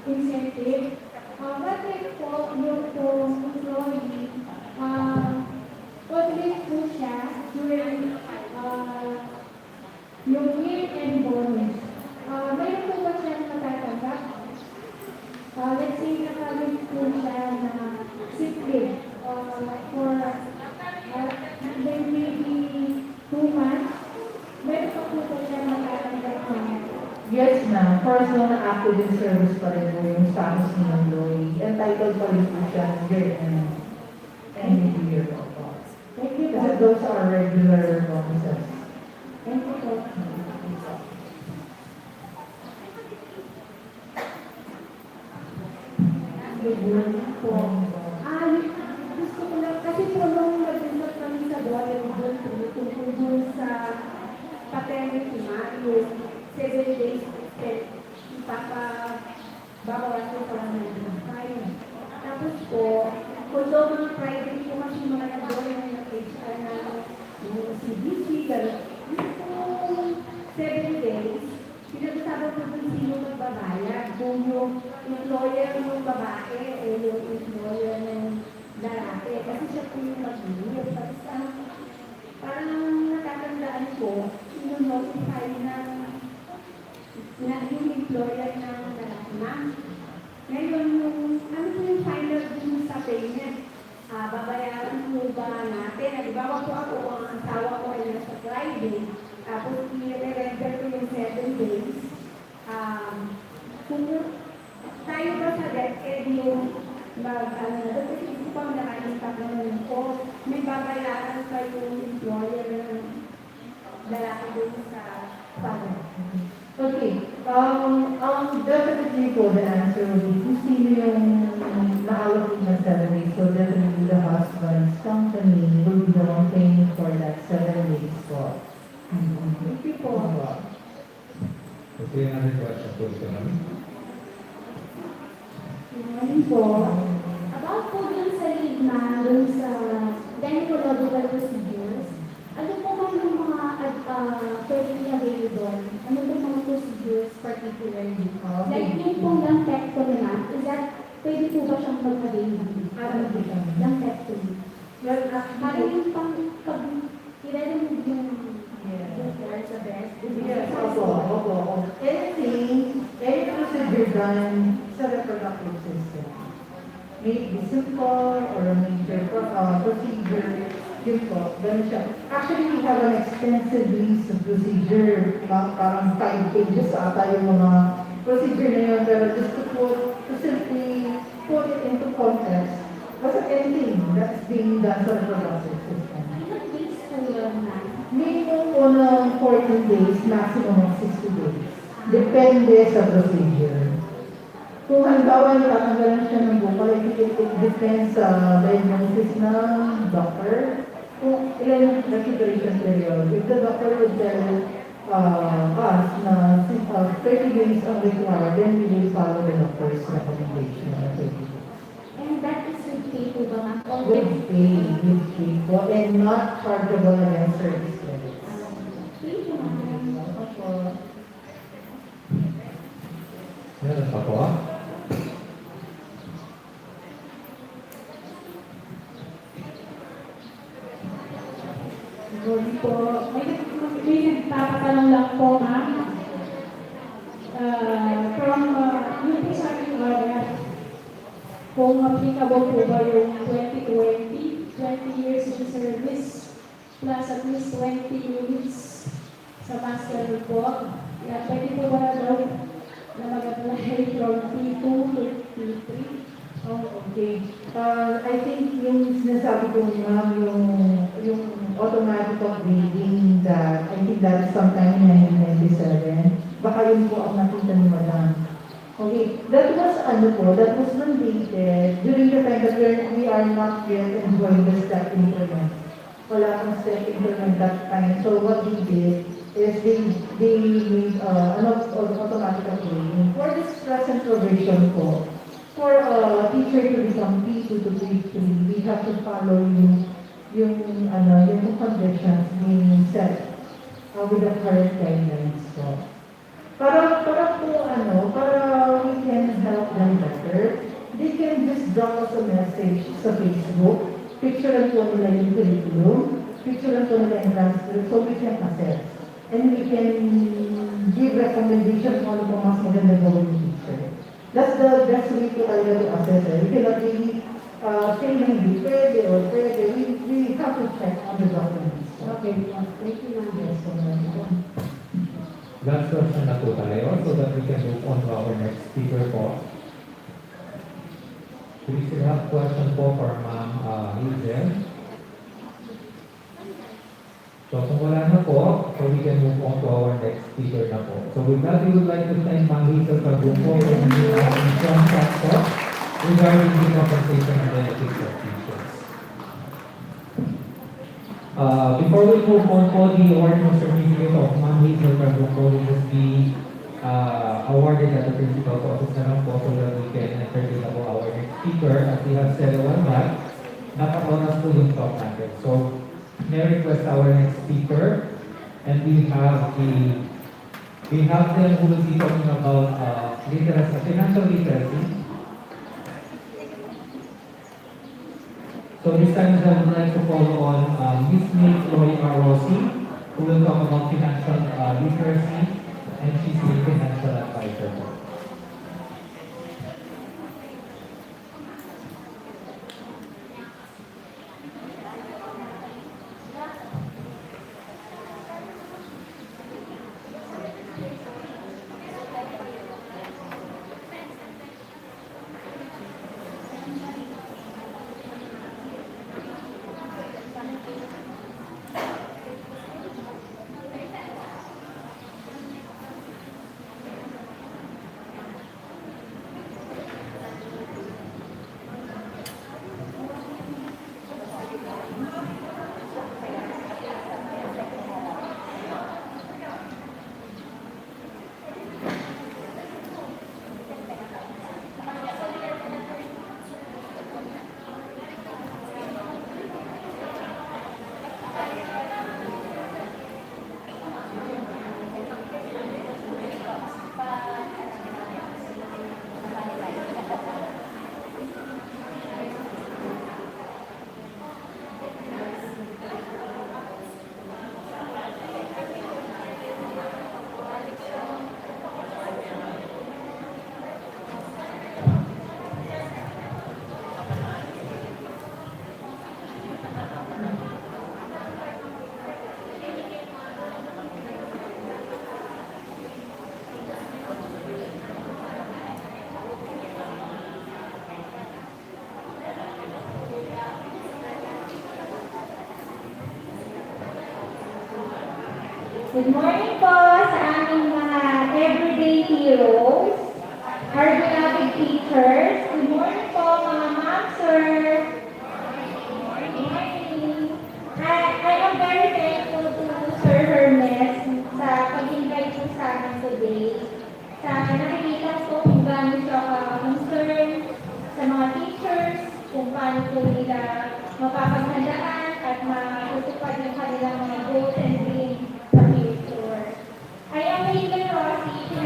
incentive, what if po yung po employee, pag-list po siya during yung year-end bonus. Mayroon po ba siya matatanggap? Let's say nakalit po siya na sick leave for then maybe 2 months. Meron pa po po siya matatanggap na. Yes, ma'am. For as long na active in service pa rin po yung status ng employee, entitled pa rin po siya end year po. Thank you po. Kasi those are regular bonuses. Thank you po. Good morning po. Gusto ko lang, kasi po nung nag-usap kami sa Boyer doon, tungkol doon sa paternity ma, yung 7 days extend, babawasan pa lang ng tayo. Tapos po, although mga private po kasi mga nag-doon ng HR na yung CDC, yung 7 days, pinag-usapan po kung sino magbabayad, kung yung employer ng babae o yung employer ng lalaki. Kasi siya po yung mag-iip. Tapos parang natatandaan ko, notify na yung employer ng lalaki na. Ngayon, ano po yung final dun sa payment? Babayaran po ba natin? Halimbawa po ako, ang asawa ko ay nasa Friday, tapos i-render ko yung 7 days. Kung tayo ba sa DepEd yung kasi gusto ko ang nakalimutan naman ko, may babayaran pa yung employer ng lalaki doon sa father. Okay. Definitely po the answer will be kung sino yung na-allocate na salary. So definitely the husband's company will be the one paying for that 7 days po. Thank you po. Okay, another question po ito namin. Morning po. About po dun sa ligma, dun sa gynecological procedures, ano po ba yung mga pwede available? Ano po mga procedures particularly? Like yung pong lumpectomy na, is that pwede po ba siyang mag-available? Lumpectomy. Parang yung i-remove yung hair sa breast. Yes, opo. Any procedure done sa reproductive system. May it be simple or a major procedure, yun po, ganun siya. Actually, we have an extensive list of procedure, parang 5 pages ata yung mga procedure na yun, pero just to simply put it into context, basta anything that's being done sa reproductive system. Ilang days po yun na? Minimum po ng 14 days, maximum of 60 days. Depende sa procedure. Kung halimbawa natatanggalan siya ng bukal, it depends sa diagnosis ng doctor. Kung ilan yung recuperation period. If the doctor would tell us na 30 days ang required, then we will follow the doctor's recommendation. And that is with pay po ba ma'am? With pay po, and not chargeable against service credits. Thank you ma'am. Opo. Meron pa po ah? Good po. May nagpapatanong lang po ma'am. From yung sa aking order, kung applicable po ba yung 2020, 20 years in service, plus at least 20 units sa master report. Pwede po ba daw na mag-apply from P2 to P3? Oh, okay. I think yung sinasabi ko ma'am, yung automatic upgrading that, I think that's sometime in 1997. Baka yun po ang nakita ni madam. Okay, that was that was mandated during the time that we are not yet enjoying the step increment. Wala akong step increment that time. So what we did is they made automatic upgrading. For this present provision po, for a teacher to become P2 to P3, we have to follow yung conditions being set with the current guidelines po. Para we can help them better, they can just drop us a message sa Facebook, picturean po nila yung curriculum, picturean po nila yung transcript, so we can assess. And we can give recommendations on kung mas maganda gawin yung teacher. That's the best way to assess it. We cannot really say na hindi pwede or pwede. We have to check on the documents. Okay, thank you ma'am. Yes, so Last question na po tayo so that we can move on to our next speaker po. We still have question po for Ma'am Hazel. So kung wala na po, so we can move on to our next speaker na po. So with that, we would like to thank Ma'am Hazel Pagbuko for the contract po regarding the compensation and benefits of teachers. Before we move on po, the award certificate of Ma'am Hazel Pagbuko will just be awarded at the principal's office na lang po so that we can entertain po our next speaker. As we have said a while back, nakatonas po yung talk natin. So, may request our next speaker, and we have them who will be talking about literacy, financial literacy. So this time I would like to call on Ms. Chloe Rossi, who will talk about financial literacy, and she's a financial advisor. Good morning po sa aming mga everyday heroes, our beloved teachers. Good morning po mga ma'am, sir. Good morning. I am very thankful to Sir Hermes sa pag-invite po sa amin today. Nakikita ko kung gaano siya ka-concern sa mga teachers, kung paano po nila mapapaghandaan at matutupad yung kanilang mga goals and dreams. I am Hazel Rossi,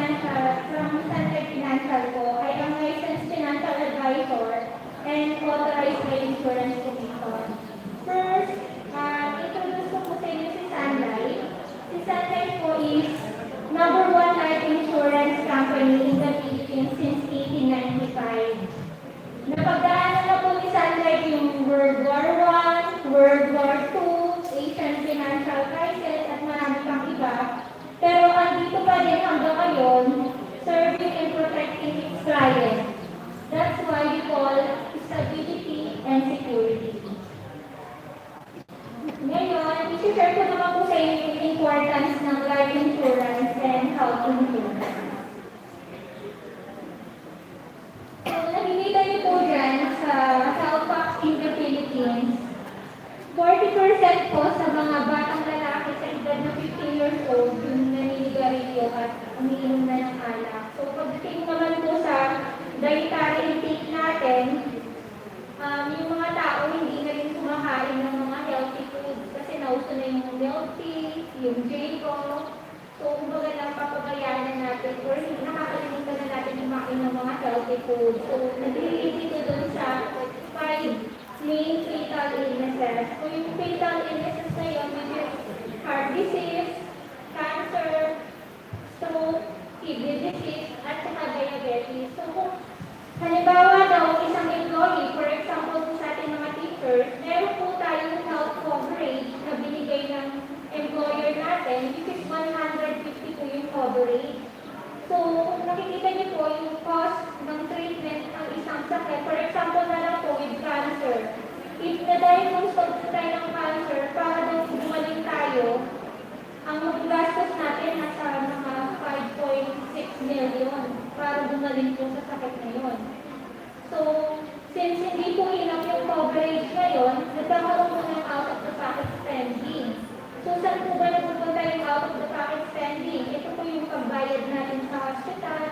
from Sunlight Financial po. I am licensed financial advisor and authorized by Insurance Commission. First, introduce ko po sa inyo si Sunlight. Si Sunlight po is #1 life insurance company in the Philippines since 1895. Napagdaanan na po ni Sunlight yung World War I, World War II, Asian financial crisis at marami pang iba. Pero andito pa din hanggang ngayon, serving and protecting its clients. That's why we call umiinom na ng alak. So pagdating naman po sa dietary intake natin, yung mga tao hindi na rin kumakain ng mga healthy foods kasi nauso na yung milk tea, yung J-Co. So kumbaga lang papabayaan na natin or nakakalimutan na natin kumain ng mga healthy foods. So nag-relate ito dun sa 5 main fatal illnesses. So yung fatal illnesses na yun, which is heart disease, cancer, stroke, kidney disease, at saka diabetes. So kung halimbawa daw, isang employee, for example po sa ating mga teachers, meron po tayong health coverage na binigay ng employer natin, which is 150 po yung coverage. So, kung nakikita niyo po yung cost ng treatment ng isang sakit, for example na lang po with cancer. If na-diagnose po tayo ng cancer, para daw gumaling tayo, ang gastos natin nasa mga 5.6 million para gumaling po sa sakit na yun. So, since hindi po enough yung coverage ngayon, nagkakaroon po ng out-of-the-pocket spending. So, saan po ba napupunta yung out-of-the-pocket spending? Ito po yung pagbayad natin sa hospital,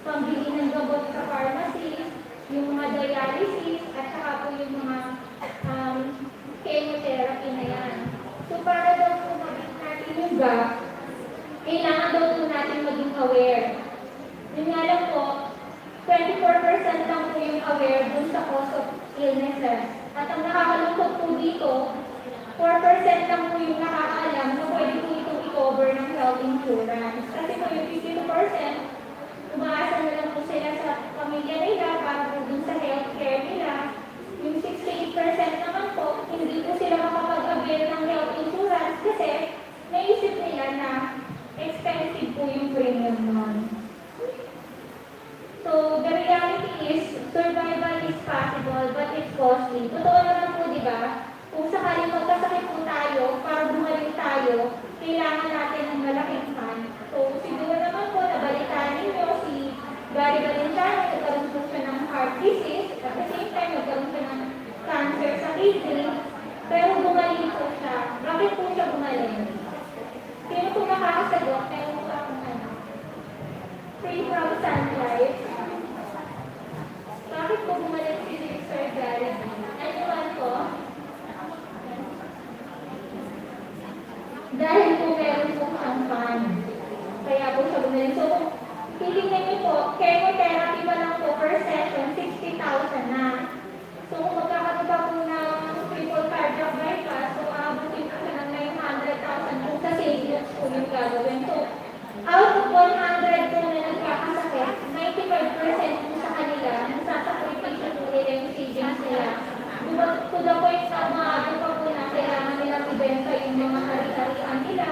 pambili ng gamot sa pharmacy, yung mga dialysis, at saka po yung mga chemotherapy na yan. So, para daw po maging natin yung gap, kailangan daw po natin maging aware. Yung nga lang po, 24% lang po yung aware dun sa cause of illnesses. At ang nakakalungkot po dito, 4% lang po yung nakakaalam na pwede po itong i-cover ng health insurance. Kasi po yung 52%, umaasa na lang po sila sa pamilya nila para po dun sa healthcare nila. Yung 68% naman po, hindi po sila makapag-avail ng health insurance kasi naisip nila na expensive po yung premium nun. So, the reality is, survival is possible, but it's costly. Totoo naman po, di ba? Kung sakaling magkasakit po tayo, para gumaling tayo, kailangan natin ng malaking fund. So, siguro naman po, nabalitaan ninyo si Gary Valentano, nagkaroon po siya ng heart disease, at the same time, nagkaroon siya ng cancer sa kidney, pero gumaling po siya. Bakit po siya gumaling? Sino po nakakasagot? Meron po akong free from sunlight. Bakit po gumaling si Sir Gary? Anyone po? Dahil po meron po siyang fund. Kaya po siya gumaling. So, titignan niyo po, chemotherapy pa lang po per session, 60,000 na. So, kung magkakaroon pa po ng triple cardiac bypass, so abutin po siya ng 900,000 kung sa savings po yung gagawin. So, out of 100 po na nagkakasakit, 95% po sa kanila, nasasakripisya po nila yung savings nila. To the point na maaari pa po na kailangan nilang ibenta yung mga hari-harian nila,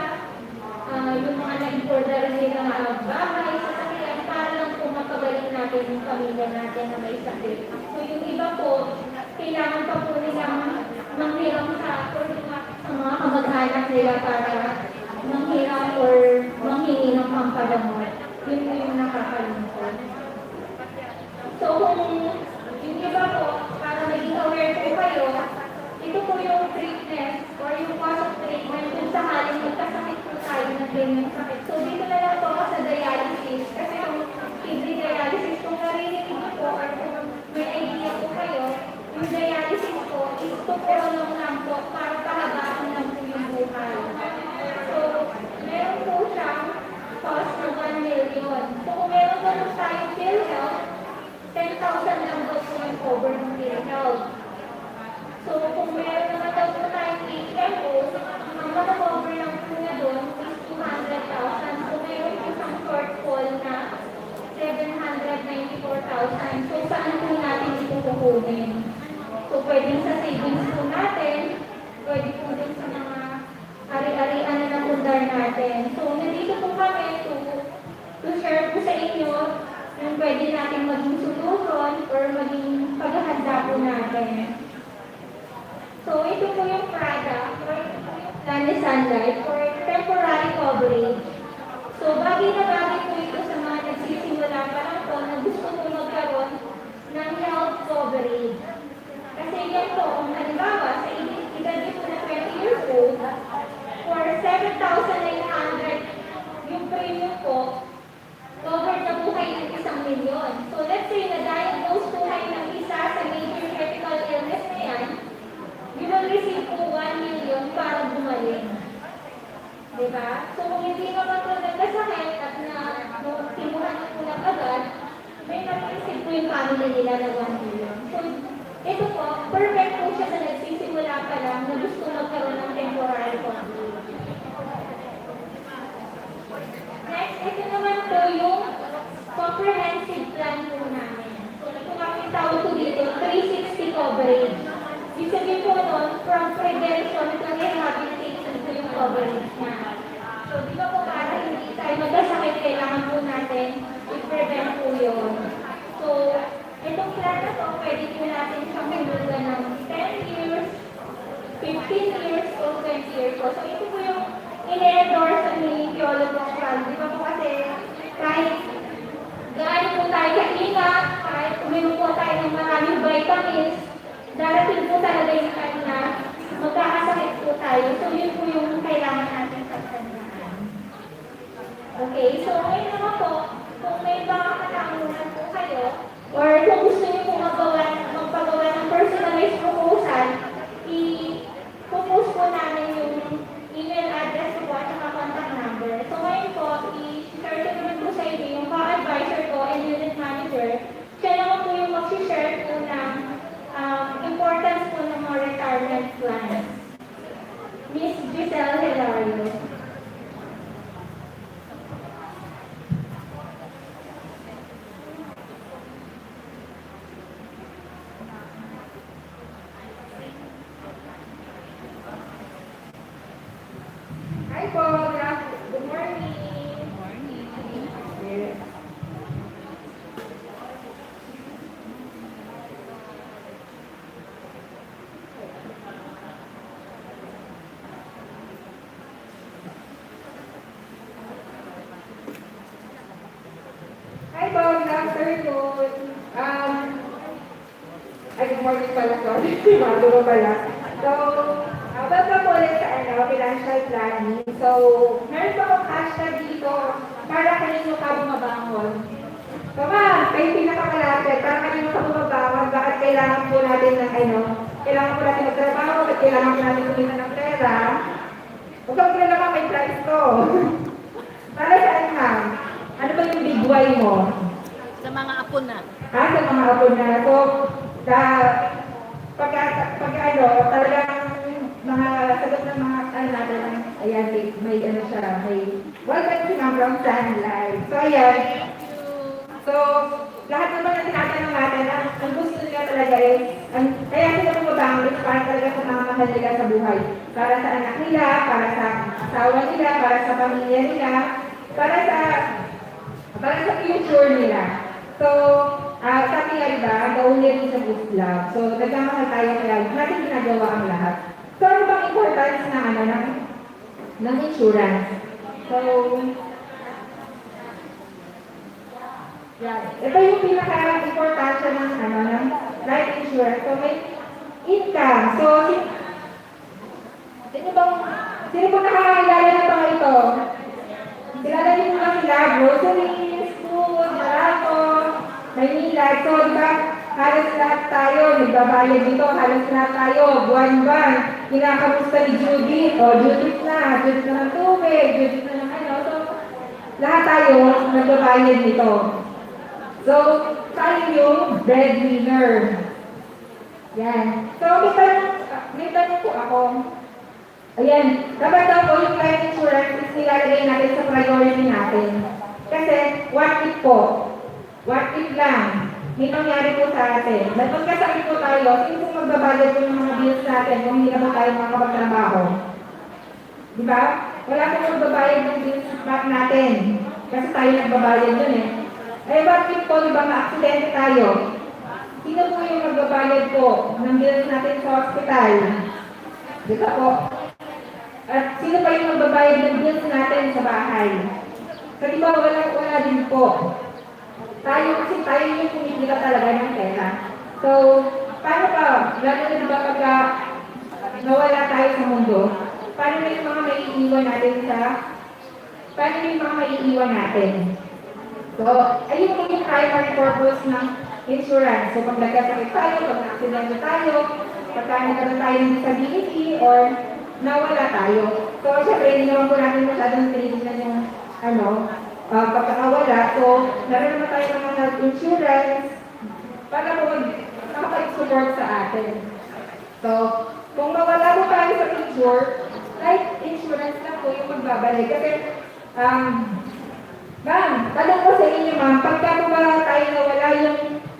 yung mga na-importer nila bahay, sasakyan, para lang po makabalik natin yung pamilya natin na may sakit. So yung iba po, kailangan pa po nilang manghiram sa mga kamag-anak nila para manghiram or manghingi ng pampagamot. Yun yung nakakalungkot. So kung yung iba po, para maging aware po kayo, ito po yung treatment or yung cause of treatment kung sakaling magkasakit po tayo ng ganyang sakit. So dito na lang po ako sa dialysis kasi yung kidney dialysis, kung narinig niyo po or kung may idea po kayo, yung dialysis po is tutulong lang po para pahabaan lang po yung buhay. So meron po siyang cost ng 1 million. So kung meron po tayong PhilHealth, 10,000 lang daw po yung cover ng PhilHealth. So, kung meron naman daw po tayong HMO, ang matakover lang po na doon is 200,000. So, meron po isang shortfall na 794,000. So, saan po natin ito kukunin? So, pwedeng sa savings po natin, pwede po din sa mga ari-arian na napundar natin. So, nandito po kami to share po sa inyo yung pwede natin maging solution or maging paghahanda po natin. So, ito po yung product or ito po yung Planet Sunlight for temporary coverage. So, bagay na bagay po ito sa mga nagsisimula pa lang po na gusto po magkaroon ng health coverage. Kasi yan po, kung halimbawa, sa edad niyo po na 20 years old, for 7,900 yung premium po, million. So let's say na-diagnose po kayo ng isa sa major critical illness na yan, you will receive po 1 million para gumaling. Diba? So kung hindi naman po nagkasakit at timuhan niyo po ng agad, may mag-receive po yung family nila ng 1 million. So ito po, perfect po siya sa nagsisimula pa lang na gusto magkaroon ng temporary conflict. Next, ito naman po yung comprehensive plan po namin. So kung ang tawag po dito, 360 coverage. Ibig sabihin po nun, from prevention to rehabilitation po yung coverage niya. So di ba po para hindi tayo magkasakit, kailangan po natin i-prevent po yun. So, itong plan na to, pwede po natin siyang hulugan ng 10 years, 15 years, o 20 years po. So, ito po yung in-endorse ni Theologos Plan. Di ba po kasi kahit gaano po tayo kaingat, kahit uminom po tayo ng maraming vitamins, darating po talaga yung time na magkakasakit po tayo. So, yun po yung kailangan natin pagtandaan. Okay, so ngayon naman po, kung may mga katanungan po kayo, or kung gusto niyo po magpagawa ng personalized proposal, i-propose po namin yung email address po at saka contact number. So ngayon po, i-share ko naman po sa inyo yung ka-advisor ko and unit manager. Siya naman po yung mag-share po ng importance po ng mga retirement plans. Miss Giselle Hilario. Hi po, good morning. Good morning. Yes. Hi po, good afternoon. Good morning pala, sorry. Maduro pala. So, welcome po ulit sa financial planning. So, meron pa akong hashtag dito para kanino ka bumabangon. So, ma'am, kayo pinakamalapit. Para kanino ka bumabangon, bakit kailangan po natin ng kailangan po natin magtrabaho, at kailangan po natin kumita ng pera. Huwag kang pala naman may price ko. Para saan, ma'am? Ano ba yung big why mo? Sa mga apo na. Sa mga apo na. So, talagang mga sagot ng mga natin, ayan, may siya, may welcome to Ma'am from Sun Life. So, ayan. So, lahat naman na tinatanong natin, ang gusto nila talaga is, kaya sila bumabangon para talaga sa mga mahal nila sa buhay. Para sa anak nila, para sa asawa nila, para sa pamilya nila, para sa future nila. So, sabi nga diba, the only reason is love. So, nagmamahal tayo kaya natin ginagawa ang lahat. So, ano bang importance ng insurance? So, yan. Ito yung pinaka-importansya ng life insurance. So, may income. So, sino po nakakilala ng mga ito? Kilala niyo mga sila, groceries, food, marathon, Maynila. So, diba, halos lahat tayo, nagbabayad dito, halos lahat tayo, buwan-buwan, kinakamusta ni Judith, Judith na ng tubig, Judith na ng so, lahat tayo, nagbabayad dito. So, tayo yung breadwinner. Yan. So, may tanong po ako. Ayan, dapat daw po yung life insurance is nilalagay natin sa priority natin. Kasi, what if po? What if lang? May nangyari po sa atin. Nagpagkasakit po tayo, sino po magbabayad po ng mga bills natin kung hindi naman tayo makapagtrabaho? Diba? Wala po magbabayad ng bills natin. Kasi tayo nagbabayad dun eh. Eh, what if po, diba, ma-aksidente tayo? Sino po yung magbabayad po ng bills natin sa hospital? Diba po? At sino pa yung magbabayad ng bills natin sa bahay? So, diba, wala din po. Kasi tayo yung kumikita talaga ng pera. So, paano pa? Lalo na diba pagka nawala tayo sa mundo, paano yung mga maiiwan natin? So, So, ayun po yung primary purpose ng insurance. So, pag nagkasakit tayo, pag na-accident tayo, pagka nagkaroon tayo ng disability, or nawala tayo. So, syempre, hindi naman po natin masyadong tinitingnan yung pagkakawala. So, meron naman tayo ng health insurance para po makapag-support sa atin. So, kung mawala po tayo sa picture, life insurance na po yung magbabalik. Kasi, ma'am, tanong ko sa inyo, ma'am, pagka po ba tayo nawala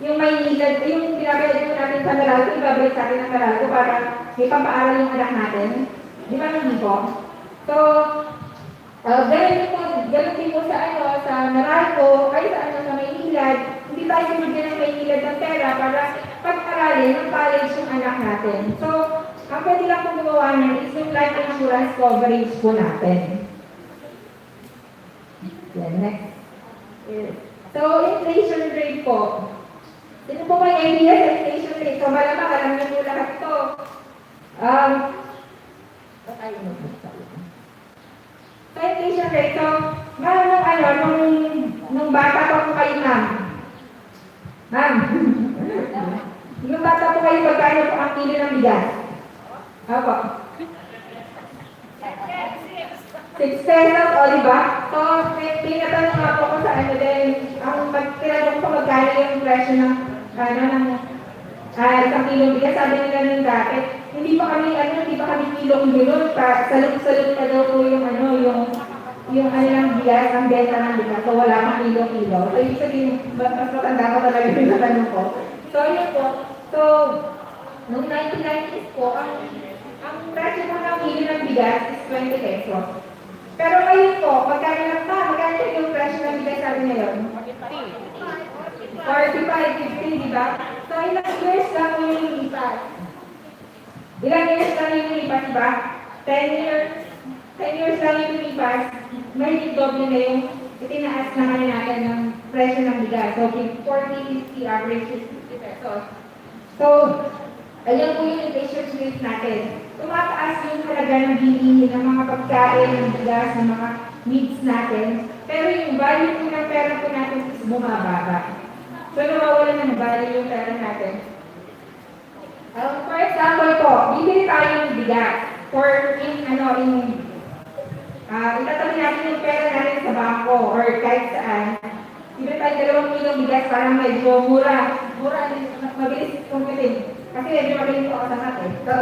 yung may nilad, yung pinabalik po natin sa Meralco, ibabalik sa atin ng Meralco para may pampaaral yung anak natin? Di ba hindi po? So, ganun din po sa Meralco, ay sa Maynilad, hindi tayo binigyan ng Maynilad ng pera para pag-aralin ng college yung anak natin. So, ang pwede lang po gumawa niyan is yung life insurance coverage po natin. Yan, next. So, inflation rate po. Sino po may idea sa inflation rate? So, malamang, alam niyo po lahat ito. So, inflation rate. So, nung bata pa po kayo, ma'am. Ma'am, nung bata po kayo, pagkano po ang kilo ng bigas? Apo. 6 pesos, o diba? So, pinatanong nga po ko sa din, ang tinanong ko magkano yung presyo ng isang kilong bigas, sabi nila nung dati, hindi pa kami kilong-kilong, salot-salot pa daw po yung ng bigas, ang benta ng bigas, so wala pang kilo-kilo. So, ibig sabihin, mas matanda ko talaga yung natanong ko. So, yun po. So, noong 1990s po, ang presyo po ng kilo ng bigas is 20 pesos. Pero ngayon po, magkano yung presyo ng bigas natin ngayon? 45, 50, di ba? So, ilang years lang po yung lipas. Ilang years lang yung lipas, di ba? 10 years lang yung lipas, may doble na yung itinaas naman natin ng presyo ng bigas. So, 40, 50, average 50 pesos. So, ayan po yung inflation rate natin. Tumataas yung halaga ng bilihin ng mga pagkain, ng bigas, ng mga needs natin. Pero yung value po ng pera po natin is bumababa. So, nawawala ng value yung pera natin. For example po, bibili tayo ng bigas. Itatabi natin yung pera natin sa bangko or kahit saan. Bibili tayo 2 kilong bigas para medyo mura. Mabilis kumpitin. Kasi medyo magaling po ako sa kat eh. So,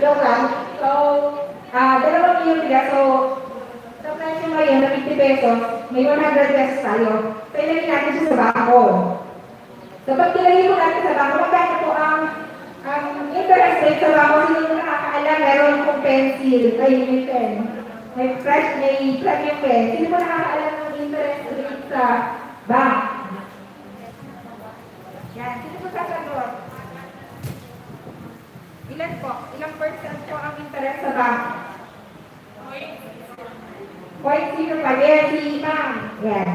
joke lang. So, 2 kilong bigas. So, sa presyo ngayon na 50 pesos, may 100 pesos tayo. So, ilagay natin siya sa bangko. So, pag ilagay po natin sa bangko, magkano po ang interest rate sa bangko? Sino nakakaalam, meron pong pencil, may pen. May premium pen. Sino po nakakaalam ng interest rate sa bank? Yan. Sino po sasagot? Ilan po? Ilang percent po ang interest sa bank? 0.05. Yan, si ma'am. Yan.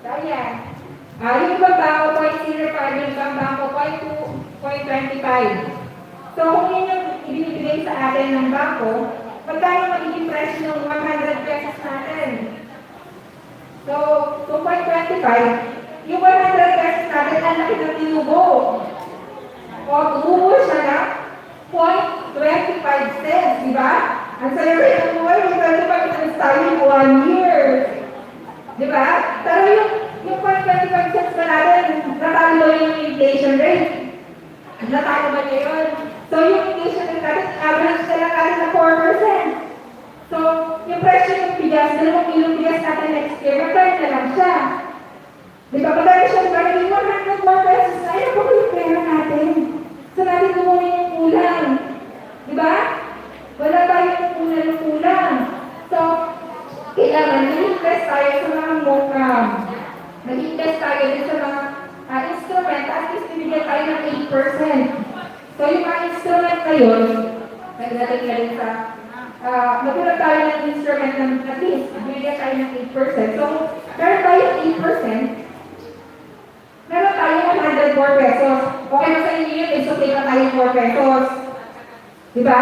So, yan. Yung ibang banko, 0.05. Yung ibang banko, 0.25. So, kung yun yung ibinibigay sa atin ng banko, magkano magiging presyo ng 100 pesos natin? So, 2.25. Yung 100 pesos natin, ang laki ng tinubo. O, tumubo siya na 0.25 cents, di ba? Ang salary ng buhay, yung 25 cents tayo in 1 year. Di ba? Pero yung 0.25 cents pa natin, natalo yung inflation rate. Natalo ba niya yun? So, yung inflation rate natin, average na lang natin na 4%. So, yung presyo ng bigas, 2 kilong bigas natin next year, magkano na lang siya. Di ba? Magkano siya, magkano 100 more pesos na, yan po yung pera natin. So, natin gumuhin yung kulang. Di ba? Wala tayong kulang. So, kailangan nag-invest tayo sa mga nag-invest tayo din sa mga instrument, at least bibigyan tayo ng 8%. So, yung mga instrument na yun, nagdating na rin sa magulog tayo ng instrument ng at least bibigyan tayo ng 8%. So, meron tayo 8%, meron tayo 104 pesos. Okay na sa inyo yun, is okay na tayo 4 pesos. Diba?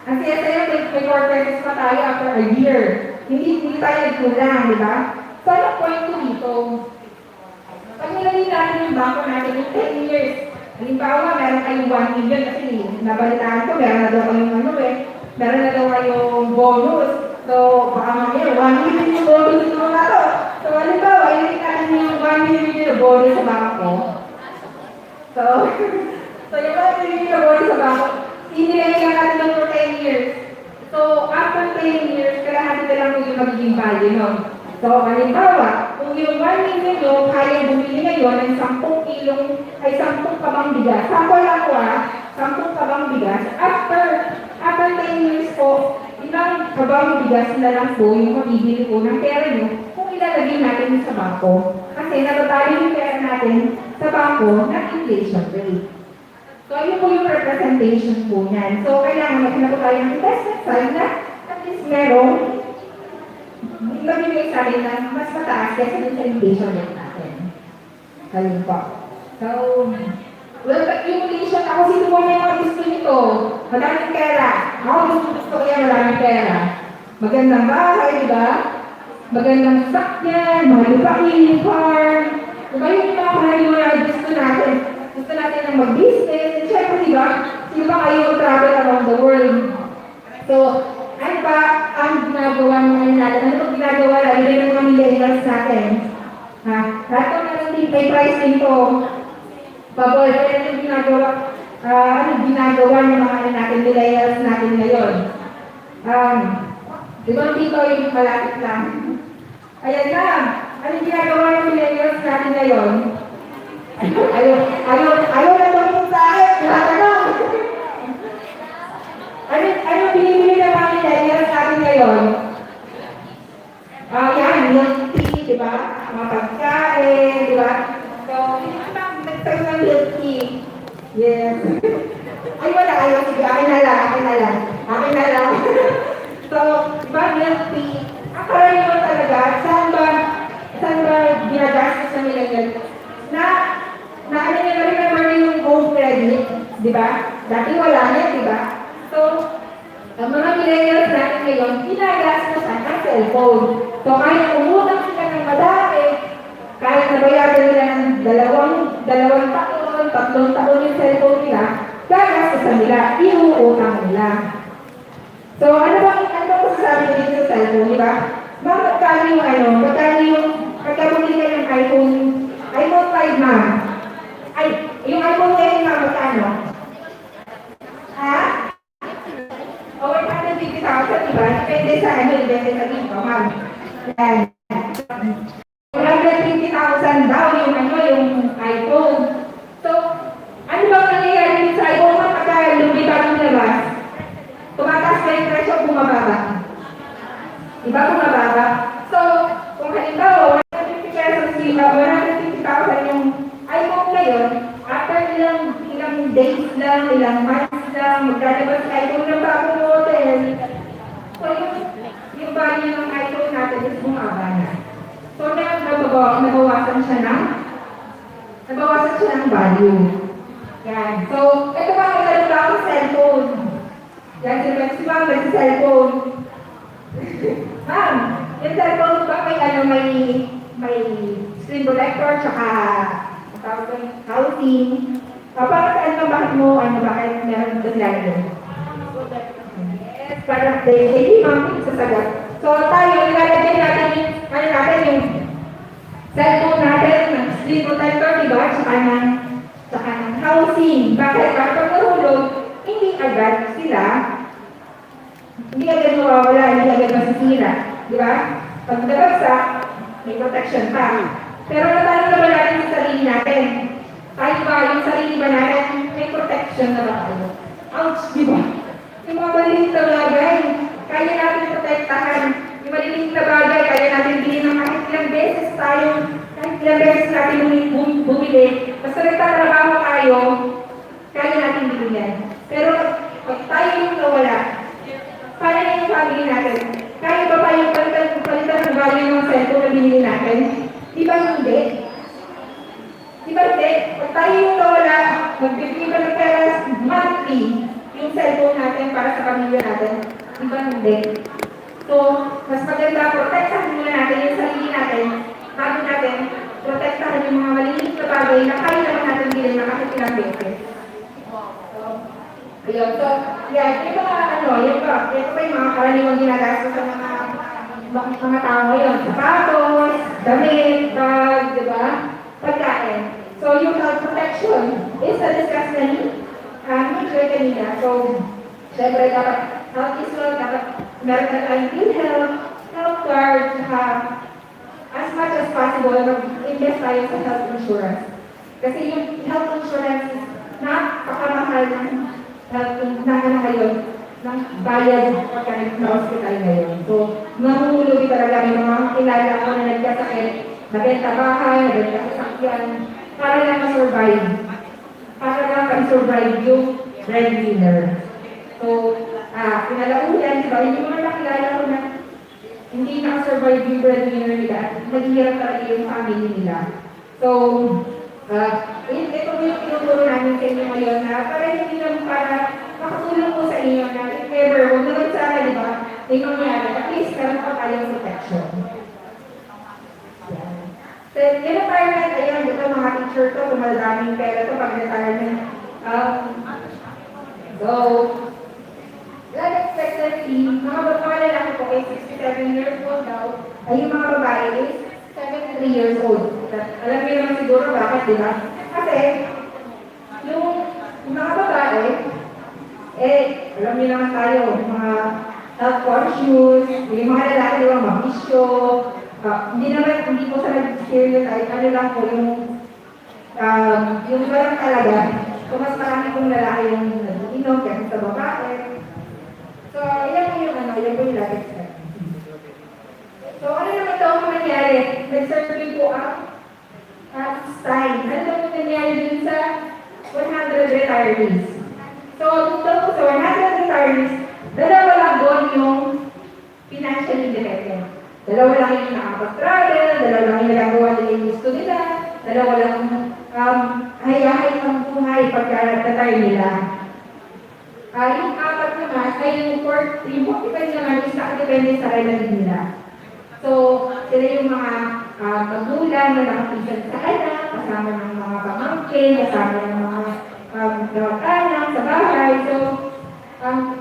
Ang saya sa'yo, may 4 pesos pa tayo after a year. Hindi tayo nagkulang, di ba? So, ano point ko dito? Pag nilagay natin yung bangko natin yung 10 years, halimbawa, meron kayong 1 million kasi nabalitaan ko, meron na daw kayong meron na daw kayong bonus. So, baka mamaya, 1 million yung bonus ito na to. So, halimbawa, ilagay natin yung 1 million yung bonus sa bangko. So, yung 1 million yung bonus sa bangko, inilagay lang natin lang for 10 years. So, after 10 years, kailangan natin lang yung magiging value nun. So, halimbawa, kung yung 1 million nyo, kaya bumili ngayon ng 10 kilong, ay 10 kabang bigas. Sample lang ko 10 kabang bigas. After 10 years po, ilang kabang bigas na lang po yung mabibili po ng pera nyo kung ilalagay natin sa bangko. Kasi natatalo yung pera natin sa bangko ng inflation rate. So, yun po yung representation po niyan. So, kailangan magkina po tayo ng investment side na at least merong magbibigay sa akin na mas mataas kaysa yung inflation rate natin. Ayun po. So, well, yung inflation, ako sino po may mga gusto nito? Maraming pera. Ako gusto ko yan maraming pera. Magandang bahay, di ba? Magandang sakyan, mga lupain, farm. Diba yung mga gusto natin? Gusto natin ng mag-business. Siyempre, di ba? Sino ba kayo travel around the world? So, ano ba ang ginagawa natin? Ano ba ginagawa natin ng mga millennials natin? Ha? Lahat ko na rin may price din to. Pabol, ano yung ginagawa? Ano ginagawa ng mga natin, millennials natin ngayon? Di ba dito yung malapit lang? Ayan na. Ano yung ginagawa ng millennials natin ngayon? Ayaw na tumingin sa akin. Ano binibili ng mga millennials natin ngayon? Yan, milk tea, di ba? Mga pagkain, di ba? So, nagtag ng milk tea. Yes. Ay, wala kayo. Sige, akin na lang. So, di ba, milk tea? Ang karaniwan talaga, saan ba ginagastos ng millennials? Ano nyo na-remember yung home credit, di ba? Dati wala na, di ba? So, ang mga millennials natin ngayon, ginagastosan ang cellphone. So, kahit umutang sila ng madami, kahit nabayaran nila ng dalawang taon, 3 taon yung cellphone nila, gagastosan nila, iuutang nila. So, ano bang masasabi dito sa cellphone, di ba? Magkano yung pagkabuli ka ng iPhone 5, ma'am. Ay, yung iPhone 10, ma'am, magkano? Ha? O, 150,000, diba? Depende sa dito, ma'am. Yan. 150,000 daw yung iPhone. So, ano ba nangyayari sa iPhone, ma'am, pagka lumibag yung labas? Tumataas ba yung presyo o bumababa? Diba bumababa? So, kung halimbawa, 150,000 yung iPhone ngayon, after ilang days lang, ilang months lang, maglalabas sa iPhone ng bagong model. So, yung value ng iPhone natin is bumaba na. So, nabawasan siya ng value. Yan. So, ito ba ang lalala ko cellphone? Yan, si ma'am, may cellphone. Ma'am, yung cellphone ba may screen protector, tsaka housing. Para saan ba, bakit meron ito lalagyan? Yes, para daily ma'am, sasagot. So tayo, ilalagay natin yung cellphone natin, ng screen protector, diba? Tsaka ng housing. Bakit? Para pag nahulog, hindi agad mawawala, hindi agad masisira. Diba? Pag nabagsak, may protection pa. Pero natanong naman natin sa sarili natin. Tayo ba, yung sarili ba natin, may protection na ba tayo? Ouch, di ba? Yung mga maliliit na bagay, kaya natin protektahan. Yung maliliit na bagay, kaya natin bilhin ng kahit ilang beses natin bumili. Basta nagtatrabaho tayo, kaya natin bilhin. Pero pag tayo yung nawala, paano yung family natin? Kaya ba tayong palitan ng value ng cellphone na binili natin? Di ba hindi? Pag tayo yung nawala, magbibigay ka ng pera monthly yung cellphone natin para sa pamilya natin, iba hindi. So, mas maganda, protektahan muna natin yung sarili natin, bago natin protektahan yung mga maliliit na bagay na kaya naman natin bilhin na kahit ilang beses. Ayun, so, yan, yung mga ito pa yung mga karaniwang ginagastos sa mga tao ngayon, sapatos, damit, bag, di ba? Pagkain. So, yung health protection is na-discuss na ni Joy kanina. So, syempre, dapat health is well, dapat meron na tayong good health card, saka as much as possible, mag-invest tayo sa health insurance. Kasi yung health insurance is napakamahal ng ngayon, ng bayad pagka na hospital ngayon. So, mahulugi talaga may mga kilala ko na nagkasakit, nabenta bahay, nabenta sasakyan, para lang ma-survive. Para lang ma-survive yung breadwinner. So, pinalaunan, diba, yung mga nakilala ko na hindi nakasurvive yung breadwinner nila, naghihirap talaga yung family nila. So, ito yung tinuturo namin sa inyo ngayon na para hindi lang para makatulong po sa inyo na if ever, huwag naman sana, di ba, may mangyari, at least meron pa tayong protection. Yan. So, yung retirement, ayun, ito mga teacher to, tumalaming pera to pag retirement. So, life expectancy, mga lalaki po ay 67 years old daw, ay yung mga babae is 73 years old. Alam niyo naman siguro bakit, di ba? Kasi, yung mga babae, alam niyo naman tayo, mga health conscious, yung mga lalaki, di ba, mabisyo, hindi po sa nag-stereotype, ano lang po, yung parang talaga, kung mas marami pong lalaki yung nag-inom, kasi sa babae. So, yan po yung yung life expectancy. So, ano naman daw ang nangyari? Nag-survey po ang Stein. Ano daw ang nangyari dun sa 100 retirees? So, dito po sa 100 retirees, dalawa lang doon yung financial independent. Dalawa lang yung nakapag-travel, dalawa lang yung nagagawa nila yung gusto nila, dalawa lang hayahay ang buhay pagka-retire nila. Yung apat naman ay yung 45 naman is nakadepende sa relative nila. So, sila yung mga magulang na nakapisan sa anak, kasama ng mga pamangkin, kasama ng mga anak sa bahay. So,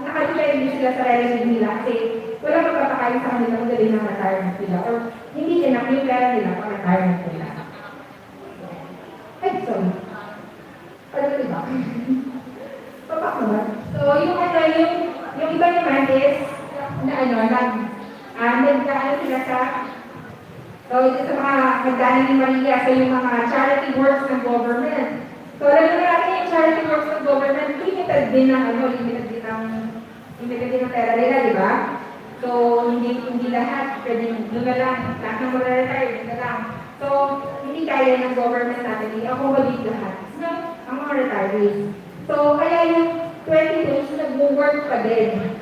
nakadepende sila sa relative nila kasi wala magpapakain sa kanila kung dali ng retirement nila or hindi enough yung pera nila pang retirement nila. Ay, sorry. Ano diba? Papak naman. So, yung iba naman is, nagdaan sila sa, so, ito sa mga nagdaan ni Maria sa yung mga charity works ng government. So, alam natin yung charity works ng government, limited din ng pera nila, di ba? So, hindi lahat, pwede doon na lang, lahat ng mag-retire, doon na lang. So, hindi kaya ng government natin, i-accommodate lahat. So, ang mga retirees. So, kaya yung 22, nag-work pa din.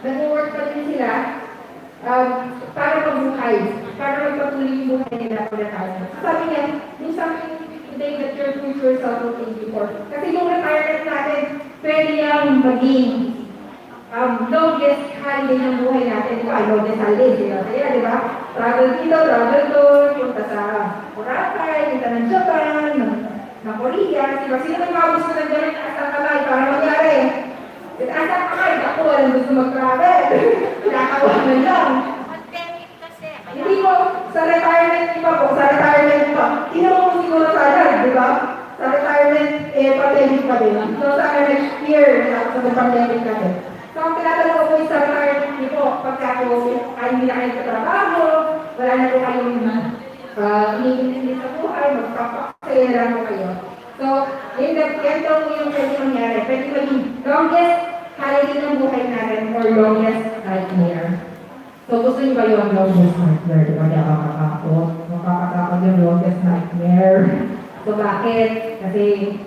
Nag-work pa din sila para mabuhay, para magpatuloy yung buhay nila for retirement. So, sabi niya, do something today that your future self will thank you for. Kasi yung retirement natin, pwede yung maging longest holiday ng buhay natin. Longest holiday, di ba? Travel dito, travel doon, punta sa Boracay, punta ng Japan, ng Korea, diba? Sino nang mga gusto ng ganit asang kamay para mangyari? At asang kamay, ako walang gusto mag-travel. Kinakawanan lang. Hindi mo, sa retirement iba po, sa retirement pa, tinawag mo siguro sana, di ba? Sa retirement, pandemic pa din. So, sana next year, sa pandemic na din. So, ang tinatanong ko sa retirement niyo po, pagka po, hindi na kayo sa trabaho, wala na po kayong hindi sa buhay, magpapakasaya mo kayo. So, yan daw po yung pwede mangyari. Pwede maging longest holiday ng buhay natin or longest nightmare. So, gusto niyo ba yung longest nightmare? Di ba? Nakakatakot. Nakakatakot yung longest nightmare. So, bakit? Kasi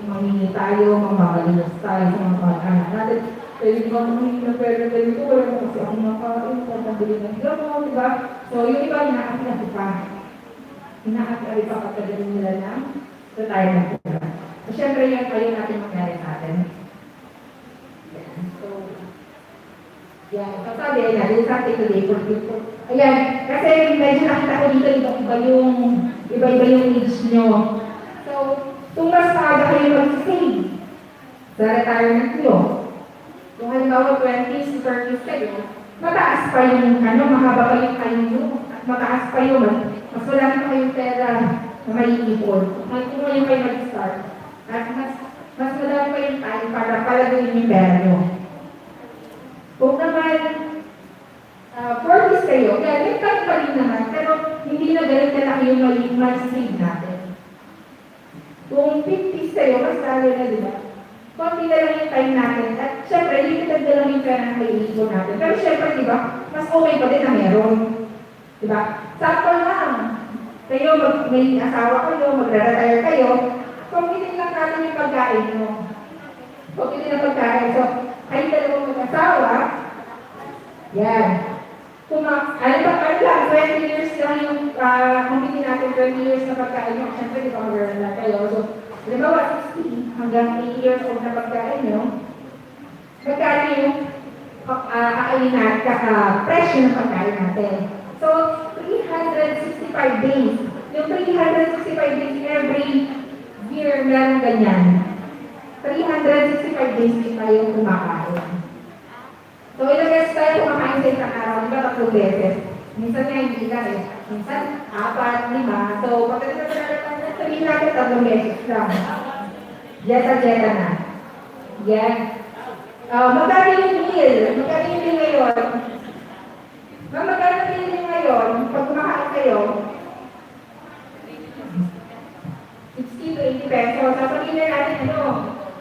manghingi tayo, mamamalinis tayo sa mga anak natin. Pwede di ba manghingi ng pwede ganito? Wala mo kasi akong makain, pagpabili ng gamot, di ba? So, yung iba, nakakita pa. Inaakari pa pagkagaling nila ng retirement nila. So, syempre yan kayo natin mangyari sa atin. So, Yan, so sabi, ayan, this is something today for people. Ayan, kasi medyo nakita ko dito, iba-iba yung age nyo. So, kung mas maaga kayo mag-save sa retirement nyo, kung halimbawa 20s to 30s kayo, mataas pa yung, mahaba pa yung time nyo, at mataas pa yun, mas wala pa kayong pera na maiipon. Kung ngayon kayo mag-start, at mas madami pa yung time para palaguin yung pera nyo. Kung naman 40s kayo, kaya may time pa rin naman, pero hindi na ganun kalaki yung mag-save natin. Kung 50s kayo, mas lalo na, di ba? Konti na lang yung time natin. At syempre, limited na lang yung pera na maiipon natin. Pero syempre, di ba, mas okay pa din na meron. Di ba? Sakto lang. Kayo, may asawa kayo, magre-retire kayo, kumpitin lang natin yung pagkain nyo. Kumpitin ang pagkain. So, kayo dalawang mag-asawa, yan. Alam lang, 20 years lang yung kumpitin natin, 20 years na pagkain nyo. Siyempre, di ba mag-retire kayo. So, halimbawa, 60 hanggang 80 years old na pagkain nyo, magkano yung presyo ng pagkain natin. So, 365 days. Yung 365 days every year, meron ganyan. 365 days din tayo kumakain. So, ilang beses tayo kumakain sa isang araw, di ba 3 beses? Minsan nga hindi lang eh. Minsan 4, 5. So, pagkakita sabihin natin 3 beses lang. Jeta na. Yan. Magkano yung meal? Magkano yung meal ngayon? Magkano yung meal nyo ngayon? Pag kumakain kayo, 60 to 80 pesos. Sasabihin na natin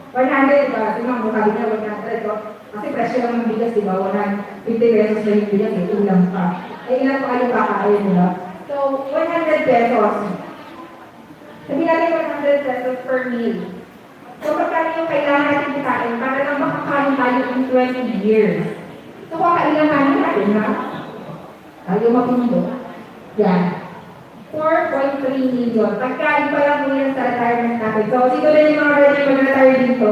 100 ba? Tingnan mo, sabi na 100 ko. Kasi presyo lang ng bigas, di ba? 150 pesos na yung bigas, ulam pa. Ilan pa kayo kakain, di ba? So, 100 pesos. Sabi natin 100 pesos per meal. So, pagkano yung kailangan natin kikain para lang makakain tayo in 20 years. So, kakailanganin natin, ha? Tayo mapundo. Yan. 4.3 million. Pagkain pa lang po yan sa retirement natin. So, sino na yung mga ready mag-retire dito?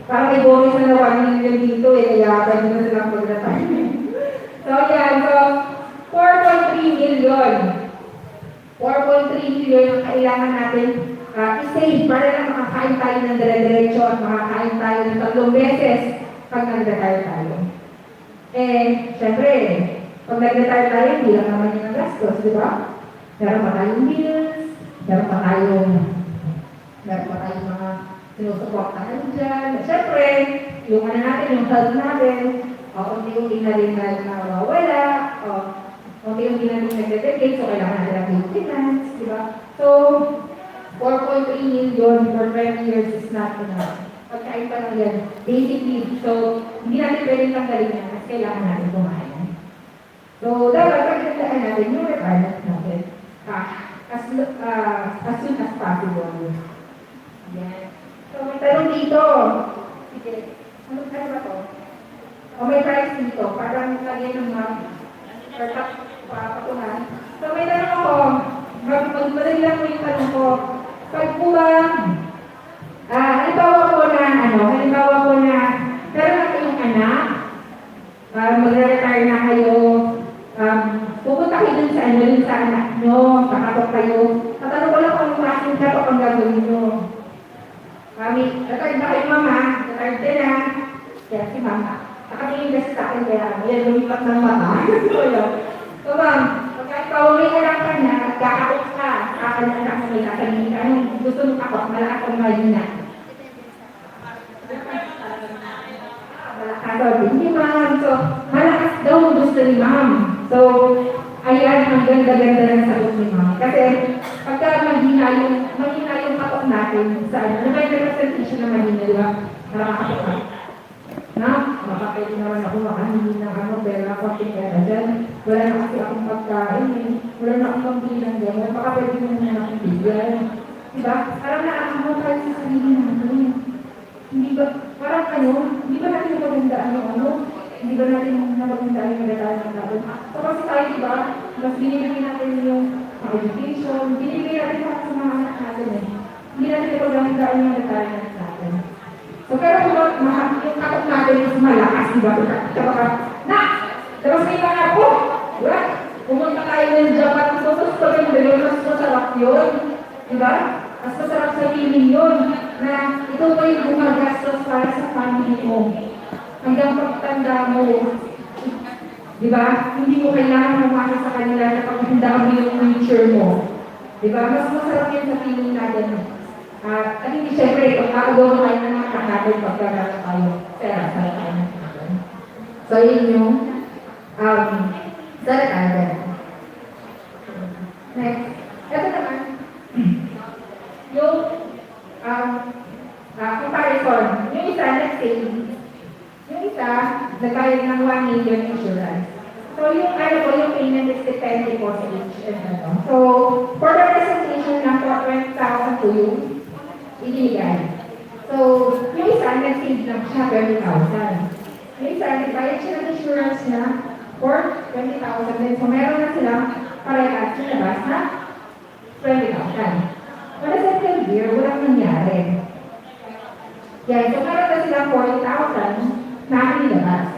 Parang may bonus na 1 million dito kaya pwede na silang mag-retirement. So, yan. So, 4.3 million. 4.3 million ang kailangan natin i-save para lang makakain tayo ng dire-diretso at makakain tayo ng 3 beses pag nag-retire tayo. Syempre, pag nag-retire tayo, hindi lang naman yun ang gastos, di ba? Meron pa tayong bills, meron pa tayong mga sinusuportahan dyan. Siyempre, yung natin, yung health natin, unti-unti na rin na nawawala, unti-unti na rin nag-dedicate, so kailangan natin ang maintenance, di ba? So, 4.3 million for 20 years is not enough. Pagkain pa lang yan, basically, so, hindi natin pwedeng tanggalin yan kasi kailangan natin kumain. So, dapat pagkaktaan natin yung requirements natin. As soon as possible. Yan. So, may tanong dito. Sige. Ano ba to? May price dito. Parang lagay ng map. Or papatungan. So, may tanong ako. Magmadali lang mo yung tanong ko. Pag po ba, halimbawa po na, pero na kayong anak, magre-retire na kayo, pupunta kayo dun sa anak nyo, kakatok kayo. Tatanong ko lang kung anong klaseng katok ang gagawin nyo. Retired na kayo mama, retired din na. Kaya si mama, nakatingin kasi sa akin kaya yan, lumipat ng mata. So ma'am, pagka ikaw may anak ka na, kakatok ka, kakatok anak mo may kasabihin ka, anong gusto mong katok, malakas ang mahina. Hindi ma'am, so malakas daw gusto ni ma'am. So, ayan, ang ganda-ganda ng sagot ni ma'am. Kasi, pagka mahina yung katok natin sa may representation na mahina, di ba? Nakakatok ka. Makapwede naman ako makahingi ng pera, konting pera dyan. Wala na kasi akong pagkain, wala na akong pambilang gano'n. Makapwede mo naman akong bigyan. Diba? Parang naakahaw tayo sa sarili natin. Hindi ba, parang hindi ba natin napagandaan yung hindi ba natin napagandaan yung nagdaan ng natin? So kasi tayo, diba, mas binibigyan natin yung education, binibigyan natin lahat sa mga anak natin Hindi natin napagandaan yung nagdaan natin. So pero kung yung katok natin is malakas, diba? Kapag Tapos may mga po, diba? Pumunta tayo ng Japan, tapos kami doon, mas masarap yun. Diba? Mas masarap sa feeling yun, na ito pa yung gumagastos para sa family mo. Hanggang pagtanda mo, diba? Hindi mo kailangan mamasa sa kanila na paghanda mo yung future mo. Diba? Mas masarap yun sa feeling natin. At hindi siyempre, kung nakagawa mo kayo ng mga kakatid pagkagano tayo, pera sa tayo natin. So, yun yung salatagan. Next. Ito naman, yung comparison. Yung isa, nag-savings. Yung isa, nagbayad ng 1 million insurance. So, yung yung payment is depending po sa each and ano. So, for the presentation na po, 20,000 po yung ibigay. So, yung isa, nag-save lang siya 20,000. Yung isa, nagbayad siya ng insurance na for 20,000 din. So, meron na silang parehas na labas na 20,000. For the second year, walang nangyari. Yan, so meron na silang 40,000 na inilabas.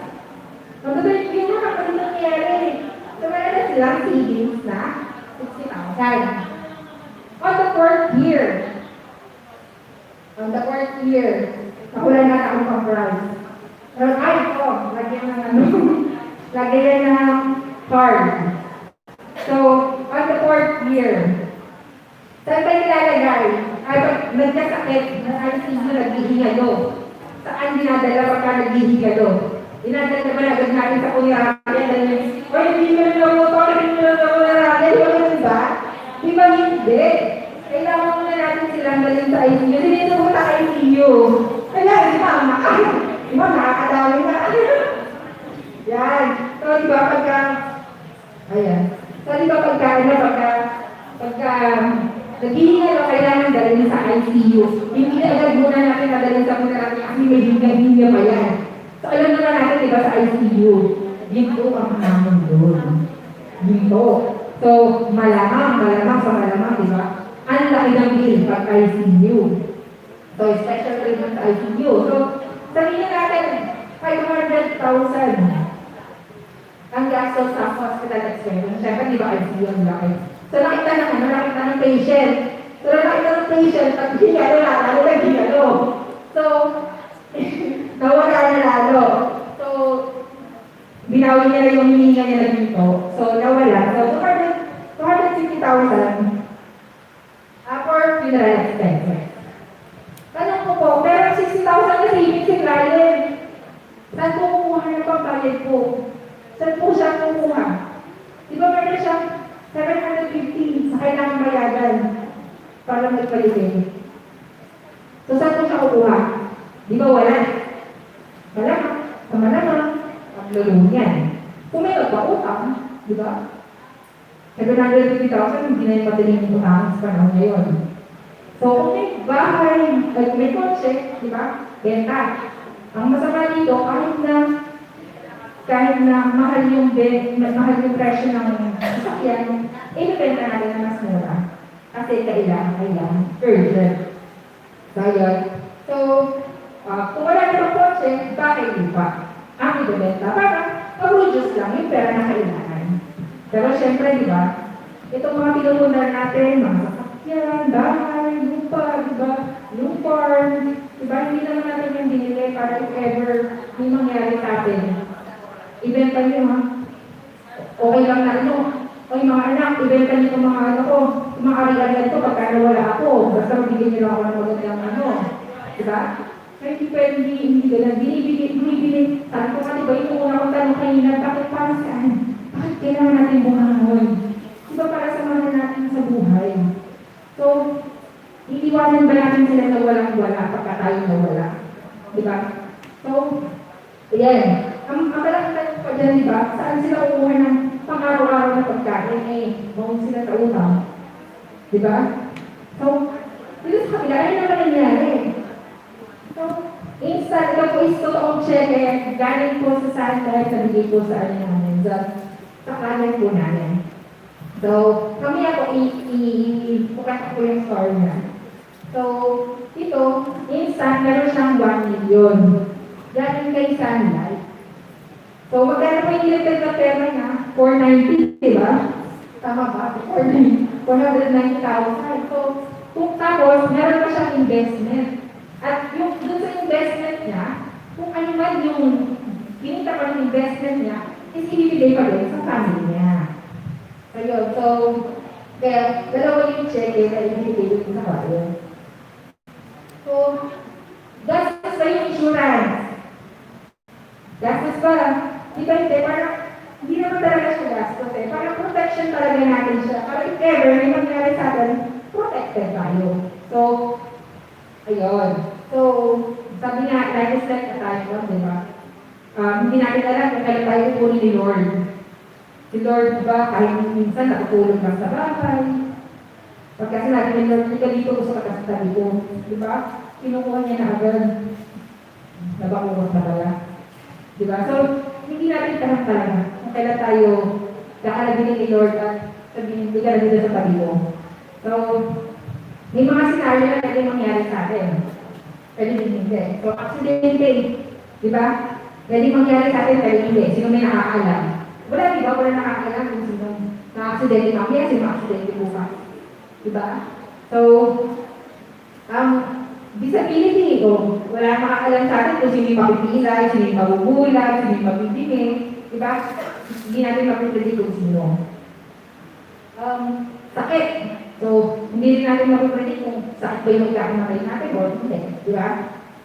Magdadal yung mga kapatid nangyari. So meron na silang savings na 60,000. On the fourth year, nakulan na akong pang-price. Pero lagyan ng lagyan ng card. So, on the fourth year, saan ba nilalagay? Ay, pag nagkasakit, na ICU, naghihingalo. Saan dinadala pagka naghihingalo? Dinadala ba agad natin sa punyarya? Oy, hindi mo na mo ito, hindi mo na mo natin. Di ba? Di ba hindi? Kailangan muna natin silang dalhin sa ICU. Dito mo sa ICU. Kaya, di ba, nakakadami na. Yan. So, di ba, ayan. So, di ba, pagka naghihingalo, kailangan dalhin sa ICU. Hindi na agad muna natin madalhin sa punyarya kasi may higa-higa pa yan. So, alam naman natin, di ba, sa ICU, dito ang naman doon. Dito. So, malamang, di ba? Ang laki ng bill pag ICU. So, special treatment sa ICU. So, sabihin natin, 500,000 ang gastos sa hospital expense. Siyempre, di ba, ICU ang laki. So, nakita ng patient. So, nakita ng patient, pag hingalo na, naghingalo. So, nawala na lalo. So, binawi niya na yung hininga niya na dito. So, nawala. So, 250,000 for funeral expenses. Tanong ko po, meron 60,000 na savings si client. Saan po kumuha ng pambayad po? Saan po siya kumuha? Di ba meron siyang 750 sa kailangang bayadan para magpalipin? So, saan po siya kukuha? Di ba wala? Malamang, paglulong yan. Kung may magpautang, di ba? 750,000, hindi na yung patiling yung utang sa panahon ngayon. So, kung may bahay, may kotse, di ba? Benta. Ang masama dito, kahit na mahal yung presyo ng sasakyan, ibenta natin na mas mura. Kasi kailangan urgent. So, yun. So, kung wala na kotse, bakit di pa? Ang ibenta para pag-reduce lang yung pera na kailangan. Pero syempre, di ba, itong mga pinupunan natin, mga sasakyan, bahay, lupa, di ba, yung farm, di ba, hindi naman natin yung binili para if ever may mangyari sa atin. Ibenta nyo, ha? Okay lang na, Oy, mga anak, ibenta nyo itong mga ko, mga ari-arian ko, pagka nawala ako, basta mabigyan nyo lang ako ng magandang di ba? Kaya hindi pwede, hindi ganun, binibili, sabi ko nga, di ba, yung una kong tanong kanina, bakit para saan? Bakit kailangan natin bumangon? Diba para samahan natin sa buhay? So, iiwanan ba natin sila na walang-wala pagka tayo nawala? Diba? So, ayan. Ang malaking tanong pa dyan, diba? Saan sila kukuha ng pang-araw-araw na pagkain? Bawang sila sa utang. Diba? So, dito sa kabila, ano naman nangyari? So, instant, ito po is totoong check, galing po sa saan dahil nabigay po sa ano namin. Sa kanan po namin. So, kami ako ipukat ko yung story niya. So, ito, instant, meron siyang 1 million. Galing kay Sunlight. So, magkano po yung limited na pera niya? 490, di ba? Tama ba? 490,000. So, kung tapos, meron pa siyang investment. At yung dun sa investment niya, kung ano man yung kinita pa ng investment niya, is ibibigay pa din sa family niya. So, yun. So, kaya, dalawa yung check na ibibigay dun sa bayan. So, gastos pa yung insurance. Gastos pa lang. Depende, parang hindi naman talaga siya gastos eh. Parang protection talaga natin siya. Para if ever may mangyari sa atin, protected tayo. So, ayun. So, sabi nga, life is like a title, di ba? Hindi natin alam kung kailan tayo tutuloy ni Lord. Si Lord, di ba, kahit minsan nakatulog lang sa bahay. Pagka sinabi ni Lord, hindi ka dito, gusto ka sa tabi ko. Di ba? Kinukuha niya na agad. Nabakuha na pala. Di ba? So, hindi natin tanong talaga kung kailan tayo kakalabinin ni Lord at sabihin, hindi ka na dito sa tabi ko. So, may mga scenario na pwede mangyari sa atin. Pwede din hindi. So, aksidente, di ba? Pwede mangyari sa atin, pwede hindi. Sino may nakakaalam? Wala, di ba? Wala nakakaalam kung sino na-aksidente mamaya, sino aksidente bukas. Di ba? So, disability, wala makakalam sa atin kung sino yung mapipilay, sino yung mabubulag, sino yung mapipiming, di ba? Hindi natin mapipredict kung sino. Sakit. So, hindi rin natin mapipredict kung sakit ba yung magkakamatay natin o hindi, di ba?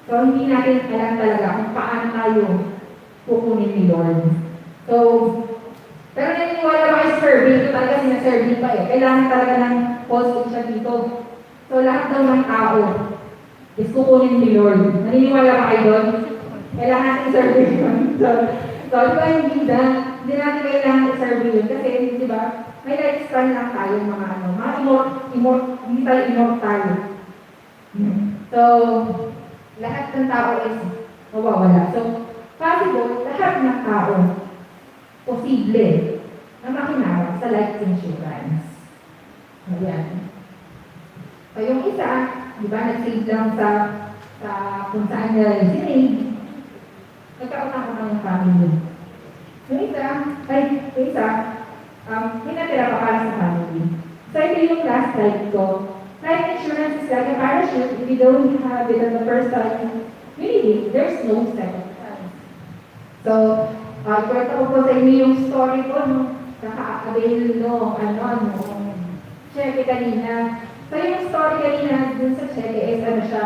So, hindi natin alam talaga kung paano tayo kukunin ni Lord. So, pero naniniwala ba kayo survey? Ito talaga sinasurvey pa eh. Kailangan talaga ng post siya dito. So, lahat daw ng tao is kukunin ni Lord. Naniniwala ba kayo doon? Kailangan natin survey yun. So, di ba hindi natin kailangan i-survey yun kasi, di ba, may lifespan lang tayo mga hindi tayo immortal. So, lahat ng tao is mawawala. So, possible, lahat ng tao posible na makinawag sa life insurance. Ayan. So, yung isa, di ba, nag-save lang sa kung saan niya sinave, nagkaroon ako ng family. Yung isa, may natira pa para sa family. So, ito yung last slide ko. Life insurance is like a parachute. If you don't have it on the first time you need it, there's no second chance. So, kwento ko po sa inyo yung story ko nung kaka-avail check kanina. So, yung story kanina dun sa check is siya,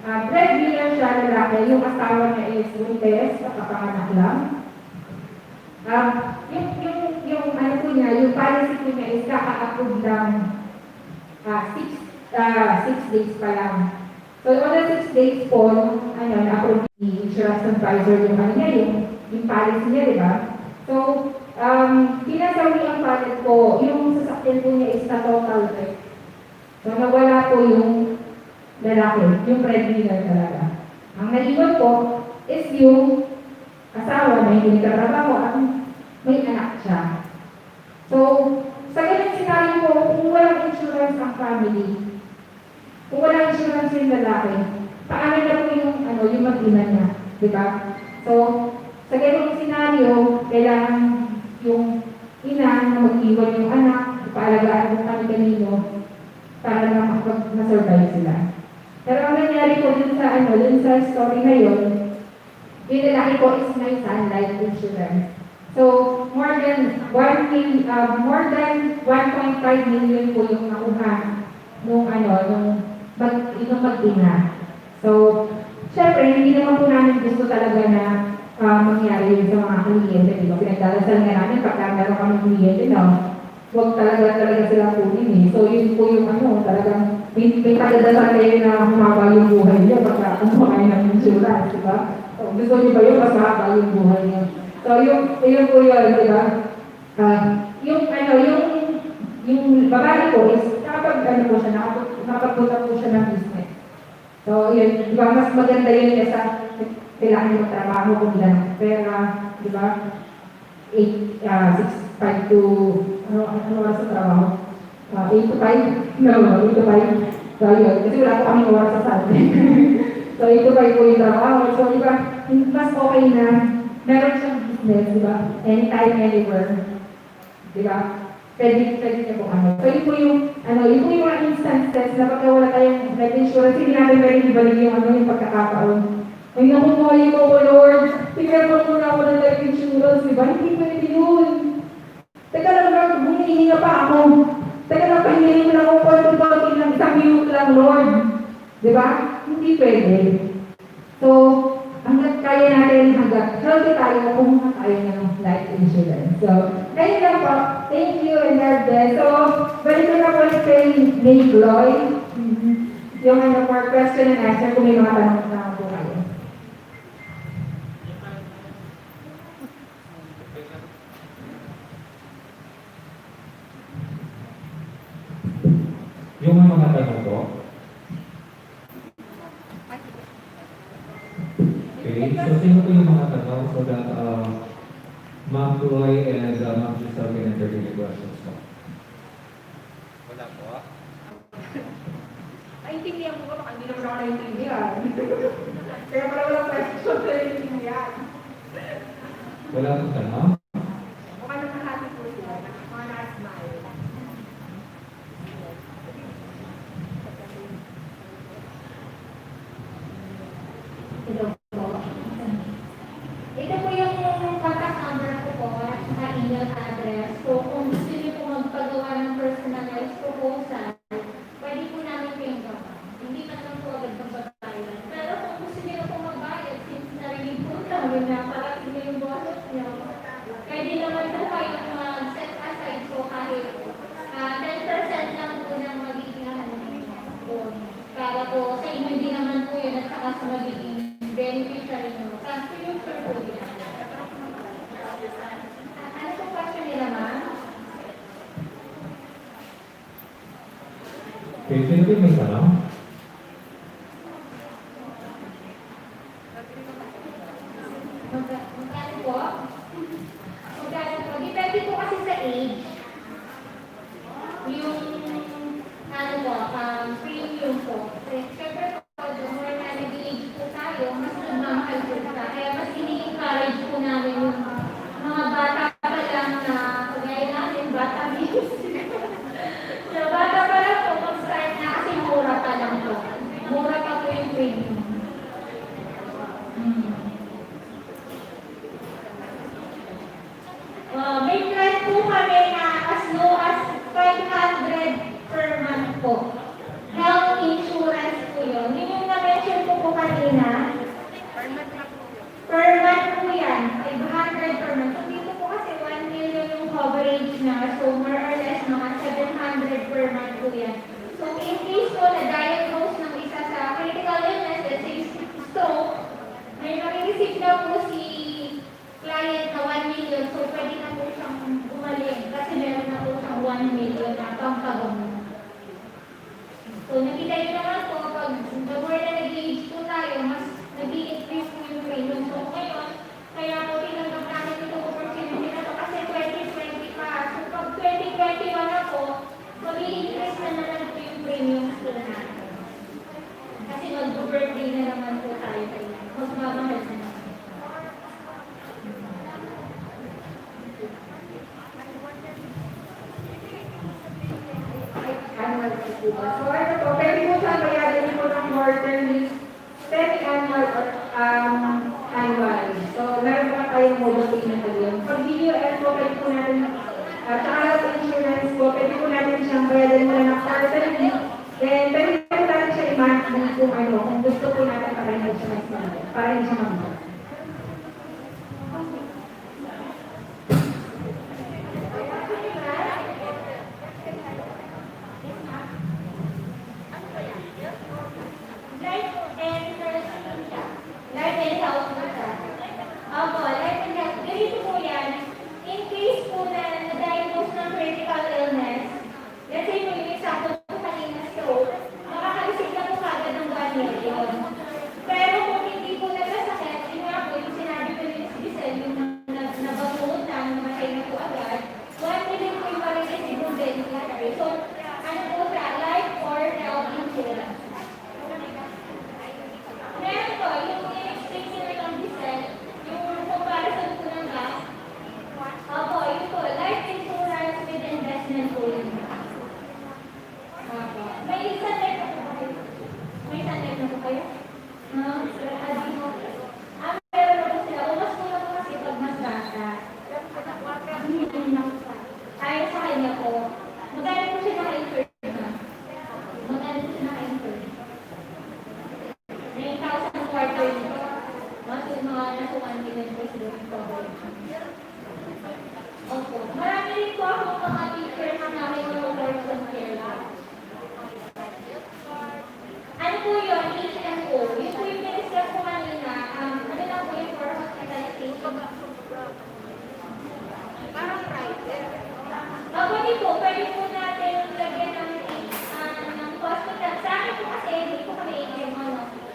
breadwinner siya lalaki, yung asawa niya is buntes, kapanganak lang. Yung policy po niya is kaka-approve lang 6 days pa lang. So, on the 6 days po, na-approve ni insurance advisor yung policy niya, di ba? So, pinasawi ang policy po, yung sasakyan po niya is na total wreck. So, nawala po yung lalaki, yung breadwinner talaga. Ang naiwan po is yung asawa na hindi nagtatrabaho at may anak siya. So, sa ganang scenario po, kung walang insurance ang family, kung walang insurance yung lalaki, paano na po yung mag-ina niya, di ba? So, sa ganang scenario, kailangan yung ina na mag-iwan yung anak, ipaalagaan kung kami-kanino, para na ma-survive sila. Pero ang nangyari po dun sa story na yun, yung lalaki po is may Sun Life Insurance. So, more than 1.5 million po yung nakuha nung mag-ina. So, syempre, hindi naman po namin gusto talaga na mangyari yun sa mga kliyente. Diba? Pinagdalasal nga namin pagka meron kami kliyente na huwag talaga sila kunin eh. So, yun po yung talagang may pagdadasal kayo na humaba yung buhay niyo pagka kumuha kayo ng insurance, diba? So, gusto niyo ba yun? Mas mahaba yung buhay niyo. So, yung po yun, diba? Yung babae po is nakapagpunta po siya ng business. So, yun, diba? Mas maganda yun kaysa kailangan yung trabaho kung ilan ng pera, diba? 8 to 5 oras sa trabaho? 8 to 5? No, 8 to 5. So, yun. Kasi wala po kami oras sa Sunday. So, 8 to 5 po yung trabaho. So, diba, mas okay na meron siyang di ba? Anytime, anywhere. Di ba? Pwede niyo po ano. So, yun po yung mga instances na pagka wala tayong life insurance, hindi natin pwede ibalik yung pagkakataon. Ay, naku mo, ko, Lord. Tignan mo muna ako ng life insurance, di ba? Hindi pwede yun. Teka lang, Lord, humihinga pa ako. Teka lang, pahingin mo lang ako for total ng isang minuto lang, Lord. Di ba? Hindi pwede. So, hanggat kaya natin, hanggat healthy tayo, kung kaya ng life insurance. So, ayun lang po. Thank you and God bless. So, balik ko na po kay Nate Lloyd. Yung more question and answer kung may mga tanong na po kayo. Yung mga tanong ko, okay, so sino po yung mga tanong so that Ma'am Chloe and Ma'am Giselle can entertain the questions mo? Wala po. Naintindihan ko baka hindi naman ako naintindihan. Kaya pala walang question na naintindihan. Wala po tanong? Mukha naman happy po sila. Mga na-smile. Ito po. Ito po yung contact number ko po at saka email address. So, kung gusto niyo po magpagawa ng personalized proposal, pwede po namin kayong gawa. Hindi pa naman po agad magbabayaran. Pero kung gusto niyo na po magbayad, since narinig po namin na parating na yung boses niyo, pwede naman po kayong mag-set aside. So, kahit 10% lang po ng magiging doon. Para po sa inyo din naman po yun at saka sa magiging beneficiary nyo. Sa future po yun. Ano po question nila, ma'am? Okay, sino po yung may tanong? Magkano po? Magkano po? Depende po kasi sa age. Yung ano po, premium po. Siyempre po, the more na nag-age po tayo, mas nagmamahal po siya. Kaya mas ini-encourage po namin yung mga bata pa lang na, kagaya natin, bata bills. So, bata pa lang po, mag-start na kasi mura pa lang po. Mura pa po yung premium. May plan po kami na as low as 500 per month po. Health insurance po yun. Yun yung na-mention ko po kanina. Per month po yan. 500 per month. So dito po kasi 1 million yung coverage na. So more or less mga 700 per month po yan. So in case po na-diagnose ng isa sa critical illness, let's say stroke, may marireceive na po si client na 1 million, so pwede na po siyang gumaling kasi meron na po siyang 1 million na pangkagamot. So nakita nyo naman po, pag the more na nag-age po tayo, mas nag-i-increase po yung premium. So ngayon, kaya po tinanggap namin itong opportunity na to kasi 2020 pa. So pag 2021 na po, mag-i-increase na naman po yung premiums po natin. Kasi mag-birthday na naman po tayo. Mas mamahal na naman. So, ano po, pwede po siya bayarin po ng quarterly, semi-annual or annual. So, meron pa tayong mobile payment na yun. Pag DUS po, pwede po natin, sa health insurance po, pwede po natin siyang bayarin mula ng quarterly. Then, pwede po natin siya i-monthly kung gusto po natin para hindi siya mag-monthly, para hindi siya mag-monthly. Life and health po siya. Opo, life and health. Ganito po yan. In case po na na-diagnose ng critical illness, let's say po yung example po kanina stroke, makakarisip na po kagad ng 1 million. Pero kung hindi po nagkasakit, po, pwede po natin lagyan ng hospital. Sa akin po kasi, hindi po kami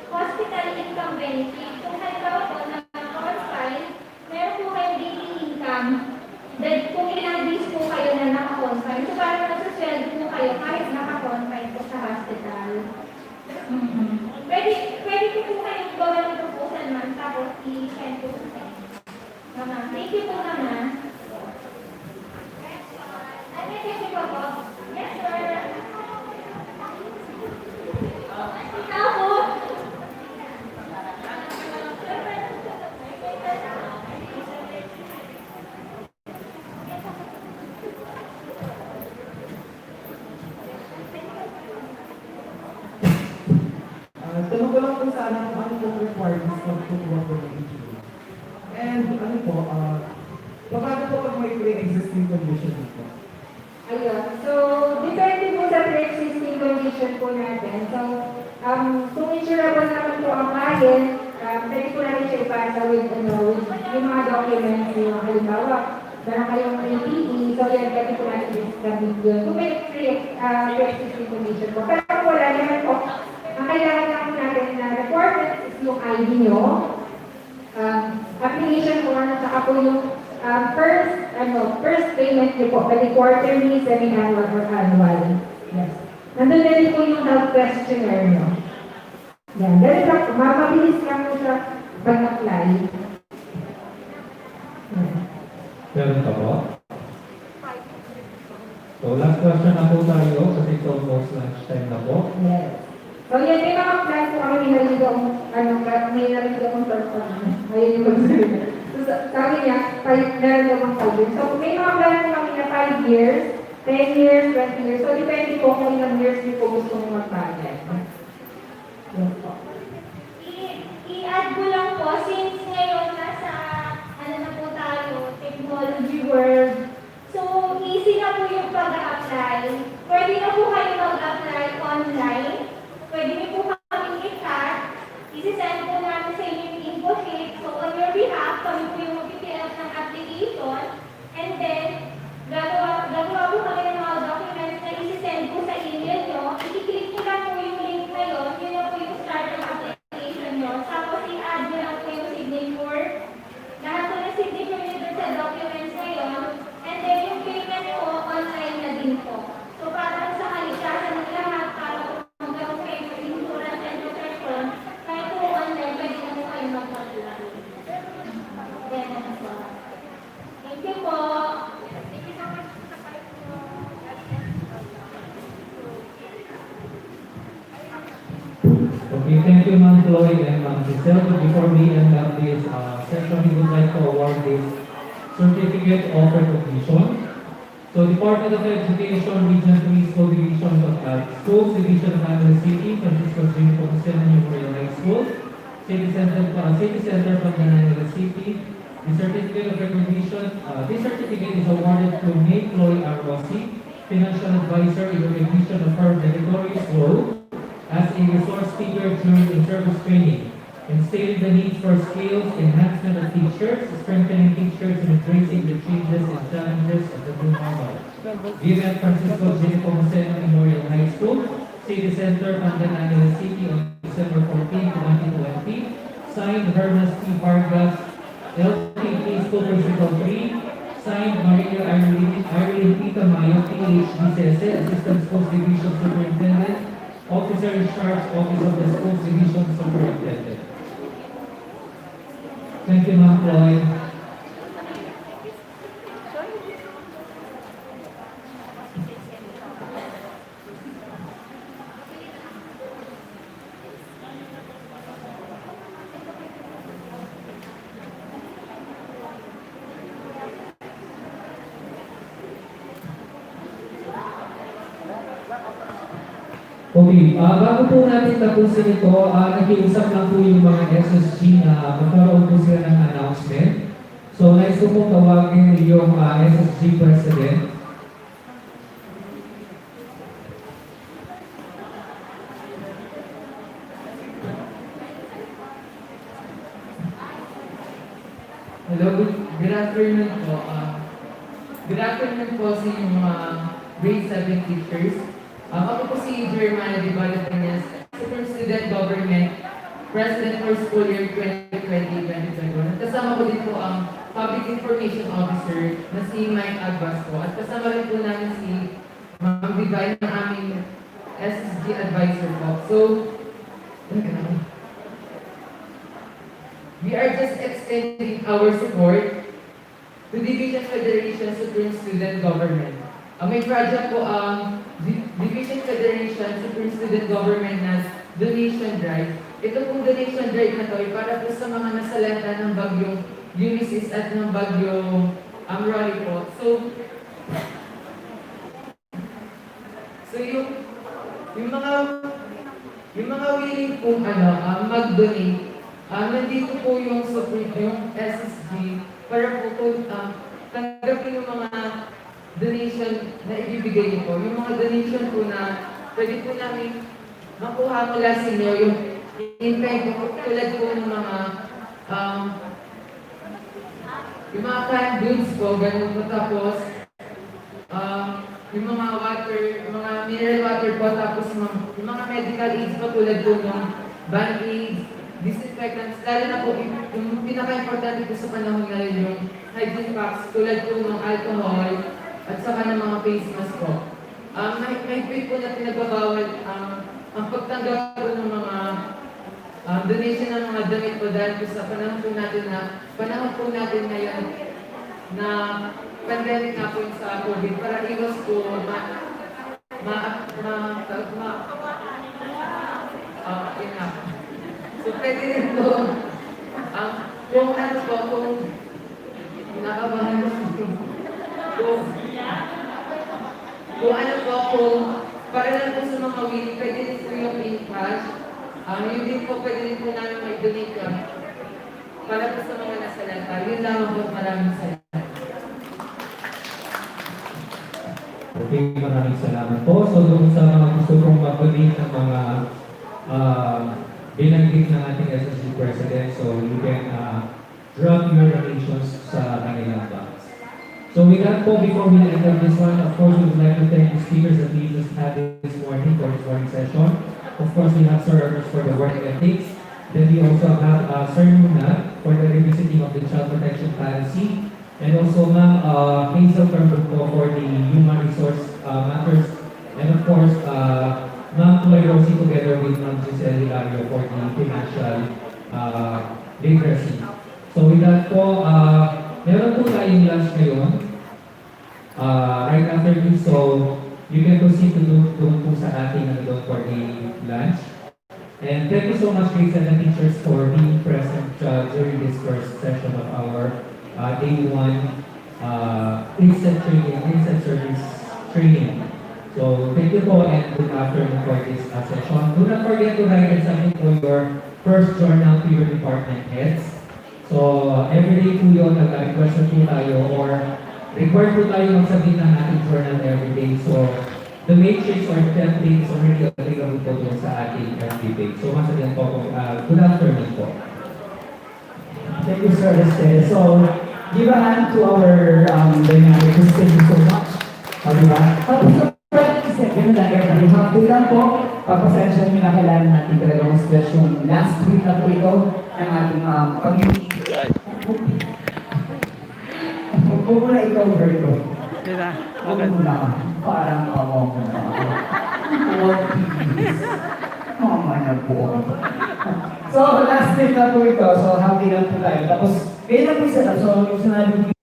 hospital income benefit. Kung halimbawa po, na-confine, meron po kayong daily income. Then, kung ilang days po kayo na naka-confine, so parang nasusweldo po kayo kahit naka-confine po sa hospital. Pwede po kayong gawa ng proposal man, tapos i-send po sa inyo. Mama, thank you po naman. Ano yung po po? Yes, sir. Ikaw po. Tanong ko lang po sana kung ano po requirements ng kukuha po ng insurance. And ano po, paano po pag may pre-existing condition dito? Ayun. So, depende po sa pre-existing condition po natin. So, kung insurable naman po ang client, pwede po natin siya ipasa with yung mga documents, yung halimbawa, meron kayong APE, so yan, pwede po natin discount yun. Kung may pre-existing condition po. Pero kung wala naman po, ang kailangan lang po natin na requirements is yung ID nyo, application form, at saka po yung first payment niyo po, pwede quarterly, semi-annual, or annual. Yes. Nandun na rin po yung health questionnaire nyo. Yan. Dahil lang po, mabilis lang po sa pag-apply. Meron ka po? So, last question na po tayo kasi it's almost lunchtime na po. Yes. So, yan, may mga plan po kami may narinig akong performance. Ayun yung pag-sabi. So, sabi niya, meron akong 5 years. So, may mga plan po kami na 5 years, 10 years, 20 years. So, depende po kung ilang years niyo po gusto mong mag-budget. Yes po. I-add ko lang po, since ngayon nasa, na po tayo, technology world. So, easy na po yung pag-apply. Pwede na po kayo mag-apply online. Pwede niyo po kami i-chat. Isi-send po namin sa inyo yung info sheet. So, on your behalf, kami po yung mag-fill up ng application. And then, gagawa po kami ng mga documents na isi-send po sa email nyo. I-click po lang po yung link na yun. Yun na po yung start ng application nyo. Tapos, i-add nyo lang po yung signature. Lahat po ng signature nyo dun sa documents na yun. And then, yung payment po, online na din po. So, para sa kaligtasan ng lahat, para po magkaroon kayo ng insurance and protection, kahit po online, pwede na po kayo mag-apply. Then, po. Thank you po. Thank you so much sa Okay, thank you, Ma'am Chloe and Ma'am Giselle. But before we end up this session, we would like to award this certificate of recognition. So, Department of Education, Region 3 School Division of Schools Division of Manila City, Francisco Nepomuceno Memorial High School, City Center from the Manila City. The certificate of recognition, this certificate is awarded to May Chloe R. Rossi, Financial Advisor in recognition of her meritorious role as a resource speaker during in-service training, instilling the need for skills enhancement of teachers, strengthening teachers, and embracing the changes and challenges of the new normal. Given at Francisco Nepomuceno Memorial High School, City Center, Manila City on December 14, 2020, signed Hermes T. Vargas, LTP School Principal 3, signed Maria Irene P. Tamayo, PhD, Assistant Schools Division Superintendent, Officer in charge, Office of the Schools Division Superintendent. Thank you, Ma'am Chloe. Okay, bago po natin tapusin ito, nag-iusap lang po yung mga SSG na magkaroon po sila ng announcement. So, nais ko pong tawagin yung SSG President. Hello, good afternoon po. Good afternoon po sa inyong mga grade 7 teachers. Ako po si Jeremiah Dibalatanes, Super Student Government President for School Year 2020-2021. At kasama ko din po ang Public Information Officer na si Mike Agbasco. At kasama rin po namin si Ma'am Divine na aming SSG advisor po. So, we are just extending our support to Division Federation Supreme Student Government. May project po ang Division Federation Supreme Student Government na donation drive. Ito pong donation drive na to ay para po sa mga nasalanta ng bagyong Ulysses at ng bagyong Rory po. So yung mga willing pong mag-donate, nandito po yung SSG para po tanggapin yung mga donation na ibibigay niyo po. Yung mga donation po na pwede po namin makuha mula sa inyo, yung in-kind po, tulad po ng mga canned goods po, ganun po. Tapos, yung mga water, yung mga mineral water po, tapos yung mga medical aids po, tulad po ng band-aids, disinfectants, lalo na po, yung pinaka-importante po sa panahon ngayon, yung hygiene packs, tulad po ng alcohol, at saka ng mga face mask po. May po na pinagbabawal ang pagtanggap po ng mga donation ng mga damit po dahil po sa panahon po natin ngayon na pandemic na po sa COVID para iwas po yun nga. So pwede rin po kung ano po, kung nakabahan kung ano po, kung para lang po sa mga willing, pwede rin po yung in cash. Yun din po, pwede rin po namin mag-donate para po sa mga nasalanta. Yun lang po, maraming salamat. Okay, maraming salamat po. So doon sa mga gusto kong mag-donate ng mga binanggit ng ating SSG President, so you can drop your donations sa kanilang box. So with that po, before we end up this one, of course, we would like to thank the speakers that we just had this morning for this morning session. Of course, we have Sir Ernest for the work ethics. Then we also have Sir Luna for the revisiting of the child protection policy. And also Ma'am Hazel Turnbull po for the human resource matters. And of course, Ma'am Chloe Rosie together with Ma'am Giselle Hilario for the financial literacy. So with that po, meron po tayong lunch ngayon. Right after this, so you can proceed to doon po sa ating doon for the lunch. And thank you so much, grade 7 teachers, for being present during this first session of our day 1 INSET service training. So thank you po and good afternoon for this session. Do not forget to write and submit for your first journal to your department heads. So every day po yun, nag-request po tayo or required po tayo magsabit ng ating journal every day. So the matrix or the template is already available po doon sa ating FB page. So once again po, good afternoon po. Thank you, Sir Estelle. So, give a hand to our dynamic. Thank you so much. Diba? Tapos sa second na every happy lang po. Pagpasensya nyo na kailangan natin talagang stress yung last week na po ito ng ating community. Huwag mo na ikaw, Berto. Huwag mo na ka. Parang awang mo na ako. Huwag please. Mama na po. So, last week na po ito. So, happy lang po tayo. Tapos, kaya na po isa. So, yung sinabi